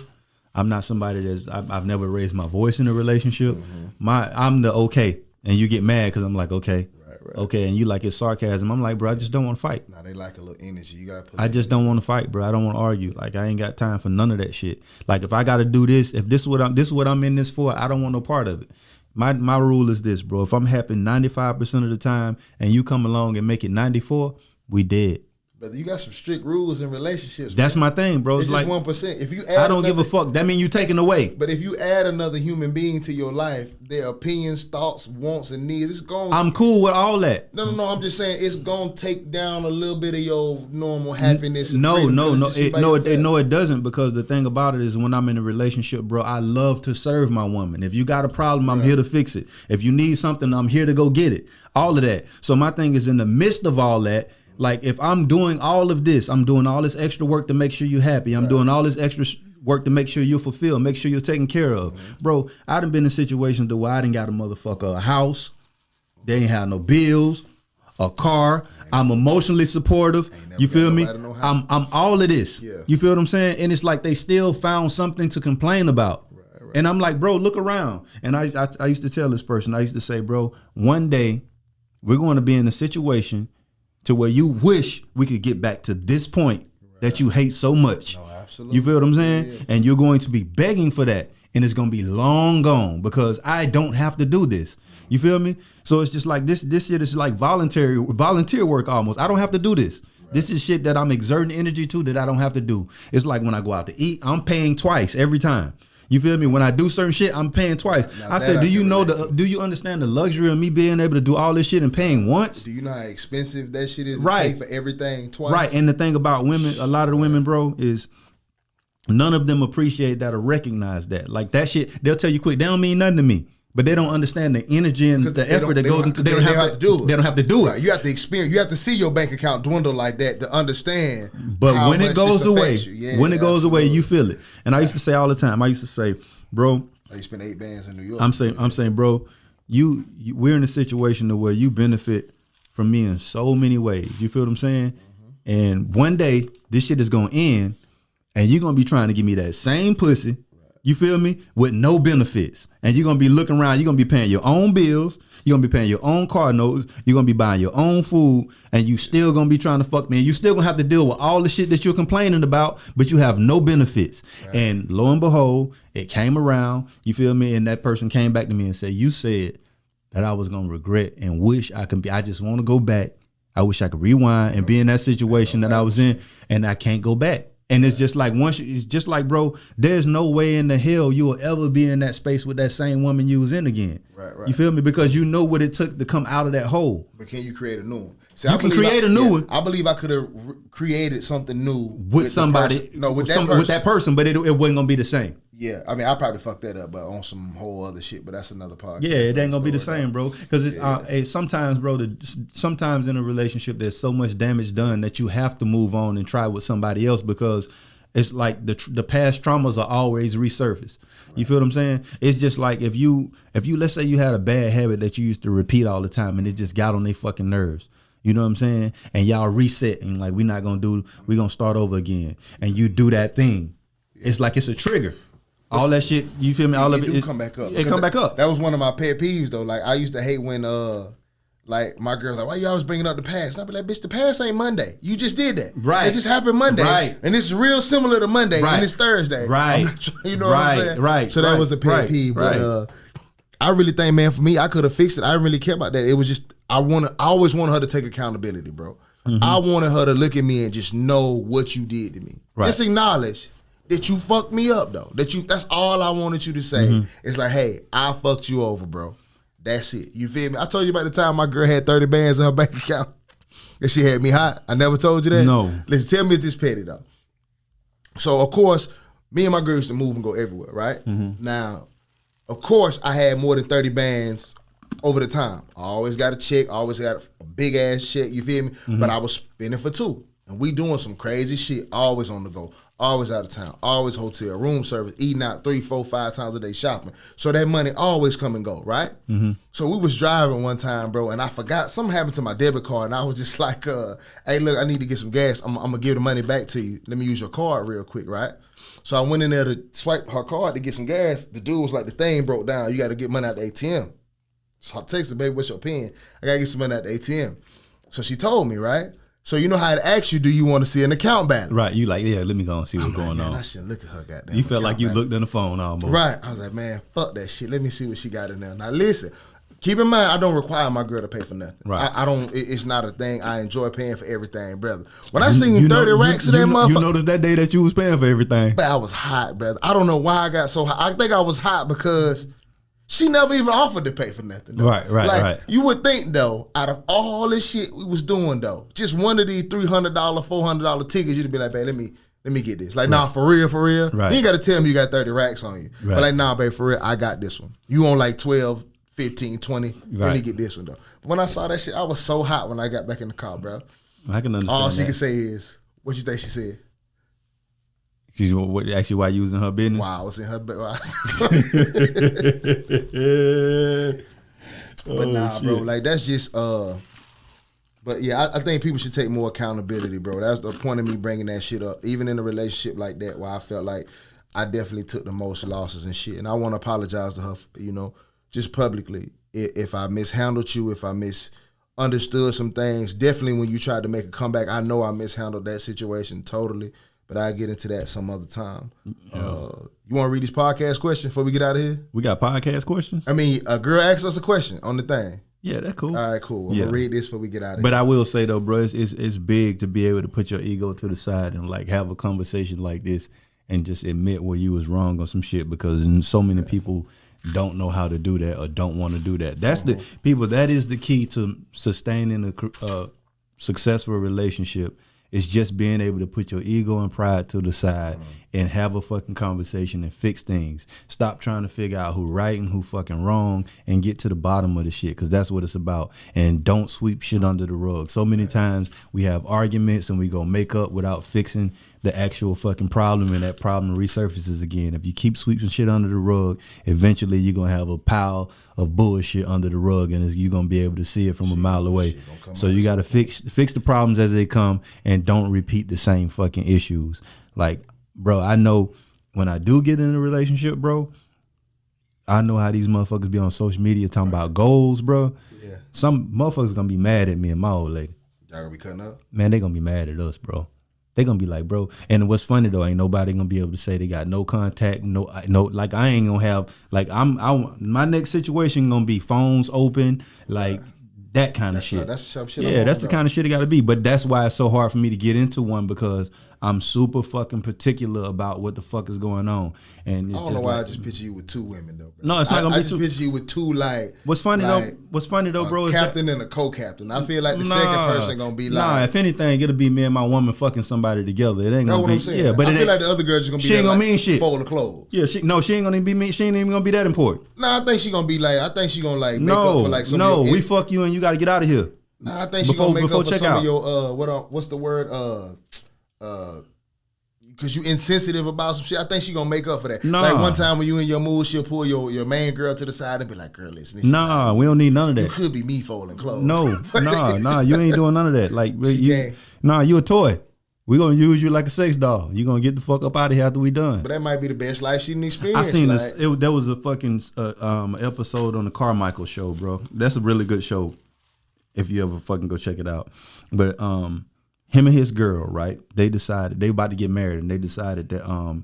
I'm not somebody that's, I've never raised my voice in a relationship. Mm-hmm. I'm the okay, and you get mad because I'm like, okay, right. Okay, and you like it's sarcasm. I'm like, bro, I just don't want to fight. Nah, they like a little energy. You gotta put. I just don't want to fight, bro. I don't want to argue. Like, I ain't got time for none of that shit. Like, if I got to do this, if this is what I'm in this for, I don't want no part of it. My rule is this, bro. If I'm happy 95% of the time, and you come along and make it 94, we dead. But you got some strict rules in relationships. That's my thing, bro. It's like just 1%. If you add I don't give a fuck. That means you taking away. But if you add another human being to your life, their opinions, thoughts, wants, and needs, it's going. I'm cool with all that. No. I'm just saying it's gonna take down a little bit of your normal happiness. No, it doesn't. Because the thing about it is, when I'm in a relationship, bro, I love to serve my woman. If you got a problem, I'm here to fix it. If you need something, I'm here to go get it. All of that. So my thing is, in the midst of all that, like, if I'm doing all of this, I'm doing all this extra work to make sure you're happy. I'm doing all this extra work to make sure you're fulfilled, make sure you're taken care of. Mm-hmm. Bro, I done been in situations where I done got a motherfucker a house. They ain't have no bills, a car. I'm emotionally supportive. You feel me? I'm all of this. Yeah. You feel what I'm saying? And it's like they still found something to complain about. Right. And I'm like, bro, look around. And I used to tell this person, I used to say, bro, one day we're going to be in a situation to where you wish we could get back to this point that you hate so much. No, absolutely. You feel what I'm saying? Yeah. And you're going to be begging for that. And it's going to be long gone because I don't have to do this. You feel me? So it's just like this shit is like volunteer work almost. I don't have to do this. Right. This is shit that I'm exerting energy to that I don't have to do. It's like when I go out to eat, I'm paying twice every time. You feel me? When I do certain shit, I'm paying twice. Now I said, do you understand the luxury of me being able to do all this shit and paying once? Do you know how expensive that shit is? Right. To pay for everything twice. Right. And the thing about women, a lot of the women, bro, is none of them appreciate that or recognize that. Like, that shit, they'll tell you quick, they don't mean nothing to me. But they don't understand the energy and the effort that goes into. They don't have to do it. They don't have to do it. Right. You have to experience. You have to see your bank account dwindle like that to understand. But when it goes away, away, you feel it. And I used to say all the time. I used to say, bro, you spent 8 bands in New York. I'm saying, bro, we're in a situation where you benefit from me in so many ways. You feel what I'm saying? Mm-hmm. And one day this shit is gonna end, and you're gonna be trying to give me that same pussy. You feel me? With no benefits. And you're going to be looking around. You're going to be paying your own bills. You're going to be paying your own car notes. You're going to be buying your own food. And you still going to be trying to fuck me. And you still going to have to deal with all the shit that you're complaining about, but you have no benefits. Right. And lo and behold, it came around. You feel me? And that person came back to me and said, you said that I was going to regret and wish I could be. I just want to go back. I wish I could rewind and be in that situation that I was in, and I can't go back. And it's just like it's just like, bro, there's no way in the hell you will ever be in that space with that same woman you was in again. Right. You feel me? Because you know what it took to come out of that hole. But can you create a new one? See, you can create a new one. I believe I could have created something new with somebody. With that person, but it wasn't gonna be the same. Yeah, I mean, I probably fucked that up, but on some whole other shit. But that's another podcast. Yeah, it ain't gonna be the same, bro. Because it's sometimes, bro. Sometimes in a relationship, there's so much damage done that you have to move on and try with somebody else because It's like the past traumas are always resurfaced. You feel what I'm saying? It's just like if you let's say you had a bad habit that you used to repeat all the time and it just got on their fucking nerves. You know what I'm saying? And y'all reset and like we're gonna start over again. And you do that thing. It's like it's a trigger. All that shit, you feel me? All of it come back up. It come back up. That was one of my pet peeves though. Like I used to hate when like my girl's like, why you always bringing up the past? And I be like, bitch, the past ain't Monday. You just did that. Right. It just happened Monday. Right. And it's real similar to Monday. Right. And it's Thursday. Right. You know what I'm saying? Right. So that was a pet peeve. But I really think, man, for me, I could have fixed it. I didn't really care about that. It was just I always wanted her to take accountability, bro. Mm-hmm. I wanted her to look at me and just know what you did to me. Right. Just acknowledge that you fucked me up, though. That's all I wanted you to say. Mm-hmm. It's like, hey, I fucked you over, bro. That's it. You feel me? I told you about the time my girl had 30 bands in her bank account and she had me hot. I never told you that? No. Listen, tell me it's this petty, though. So, of course, me and my girl used to move and go everywhere, right? Mm-hmm. Now, of course, I had more than 30 bands over the time. I always got a check, always got a big-ass check, you feel me? Mm-hmm. But I was spending for two. And we doing some crazy shit, always on the go, always out of town, always hotel, room service, eating out 3, 4, 5 times a day shopping. So that money always come and go, right? Mm-hmm. So we was driving one time, bro, and I forgot, something happened to my debit card, and I was just like, hey, look, I need to get some gas. I'm going to give the money back to you. Let me use your card real quick, right? So I went in there to swipe her card to get some gas. The dude was like, the thing broke down. You got to get money out the ATM. So I texted, baby, what's your pen? I got to get some money out the ATM. So she told me, right? So you know how it asks you, do you want to see an account balance? Right. You like, yeah, let me go and see what's going on. I shouldn't look at her goddamn. You felt like you looked in the phone almost. Right. I was like, man, fuck that shit. Let me see what she got in there. Now listen, keep in mind, I don't require my girl to pay for nothing. Right. I don't, it's not a thing. I enjoy paying for everything, brother. When I seen 30 racks of that motherfucker. You noticed that day that you was paying for everything. But I was hot, brother. I don't know why I got so hot. I think I was hot because she never even offered to pay for nothing, though. Right. Like, you would think, though, out of all this shit we was doing, though, just one of these $300, $400 tickets, you'd be like, babe, let me get this. Like, nah, for real. Right. You ain't got to tell me you got 30 racks on you. Right. But like, nah, babe, for real, I got this one. You on like 12, 15, 20. Right. Let me get this one, though. But when I saw that shit, I was so hot when I got back in the car, bro. I can understand all she that. could say is, what you think she said? She's actually why you was in her business? Wow, I was in her business. But nah, bro, like that's just but yeah, I think people should take more accountability, bro. That's the point of me bringing that shit up. Even in a relationship like that, where I felt like I definitely took the most losses and shit. And I want to apologize to her, just publicly. If I mishandled you, if I misunderstood some things, definitely when you tried to make a comeback, I know I mishandled that situation totally. But I'll get into that some other time. You want to read this podcast question before we get out of here? We got podcast questions? I mean, a girl asked us a question on the thing. Yeah, that's cool. All right, cool. I'm going to read this before we get out of here. But I will say, though, bro, it's big to be able to put your ego to the side and, like, have a conversation like this and just admit where you was wrong on some shit because so many people don't know how to do that or don't want to do that. That's that is the key to sustaining a successful relationship. It's just being able to put your ego and pride to the side and have a fucking conversation and fix things. Stop trying to figure out who right and who fucking wrong and get to the bottom of the shit because that's what it's about. And don't sweep shit under the rug. So many times we have arguments and we go make up without fixing the actual fucking problem, and that problem resurfaces again. If you keep sweeping shit under the rug, eventually you're going to have a pile of bullshit under the rug, and you're going to be able to see it from a mile away. So you got to fix the problems as they come and don't repeat the same fucking issues. Like, bro, I know when I do get in a relationship, bro, I know how these motherfuckers be on social media talking about goals, bro. Yeah. Some motherfuckers going to be mad at me and my old lady. Y'all going to be cutting up? Man, they going to be mad at us, bro. They gonna be like, bro. And what's funny though, ain't nobody gonna be able to say they got no contact, no. Like I ain't gonna have like my next situation gonna be phones open, like that kind of shit. That's some shit. Yeah, that's the kind of shit it gotta be. But that's why it's so hard for me to get into one because I'm super fucking particular about what the fuck is going on. And it's I don't know why I just picture you with two women though, bro. No, it's not gonna be two. I just picture you with two like. What's funny though, bro, is captain and a co-captain. I feel like the second person gonna be like. Nah, if anything, it'll be me and my woman fucking somebody together. It ain't gonna be. What I'm saying. Yeah, but I feel like the other girl just gonna be. She ain't gonna mean shit. Fold the clothes. Yeah, she ain't gonna be me. She ain't even gonna be that important. Nah, I think she gonna be like. I think she gonna like make up for like some. No, we fuck you and you got to get out of here. Nah, I think she gonna make up for some of your what's the word because you insensitive about some shit. I think she gonna make up for that. Nah. Like one time when you in your mood, she'll pull your main girl to the side and be like, "Girl, listen, this Nah, we don't need none of you that. could be me folding clothes." No, nah, you ain't doing none of that. Like, can't. you a toy. We gonna use you like a sex doll. You gonna get the fuck up out of here after we done. But that might be the best life she didn't experience. I seen like, this. There was a fucking episode on the Carmichael show, bro. That's a really good show. If you ever fucking go check it out. But him and his girl, right? They decided they about to get married, and they decided that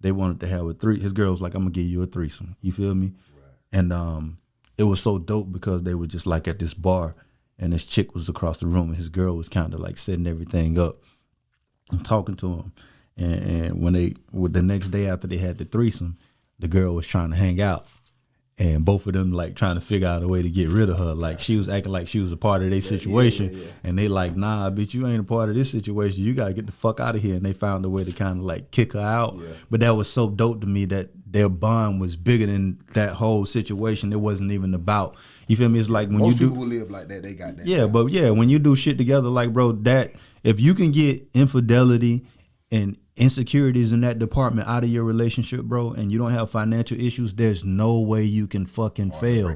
they wanted to have a three. His girl was like, "I'm gonna give you a threesome." You feel me? Right. And it was so dope because they were just like at this bar, and this chick was across the room, and his girl was kind of like setting everything up. I'm talking to him, and when the next day after they had the threesome, the girl was trying to hang out, and both of them like trying to figure out a way to get rid of her. Like she was acting like she was a part of their situation, and they like, "Nah, bitch, you ain't a part of this situation. You gotta get the fuck out of here." And they found a way to kind of like kick her out. Yeah. But that was so dope to me that their bond was bigger than that whole situation. It wasn't even about. You feel me? It's like when most you do people who live like that, they got that. Yeah, but yeah, when you do shit together, like bro, that if you can get infidelity and insecurities in that department out of your relationship, bro, and you don't have financial issues, there's no way you can fucking fail.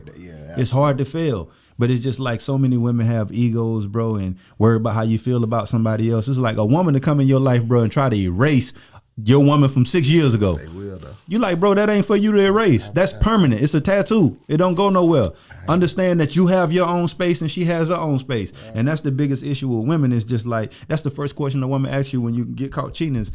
It's hard to fail. But it's just like so many women have egos, bro, and worry about how you feel about somebody else. It's like a woman to come in your life, bro, and try to erase your woman from 6 years ago. They will though. You like, bro, that ain't for you to erase. That's permanent. It's a tattoo. It don't go nowhere. Understand that you have your own space and she has her own space. And that's the biggest issue with women is just like, that's the first question a woman asks you when you get caught cheating is,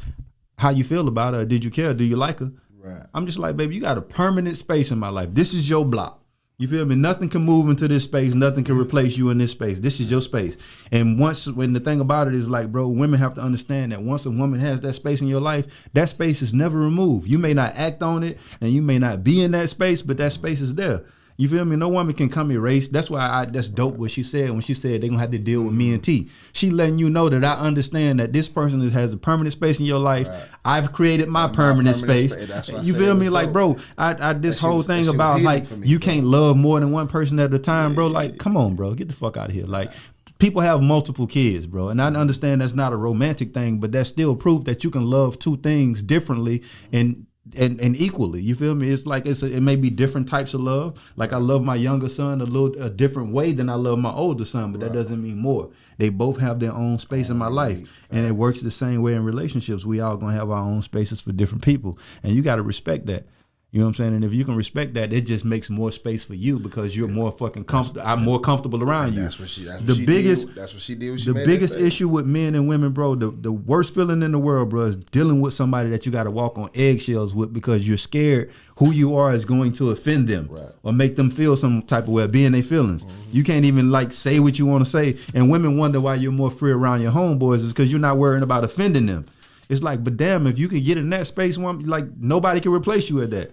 how you feel about her? Did you care? Do you like her? Right. I'm just like, baby, you got a permanent space in my life. This is your block. You feel me? Nothing can move into this space. Nothing can replace you in this space. This is your space. And when the thing about it is like, bro, women have to understand that once a woman has that space in your life, that space is never removed. You may not act on it and you may not be in that space, but that space is there. You feel me? No woman can come erase. That's why that's dope what she said when she said they're going to have to deal with me and T. She letting you know that I understand that this person has a permanent space in your life. Right. I've created my permanent space. You feel me? Like, bro, I this whole thing about like you can't love more than one person at a time, bro. Like, come on, bro. Get the fuck out of here. Like, people have multiple kids, bro. And I understand that's not a romantic thing, but that's still proof that you can love two things differently and equally. You feel me? It's like it may be different types of love. Like I love my younger son a different way than I love my older son, but that doesn't mean more. They both have their own space in my life, and it works the same way in relationships. We all gonna have our own spaces for different people, and you got to respect that. You know what I'm saying? And if you can respect that, it just makes more space for you because you're more fucking comfortable. I'm more comfortable around you. That's what she did. The biggest issue with men and women, bro, the worst feeling in the world, bro, is dealing with somebody that you got to walk on eggshells with because you're scared who you are is going to offend them or make them feel some type of way, be in their feelings. Mm-hmm. You can't even like say what you want to say. And women wonder why you're more free around your homeboys is because you're not worrying about offending them. It's like, but damn, if you can get in that space, like nobody can replace you at that.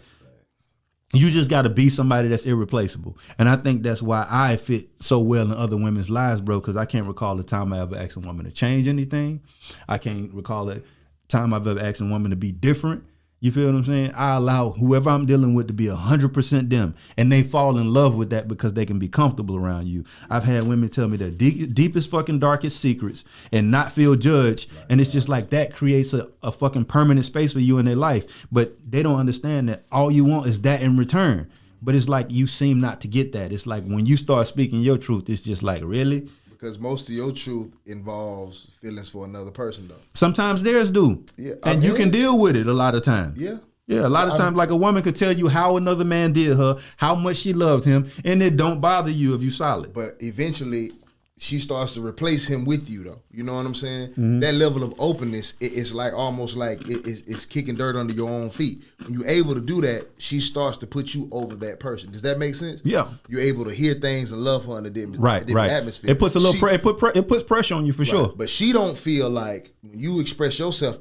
You just got to be somebody that's irreplaceable. And I think that's why I fit so well in other women's lives, bro, because I can't recall the time I ever asked a woman to change anything. I can't recall the time I've ever asked a woman to be different. You feel what I'm saying? I allow whoever I'm dealing with to be 100% them, and they fall in love with that because they can be comfortable around you. I've had women tell me their deepest fucking darkest secrets and not feel judged, and it's just like that creates a fucking permanent space for you in their life. But they don't understand that all you want is that in return. But it's like you seem not to get that. It's like when you start speaking your truth, it's just like, really? Because most of your truth involves feelings for another person, though. Sometimes theirs do. Yeah, and you can deal with it a lot of times. Yeah. Yeah, a lot of times, like a woman could tell you how another man did her, how much she loved him, and it don't bother you if you solid. But eventually, she starts to replace him with you, though. You know what I'm saying? Mm-hmm. That level of openness, it's like almost like it's kicking dirt under your own feet. When you're able to do that, she starts to put you over that person. Does that make sense? Yeah. You're able to hear things and love her in a different atmosphere. It puts a little it puts pressure on you for sure. But she don't feel like when you express yourself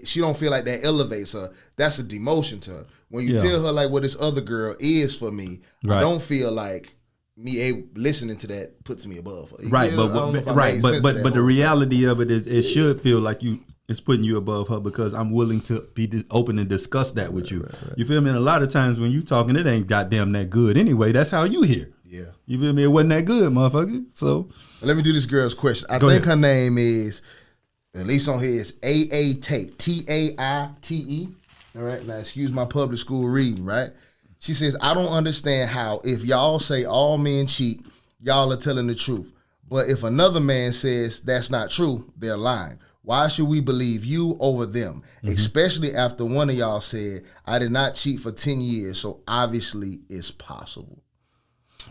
she don't feel like that elevates her. That's a demotion to her. When you tell her like what this other girl is for me, I don't feel like me listening to that puts me above her. But the reality of it is it should feel like it's putting you above her because I'm willing to be open and discuss that with you. Right. You feel me? And a lot of times when you talking, it ain't goddamn that good anyway. That's how you hear. Yeah. You feel me? It wasn't that good, motherfucker. So let me do this girl's question. I think her name is At least on here, it's A.A. Tate, Taite. All right, now excuse my public school reading, right? She says, I don't understand how if y'all say all men cheat, y'all are telling the truth. But if another man says that's not true, they're lying. Why should we believe you over them? Especially after one of y'all said, I did not cheat for 10 years, so obviously it's possible.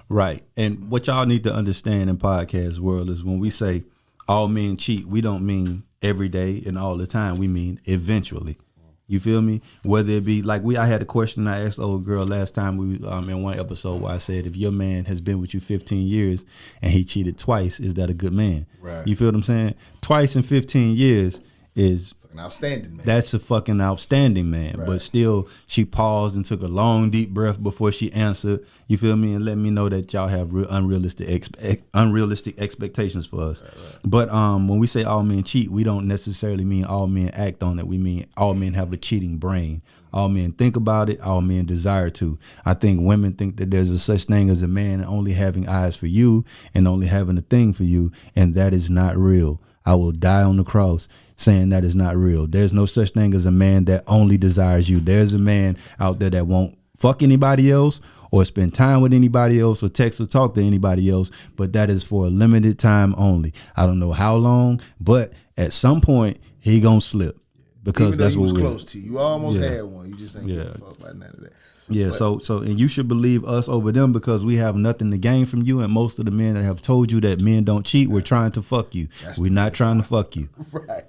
Right. And what y'all need to understand in podcast world is when we say all men cheat, we don't mean every day and all the time. We mean eventually. You feel me? Whether it be like I had a question I asked the old girl last time we in one episode where I said, if your man has been with you 15 years and he cheated twice, is that a good man? Right. You feel what I'm saying? Twice in 15 years is Fucking outstanding, man. that's a fucking outstanding man. Right. But still, she paused and took a long, deep breath before she answered. You feel me? And let me know that y'all have unrealistic expectations for us. Right. But when we say all men cheat, we don't necessarily mean all men act on it. We mean all men have a cheating brain. All men think about it. All men desire to. I think women think that there's a such thing as a man only having eyes for you and only having a thing for you, and that is not real. I will die on the cross saying that is not real. There's no such thing as a man that only desires you. There's a man out there that won't fuck anybody else or spend time with anybody else or text or talk to anybody else, but that is for a limited time only. I don't know how long, but at some point he gonna slip because even though that's you what was we close to. You almost had one. You just ain't give a fuck about none of that. Yeah, but, so and you should believe us over them because we have nothing to gain from you. And most of the men that have told you that men don't cheat, we're trying to fuck you. We're not trying to fuck you. Right.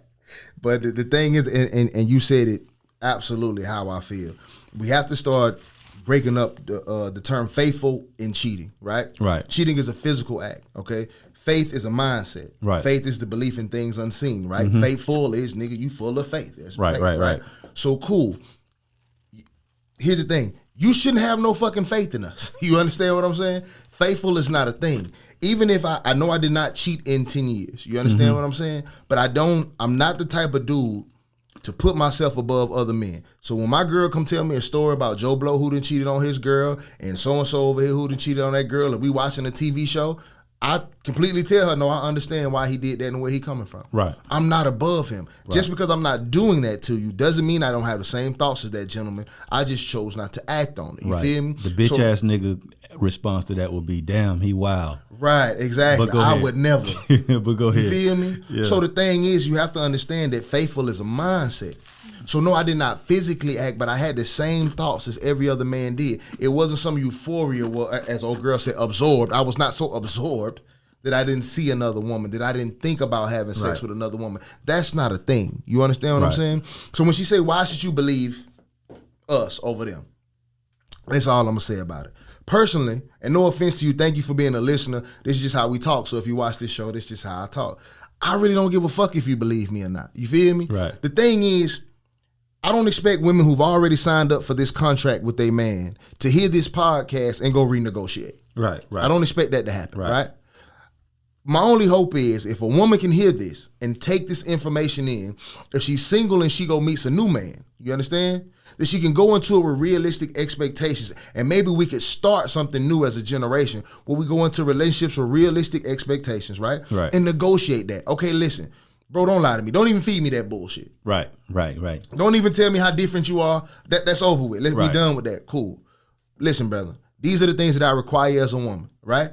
But the thing is, and you said it absolutely how I feel. We have to start breaking up the term faithful in cheating, right? Right. Cheating is a physical act, okay? Faith is a mindset. Right. Faith is the belief in things unseen, right? Faithful is, nigga, you full of faith. That's right, faith, right. So cool. Here's the thing. You shouldn't have no fucking faith in us. You understand what I'm saying? Faithful is not a thing. Even if I know I did not cheat in 10 years. You understand what I'm saying? But I'm not the type of dude to put myself above other men. So when my girl come tell me a story about Joe Blow who done cheated on his girl and so-and-so over here who done cheated on that girl and we watching a TV show, I completely tell her, no, I understand why he did that and where he coming from. Right. I'm not above him. Right. Just because I'm not doing that to you doesn't mean I don't have the same thoughts as that gentleman. I just chose not to act on it. You feel me? The bitch ass nigga response to that would be, damn, he wild. Right, exactly. I would never. But go ahead. You feel me? Yeah. So the thing is, you have to understand that faithful is a mindset. So no, I did not physically act, but I had the same thoughts as every other man did. It wasn't some euphoria, as old girl said, absorbed. I was not so absorbed that I didn't see another woman, that I didn't think about having sex with another woman. That's not a thing. You understand what I'm saying? So when she say, why should you believe us over them? That's all I'm going to say about it. Personally, and no offense to you, thank you for being a listener. This is just how we talk. So if you watch this show, this is just how I talk. I really don't give a fuck if you believe me or not. You feel me? Right. The thing is, I don't expect women who've already signed up for this contract with their man to hear this podcast and go renegotiate. Right. I don't expect that to happen, right? My only hope is if a woman can hear this and take this information in, if she's single and she go meets a new man, you understand? That she can go into it with realistic expectations. And maybe we could start something new as a generation where we go into relationships with realistic expectations, right? And negotiate that. Okay, listen, bro, don't lie to me. Don't even feed me that bullshit. Right. Don't even tell me how different you are. That's over with. Let's be done with that. Cool. Listen, brother, these are the things that I require as a woman, right?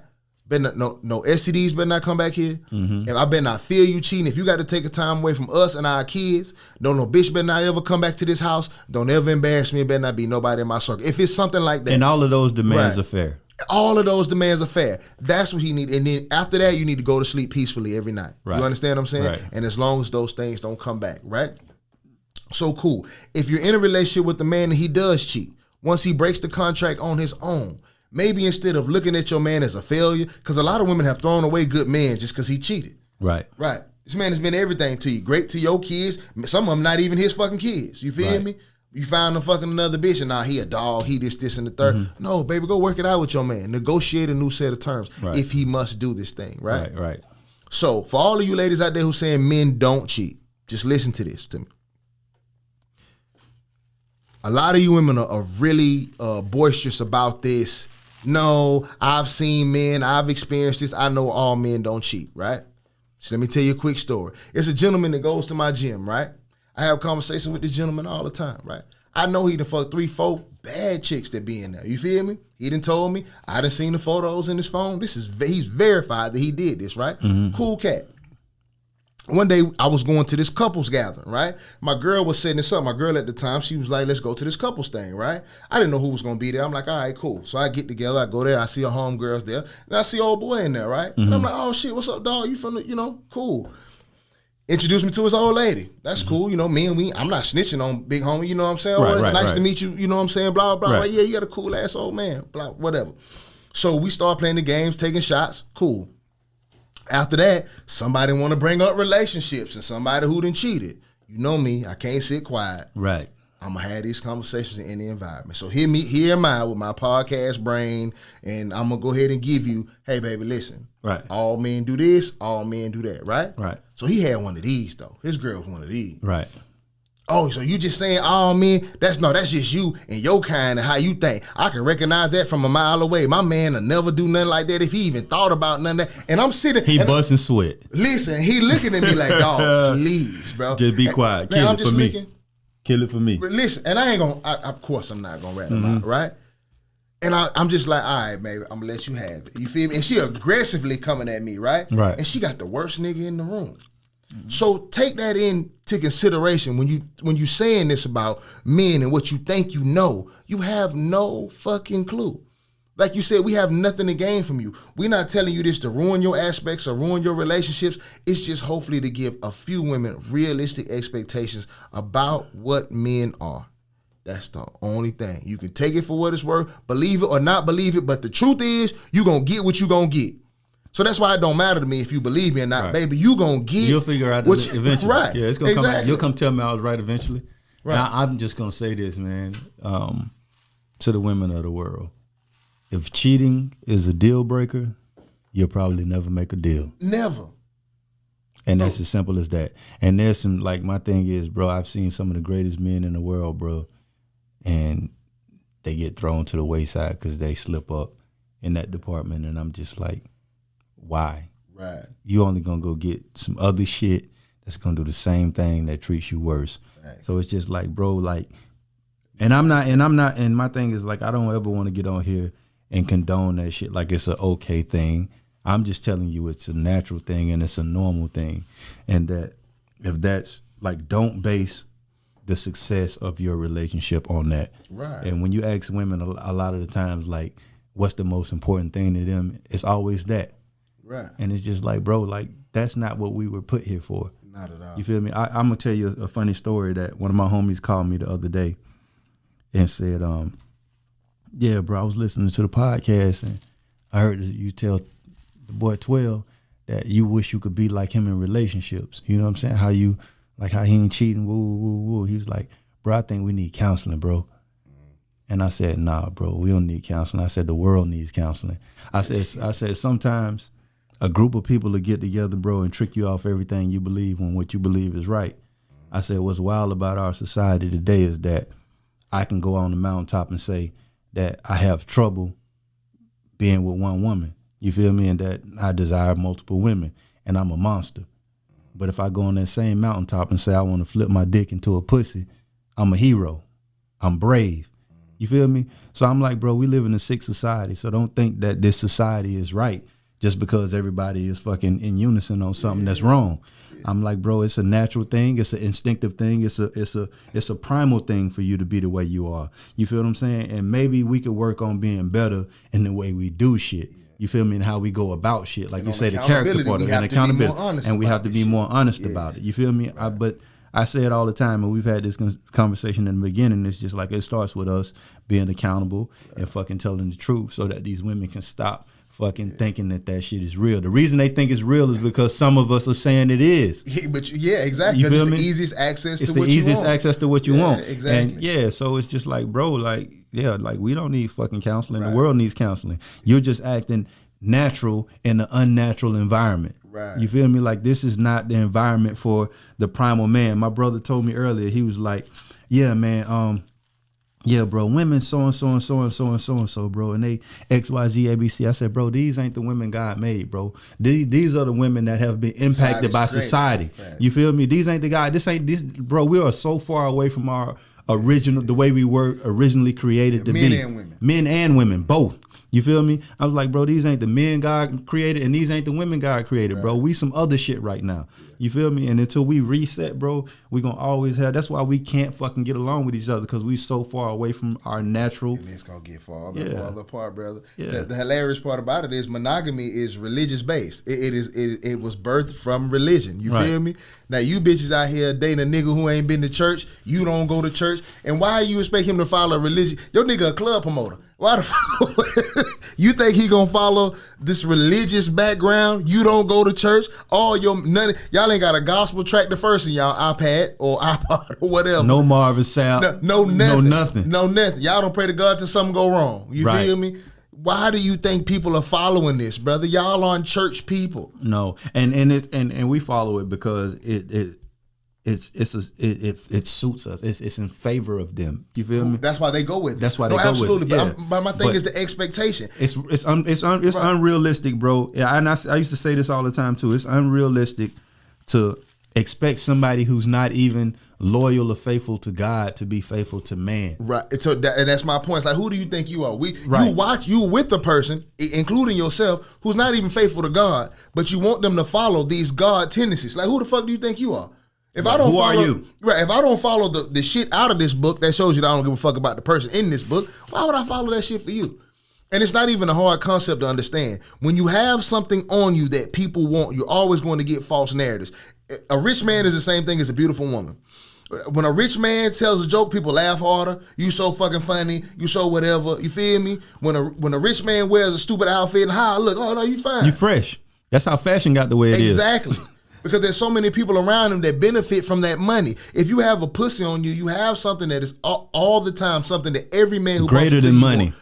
No STDs better not come back here. And I better not feel you cheating. If you got to take a time away from us and our kids, no bitch better not ever come back to this house. Don't ever embarrass me. It better not be nobody in my circle. If it's something like that. And all of those demands are fair. All of those demands are fair. That's what he need. And then after that, you need to go to sleep peacefully every night. You understand what I'm saying? And as long as those things don't come back, right? So cool. If you're in a relationship with the man and he does cheat, once he breaks the contract on his own, maybe instead of looking at your man as a failure, because a lot of women have thrown away good men just because he cheated. Right. This man has been everything to you. Great to your kids. Some of them not even his fucking kids. You feel me? You found him fucking another bitch and now he a dog, he this and the third. No, baby, go work it out with your man. Negotiate a new set of terms if he must do this thing, right? So for all of you ladies out there who saying men don't cheat, just listen to this to me. A lot of you women are really boisterous about this. No, I've seen men, I've experienced this. I know all men don't cheat, right? So let me tell you a quick story. It's a gentleman that goes to my gym, right? I have conversations with this gentleman all the time, right? I know he done fucked 3-4 bad chicks that be in there. You feel me? He done told me. I done seen the photos in his phone. He's verified that he did this, right? Cool cat. One day I was going to this couples gathering, right? My girl was setting this up. My girl at the time, she was like, let's go to this couples thing, right? I didn't know who was going to be there. I'm like, all right, cool. So I get together, I go there, I see her homegirls there, and I see old boy in there, right? And I'm like, oh shit, what's up, dog? You from the, cool. Introduced me to his old lady. That's cool, me and I'm not snitching on big homie, you know what I'm saying? Nice to meet you, you know what I'm saying? Blah, blah, blah. Yeah, you got a cool ass old man, blah, whatever. So we start playing the games, taking shots, cool. After that, somebody want to bring up relationships and somebody who done cheated. You know me, I can't sit quiet. Right. I'm going to have these conversations in any environment. So here am I with my podcast brain, and I'm going to go ahead and give you, hey, baby, listen. Right. All men do this, all men do that, right? Right. So he had one of these, though. His girl was one of these. Right. Oh, so you just saying all men? That's just you and your kind and how you think. I can recognize that from a mile away. My man will never do nothing like that if he even thought about none of that. And I'm sitting. He busting sweat. Listen, he looking at me like, dog, please, bro. Just be quiet. Man, Kill it for me. Kill it for me. Listen, and I ain't gonna, of course I'm not gonna rat him out, right? And I'm just like, all right, baby, I'm gonna let you have it. You feel me? And she aggressively coming at me, right? Right. And she got the worst nigga in the room. So take that into consideration when you saying this about men and what you think you know. You have no fucking clue. Like you said, we have nothing to gain from you. We're not telling you this to ruin your aspects or ruin your relationships. It's just hopefully to give a few women realistic expectations about what men are. That's the only thing. You can take it for what it's worth, believe it or not believe it, but the truth is you going to get what you going to get. So that's why it don't matter to me if you believe me or not, baby. You gonna get. You'll figure out eventually. Right. Yeah, it's gonna come out. You'll come tell me I was right eventually. Right. Now, I'm just gonna say this, man, to the women of the world. If cheating is a deal breaker, you'll probably never make a deal. Never. And that's as simple as that. And there's some, like, my thing is, bro, I've seen some of the greatest men in the world, bro, and they get thrown to the wayside because they slip up in that department. And I'm just like, why? Right. You only gonna go get some other shit that's gonna do the same thing that treats you worse. Right. So it's just like, bro, like, and my thing is like, I don't ever want to get on here and condone that shit like it's an okay thing. I'm just telling you it's a natural thing and it's a normal thing. And that if that's like, don't base the success of your relationship on that. Right. And when you ask women a lot of the times, like, what's the most important thing to them, it's always that. Right. And it's just like, bro, like, that's not what we were put here for. Not at all. You feel me? I'm going to tell you a funny story that one of my homies called me the other day and said, yeah, bro, I was listening to the podcast and I heard you tell the boy 12 that you wish you could be like him in relationships. You know what I'm saying? How he ain't cheating, woo, woo, woo. He was like, bro, I think we need counseling, bro. And I said, nah, bro, we don't need counseling. I said, the world needs counseling. I said, sometimes a group of people will get together, bro, and trick you off everything you believe when what you believe is right. I said, what's wild about our society today is that I can go on the mountaintop and say that I have trouble being with one woman. You feel me? And that I desire multiple women and I'm a monster. But if I go on that same mountaintop and say I want to flip my dick into a pussy, I'm a hero. I'm brave. You feel me? So I'm like, bro, we live in a sick society. So don't think that this society is right just because everybody is fucking in unison on something that's wrong. I'm like, bro, it's a natural thing. It's an instinctive thing. It's a primal thing for you to be the way you are. You feel what I'm saying? And maybe we could work on being better in the way we do shit. You feel me? And how we go about shit. Like you say, the character part of it and accountability. And we have to be more honest about it. You feel me? Right. But I say it all the time, and we've had this conversation in the beginning. It's just like it starts with us being accountable and fucking telling the truth so that these women can stop fucking thinking that shit is real. The reason they think it's real is because some of us are saying it is. But yeah, exactly. Because it's the easiest access to what you want. It's the easiest access to what you want. Exactly. And yeah, so it's just like, bro, like, yeah, like we don't need fucking counseling. Right. The world needs counseling. You're just acting natural in an unnatural environment. Right. You feel me? Like this is not the environment for the primal man. My brother told me earlier, he was like, yeah, man, yeah, bro, women so and so and so and so and so and so, bro, and they XYZ ABC. I said, bro, these ain't the women God made, bro. These are the women that have been impacted by society. You feel me? These ain't the guy. This, bro. We are so far away from our original, the way we were originally created to be. Men and women, both. You feel me? I was like, bro, these ain't the men God created, and these ain't the women God created, bro. We some other shit right now. You feel me? And until we reset, bro, we gonna always have. That's why we can't fucking get along with each other, because we so far away from our natural. And it's gonna get farther apart, brother. Yeah. The hilarious part about it is monogamy is religious based. It was birthed from religion. You feel me? Now you bitches out here dating a nigga who ain't been to church. You don't go to church, and why you expect him to follow religion? Your nigga a club promoter. Why the fuck? You think he gonna follow this religious background? You don't go to church. Y'all ain't got a gospel track the first in y'all iPad or iPod or whatever. No Marvin Sapp. No nothing. No nothing. Y'all don't pray to God till something go wrong. You feel me? Why do you think people are following this, brother? Y'all aren't church people. No, and we follow it because it suits us. It's in favor of them. You feel me? That's why they go with it. That's why they go with it. Yeah. But my thing is the expectation. It's unrealistic, bro. Yeah, and I used to say this all the time too. It's unrealistic to expect somebody who's not even loyal or faithful to God to be faithful to man. Right. So and that's my point. It's like, who do you think you are? You with the person, including yourself, who's not even faithful to God, but you want them to follow these God tendencies. Like, who the fuck do you think you are? If I don't are you? Right. If I don't follow the shit out of this book that shows you that I don't give a fuck about the person in this book, why would I follow that shit for you? And it's not even a hard concept to understand. When you have something on you that people want, you're always going to get false narratives. A rich man is the same thing as a beautiful woman. When a rich man tells a joke, people laugh harder. You so fucking funny. You so whatever. You feel me? When a rich man wears a stupid outfit and how I look, oh no, you fine. You fresh. That's how fashion got the way it is. Exactly. Because there's so many people around him that benefit from that money. If you have a pussy on you, you have something that is all the time something that every man who greater than money.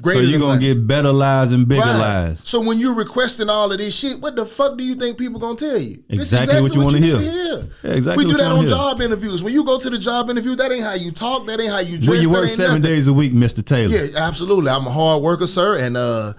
So you're going to get better lies and bigger lies. So when you're requesting all of this shit, what the fuck do you think people going to tell you? Exactly what you want to hear. Yeah, exactly. We do that on job interviews. When you go to the job interview, that ain't how you talk. That ain't how you dress. Where you work 7 days a week, Mr. Taylor. Yeah, absolutely. I'm a hard worker, sir. And, I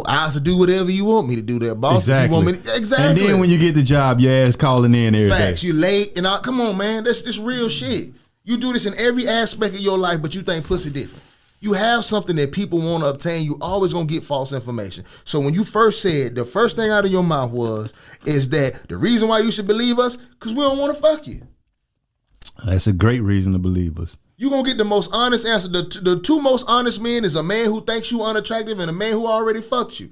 have to do whatever you want me to do there, boss. Exactly. If you want me exactly. And then when you get the job, your ass calling in every Facts. day. You late. And come on, man. That's just real shit. You do this in every aspect of your life, but you think pussy different. You have something that people want to obtain, you always going to get false information. So when you first said, the first thing out of your mouth is that the reason why you should believe us, because we don't want to fuck you. That's a great reason to believe us. You're going to get the most honest answer. The two most honest men is a man who thinks you unattractive and a man who already fucked you.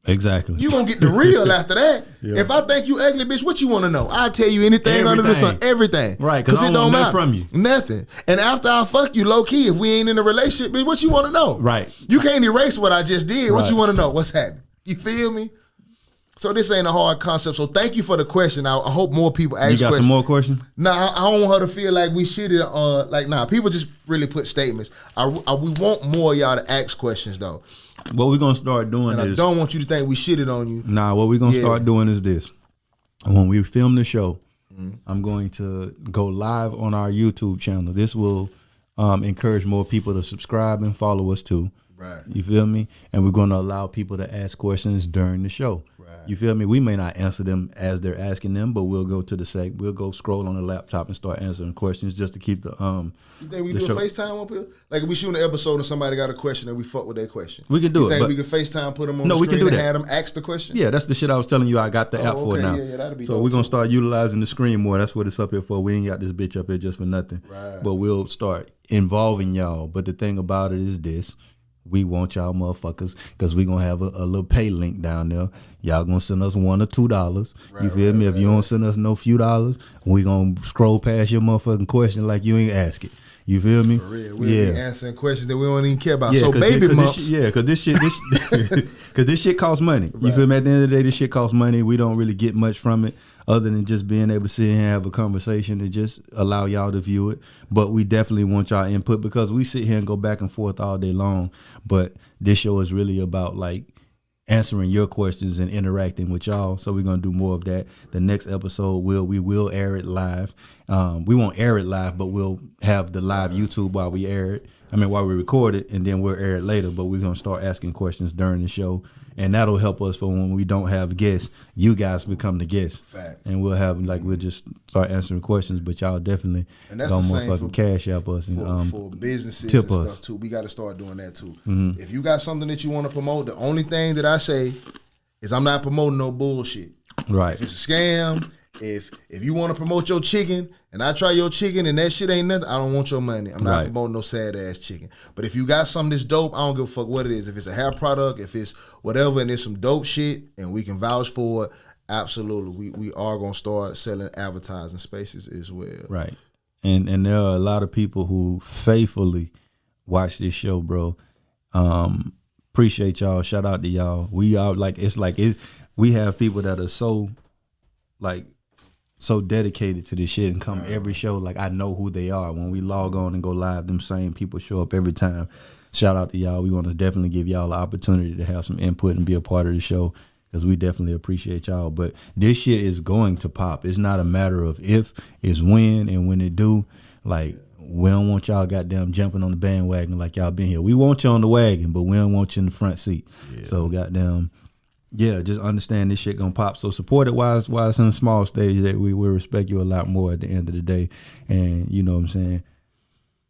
Exactly. You gonna get the real after that. Yeah. If I think you ugly, bitch, what you want to know? I'll tell you anything under the sun. Everything. Right, because I don't want nothing from you. Nothing. And after I fuck you, low key, if we ain't in a relationship, bitch, what you want to know? Right. You can't erase what I just did. What you want to know? What's happening? You feel me? So this ain't a hard concept. So thank you for the question. I hope more people ask questions. You got some more questions? Nah, I don't want her to feel like we shitted. People just really put statements. We want more of y'all to ask questions, though. What we're going to start doing is... I don't want you to think we shitted on you. Nah, what we're going to start doing is this. When we film the show, I'm going to go live on our YouTube channel. This will encourage more people to subscribe and follow us too. Right. You feel me? And we're going to allow people to ask questions during the show. Right. You feel me? We may not answer them as they're asking them, but we'll go to the site. We'll go scroll on the laptop and start answering questions just to keep the You think we do show. A FaceTime on people? Like if we shoot an episode and somebody got a question and we fuck with their question. We can do it. You think we can FaceTime, put them on the screen, we can do and have them ask the question? Yeah, that's the shit I was telling you I got the app for now. Yeah, that'd be so we're going to start utilizing the screen more. That's what it's up here for. We ain't got this bitch up here just for nothing. Right. But we'll start involving y'all. But the thing about it is this. We want y'all motherfuckers because we gonna have a little pay link down there. Y'all gonna send us $1 or $2. You feel me? If you don't send us no few dollars, we gonna scroll past your motherfucking question like you ain't ask it. You feel me? For real. We'll be answering questions that we don't even care about. So baby Mumps. Because this shit costs money. Right. You feel me? At the end of the day, this shit costs money. We don't really get much from it other than just being able to sit here and have a conversation and just allow y'all to view it. But we definitely want y'all input because we sit here and go back and forth all day long. But this show is really about like answering your questions and interacting with y'all. So we're gonna do more of that. The next episode we will air it live. We won't air it live, but we'll have the live YouTube while we air it. While we record it, and then we'll air it later. But we're gonna start asking questions during the show, and that'll help us for when we don't have guests. You guys become the guests, Facts. and we'll have we'll just start answering questions. But y'all definitely gonna motherfucking cash out us and for businesses tip and us stuff too. We got to start doing that too. If you got something that you want to promote, the only thing that I say is I'm not promoting no bullshit. Right. If it's a scam, if you want to promote your chicken and I try your chicken and that shit ain't nothing, I don't want your money. I'm not promoting no sad ass chicken. But if you got something that's dope, I don't give a fuck what it is. If it's a hair product, if it's whatever, and it's some dope shit and we can vouch for it, absolutely. We are gonna start selling advertising spaces as well. Right. And there are a lot of people who faithfully watch this show, bro. Appreciate y'all. Shout out to y'all. We are we have people that are so dedicated to this shit and come every show. Like, I know who they are. When we log on and go live, them same people show up every time. Shout out to y'all. We want to definitely give y'all the opportunity to have some input and be a part of the show, because we definitely appreciate y'all. But this shit is going to pop. It's not a matter of if, it's when, and when it do. Like, we don't want y'all goddamn jumping on the bandwagon like y'all been here. We want you on the wagon, but we don't want you in the front seat. Yeah. So goddamn, yeah, just understand this shit gonna pop. So support it while it's in a small stage. That we will respect you a lot more at the end of the day. And you know what I'm saying?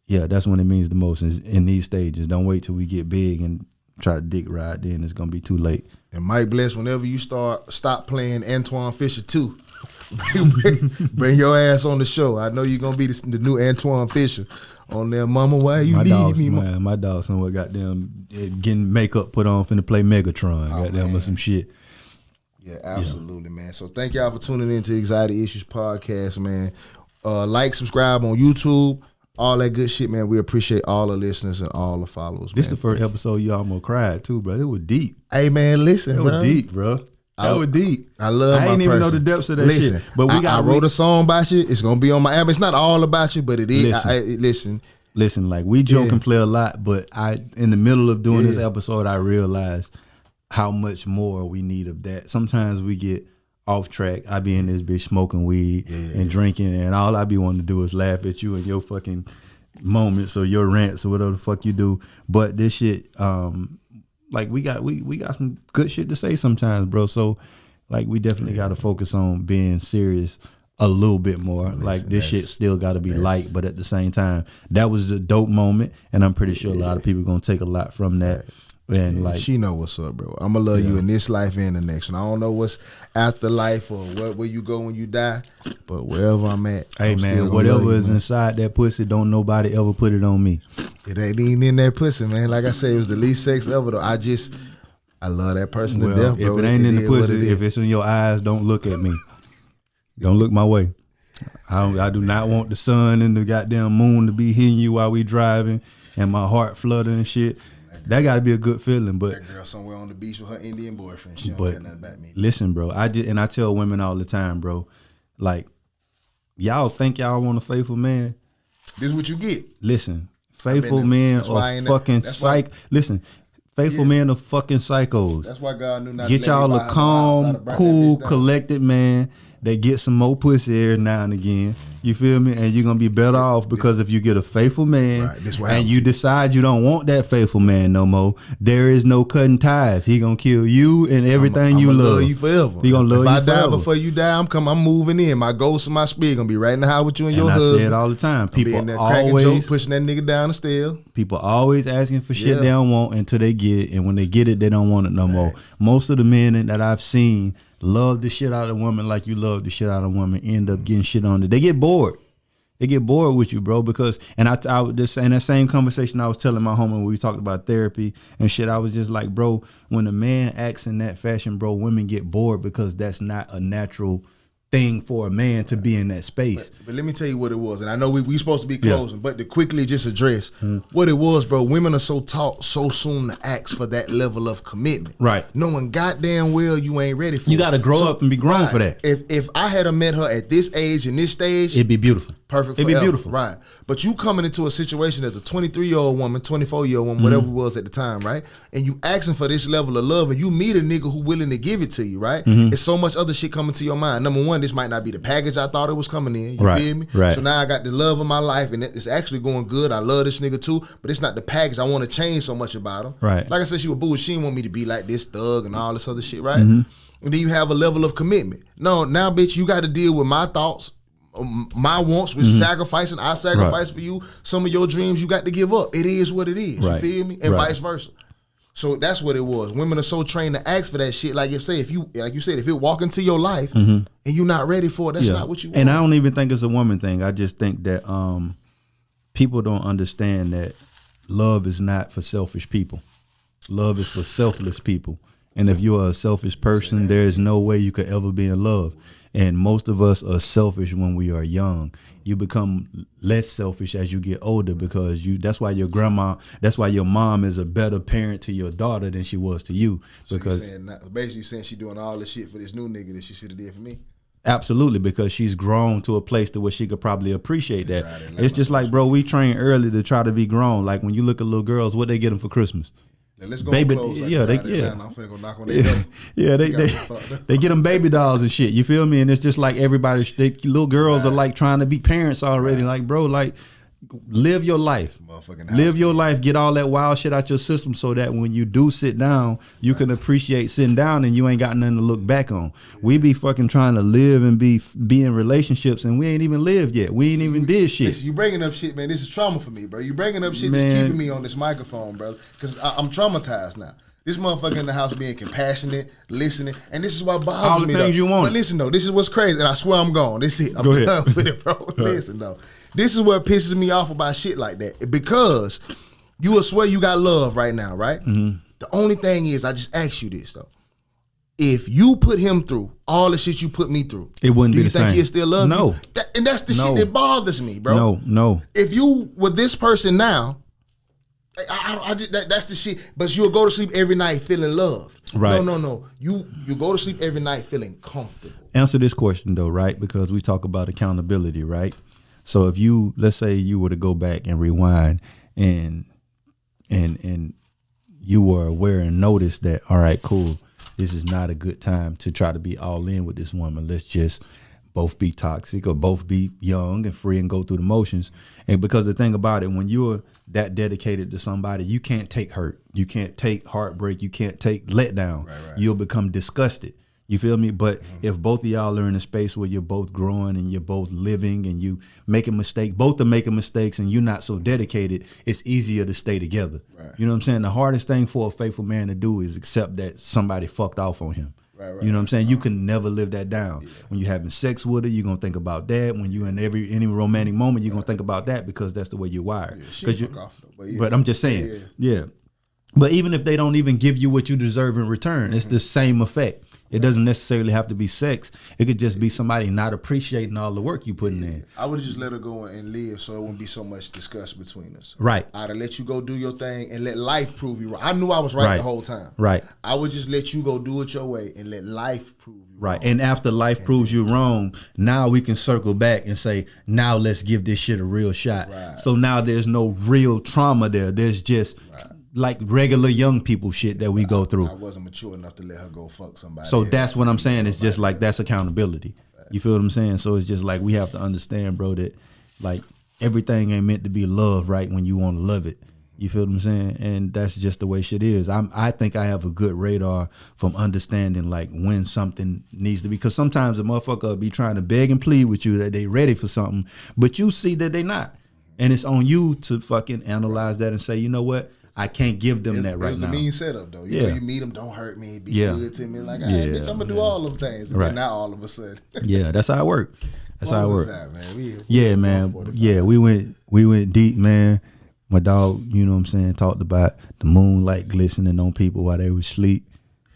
Yeah, that's when it means the most, is in these stages. Don't wait till we get big and try to dick ride, then it's gonna be too late. And Mike Bless, whenever you stop playing Antoine Fisher 2, bring your ass on the show. I know you're gonna be the new Antoine Fisher on there. Mama, why you leave me? Man, my dog somewhere goddamn getting makeup put on, finna play Megatron, goddamn, or some shit. Yeah, absolutely, man. So thank y'all for tuning in to Anxiety Issues Podcast, man. Like, subscribe on YouTube, all that good shit, man. We appreciate all the listeners and all the followers. This the first episode you almost cried too, bro. It was deep. Hey, man, listen, it was deep, bro. That was deep. I love. I ain't even know the depths of that shit. But I wrote a song about you. It's gonna be on my album. It's not all about you, but it is. Listen. Like, we joke and play a lot, but in the middle of doing this episode, I realized how much more we need of that. Sometimes we get off track. I be in this bitch smoking weed and drinking, and all I be wanting to do is laugh at you and your fucking moments or your rants or whatever the fuck you do. But this shit, like, we got some good shit to say sometimes, bro. So, like, we definitely got to focus on being serious a little bit more. Like, this shit still got to be light, but at the same time, that was a dope moment, and I'm pretty sure a lot of people gonna take a lot from that. And like, she know what's up, bro. I'm gonna love you in this life and the next one. I don't know what's after life or where you go when you die, but wherever I'm at, hey, man, whatever is inside that pussy, don't nobody ever put it on me. It ain't even in that pussy, man. Like I said, it was the least sex ever, though. I love that person to death, bro. If it ain't in the pussy, if it's in your eyes, don't look at me. Don't look my way. I do not want the sun and the goddamn moon to be hitting you while we driving and my heart fluttering and shit. That got to be a good feeling. But that girl somewhere on the beach with her Indian boyfriend, she don't care nothing about me. Listen, bro, I tell women all the time, bro, like, y'all think y'all want a faithful man? This is what you get. Listen, faithful men are fucking Listen, faithful men are fucking psychos. That's why God knew not get to let y'all a calm, cool, collected man that gets some more pussy every now and again. You feel me? And you're going to be better off, because if you get a faithful man and you decide you don't want that faithful man no more, there is no cutting ties. He going to kill you and everything you love. Love you forever. He going to love you forever. If I die before you die, I'm moving in. My ghost and my spirit going to be right in the house with you and your husband. I say it all the time. People always joke, pushing that nigga down the stairs. People always asking for shit they don't want until they get it. And when they get it, they don't want it no more. Most of the men that I've seen love the shit out of a woman like you love the shit out of a woman, end up getting shit on it. They get bored. They get bored with you, bro, because, and I would just, in that same conversation I was telling my homie when we talked about therapy and shit, I was just like, bro, when a man acts in that fashion, bro, women get bored because that's not a natural thing for a man to be in that space. But let me tell you what it was, and I know we supposed to be closing, but to quickly just address what it was, bro. Women are so taught so soon to ask for that level of commitment, right? Knowing goddamn well you ain't ready for it. You got to grow up and be grown for that. If I had met her at this age and this stage, it'd be beautiful. perfect It'd forever. be beautiful. Right. But you coming into a situation as a 23-year-old woman, 24-year-old woman, whatever it was at the time, right? And you asking for this level of love and you meet a nigga who willing to give it to you, right? It's so much other shit coming to your mind. Number one, this might not be the package I thought it was coming in. You feel me? Right. So now I got the love of my life and it's actually going good. I love this nigga too, but it's not the package I want to change so much about him. Right. Like I said, she was boo. She didn't want me to be like this thug and all this other shit, right? And then you have a level of commitment. No, now, bitch, you got to deal with my thoughts, my wants with sacrificing. I sacrifice for you. Some of your dreams you got to give up. It is what it is. You feel me? And vice versa. So that's what it was. Women are so trained to ask for that shit. Like if you said, if it walk into your life and you're not ready for it, that's not what you want. And I don't even think it's a woman thing. I just think that people don't understand that love is not for selfish people. Love is for selfless people. And if you're a selfish person, there is no way you could ever be in love. And most of us are selfish when we are young. You become less selfish as you get older because that's why your mom is a better parent to your daughter than she was to you. So because basically saying she doing all this shit for this new nigga that she should have did for me. Absolutely, because she's grown to a place to where she could probably appreciate that. It's just like, bro, we train early to try to be grown. Like when you look at little girls, what they get them for Christmas? Let's go baby, close. I'm finna go knock on their door. they get them baby dolls and shit. You feel me? And it's just like everybody, little girls are like trying to be parents already. Like, bro, like live your life. Live your life. Get all that wild shit out your system so that when you do sit down, you can appreciate sitting down and you ain't got nothing to look back on. We be fucking trying to live and be in relationships and we ain't even lived yet. We ain't even did shit. Listen, you bringing up shit, man. This is trauma for me, bro. You bringing up shit that's keeping me on this microphone, bro. Because I'm traumatized now. This motherfucker in the house being compassionate, listening, and this is what bothers me. All the things you want. But listen, though, this is what's crazy, and I swear I'm gone. This is it. I'm done with it, bro. Listen, though. This is what pisses me off about shit like that. Because you will swear you got love right now, right? The only thing is, I just ask you this, though. If you put him through all the shit you put me through, it wouldn't be the same. Do you think he'll still love you? And that's the shit that bothers me, bro. No. If you with this person now, that's the shit. But you'll go to sleep every night feeling loved. Right. No. You go to sleep every night feeling comfortable. Answer this question though, right? Because we talk about accountability, right? So if you, let's say you were to go back and rewind and you were aware and noticed that, all right, cool, this is not a good time to try to be all in with this woman. Let's just both be toxic or both be young and free and go through the motions. And because the thing about it, when you're that dedicated to somebody, you can't take hurt. You can't take heartbreak. You can't take letdown. Right. You'll become disgusted. You feel me? But if both of y'all are in a space where you're both growing and you're both living and you making mistakes, both are making mistakes and you're not so dedicated, it's easier to stay together. Right. You know what I'm saying? The hardest thing for a faithful man to do is accept that somebody fucked off on him. Right, you know what I'm saying? You can never live that down. Yeah. When you're having sex with her, you're going to think about that. When you're in any romantic moment, you're going to think about that because that's the way you're wired. But I'm just saying, yeah. But even if they don't even give you what you deserve in return, it's the same effect. It doesn't necessarily have to be sex. It could just be somebody not appreciating all the work you putting in. I would just let her go and live so it wouldn't be so much discussion between us. Right. I'd have let you go do your thing and let life prove you right. I knew I was right the whole time. Right. I would just let you go do it your way and let life prove you right. wrong. And after life proves you wrong, now we can circle back and say, now let's give this shit a real shot. Right. So now there's no real trauma there. There's just like regular young people shit that we go through. I wasn't mature enough to let her go fuck somebody. So that's what I'm saying. It's just like that's accountability. You feel what I'm saying? So it's just like we have to understand, bro, that like everything ain't meant to be love right when you want to love it. You feel what I'm saying? And that's just the way shit is. I think I have a good radar from understanding like when something needs to be. Because sometimes a motherfucker will be trying to beg and plead with you that they ready for something, but you see that they not. And it's on you to fucking analyze that and say, you know what? I can't give them that right now. It was a mean setup though. You know, you meet them, don't hurt me, be good to me. Like, all right, bitch, I'm gonna do all them things. And then now all of a sudden. Yeah, that's how it work. That's how it work. Man, we went deep, man. My dog, you know what I'm saying, talked about the moonlight glistening on people while they was asleep,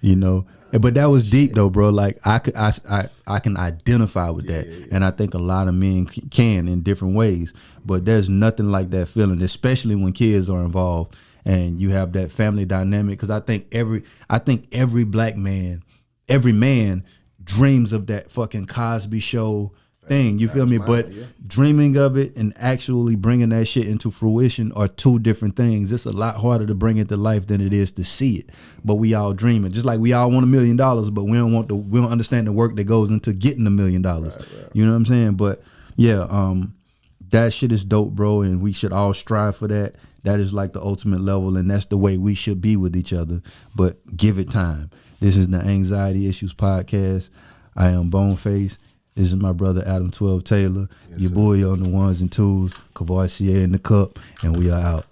you know. But that was deep though, bro. Like I can identify with that. And I think a lot of men can in different ways. But there's nothing like that feeling, especially when kids are involved. And you have that family dynamic, because I think every black man, every man dreams of that fucking Cosby Show, thing. You feel me? But dreaming of it and actually bringing that shit into fruition are two different things. It's a lot harder to bring it to life than it is to see it. But we all dream it. Just like we all want $1 million, but we don't understand the work that goes into getting $1 million. Right. You know what I'm saying? But yeah, that shit is dope, bro, and we should all strive for that. That is like the ultimate level, and that's the way we should be with each other. But give it time. This is the Anxiety Issues Podcast. I am Boneface. This is my brother Adam 12 Taylor. Your boy on the ones and twos. Cavoisier in the cup, and we are out.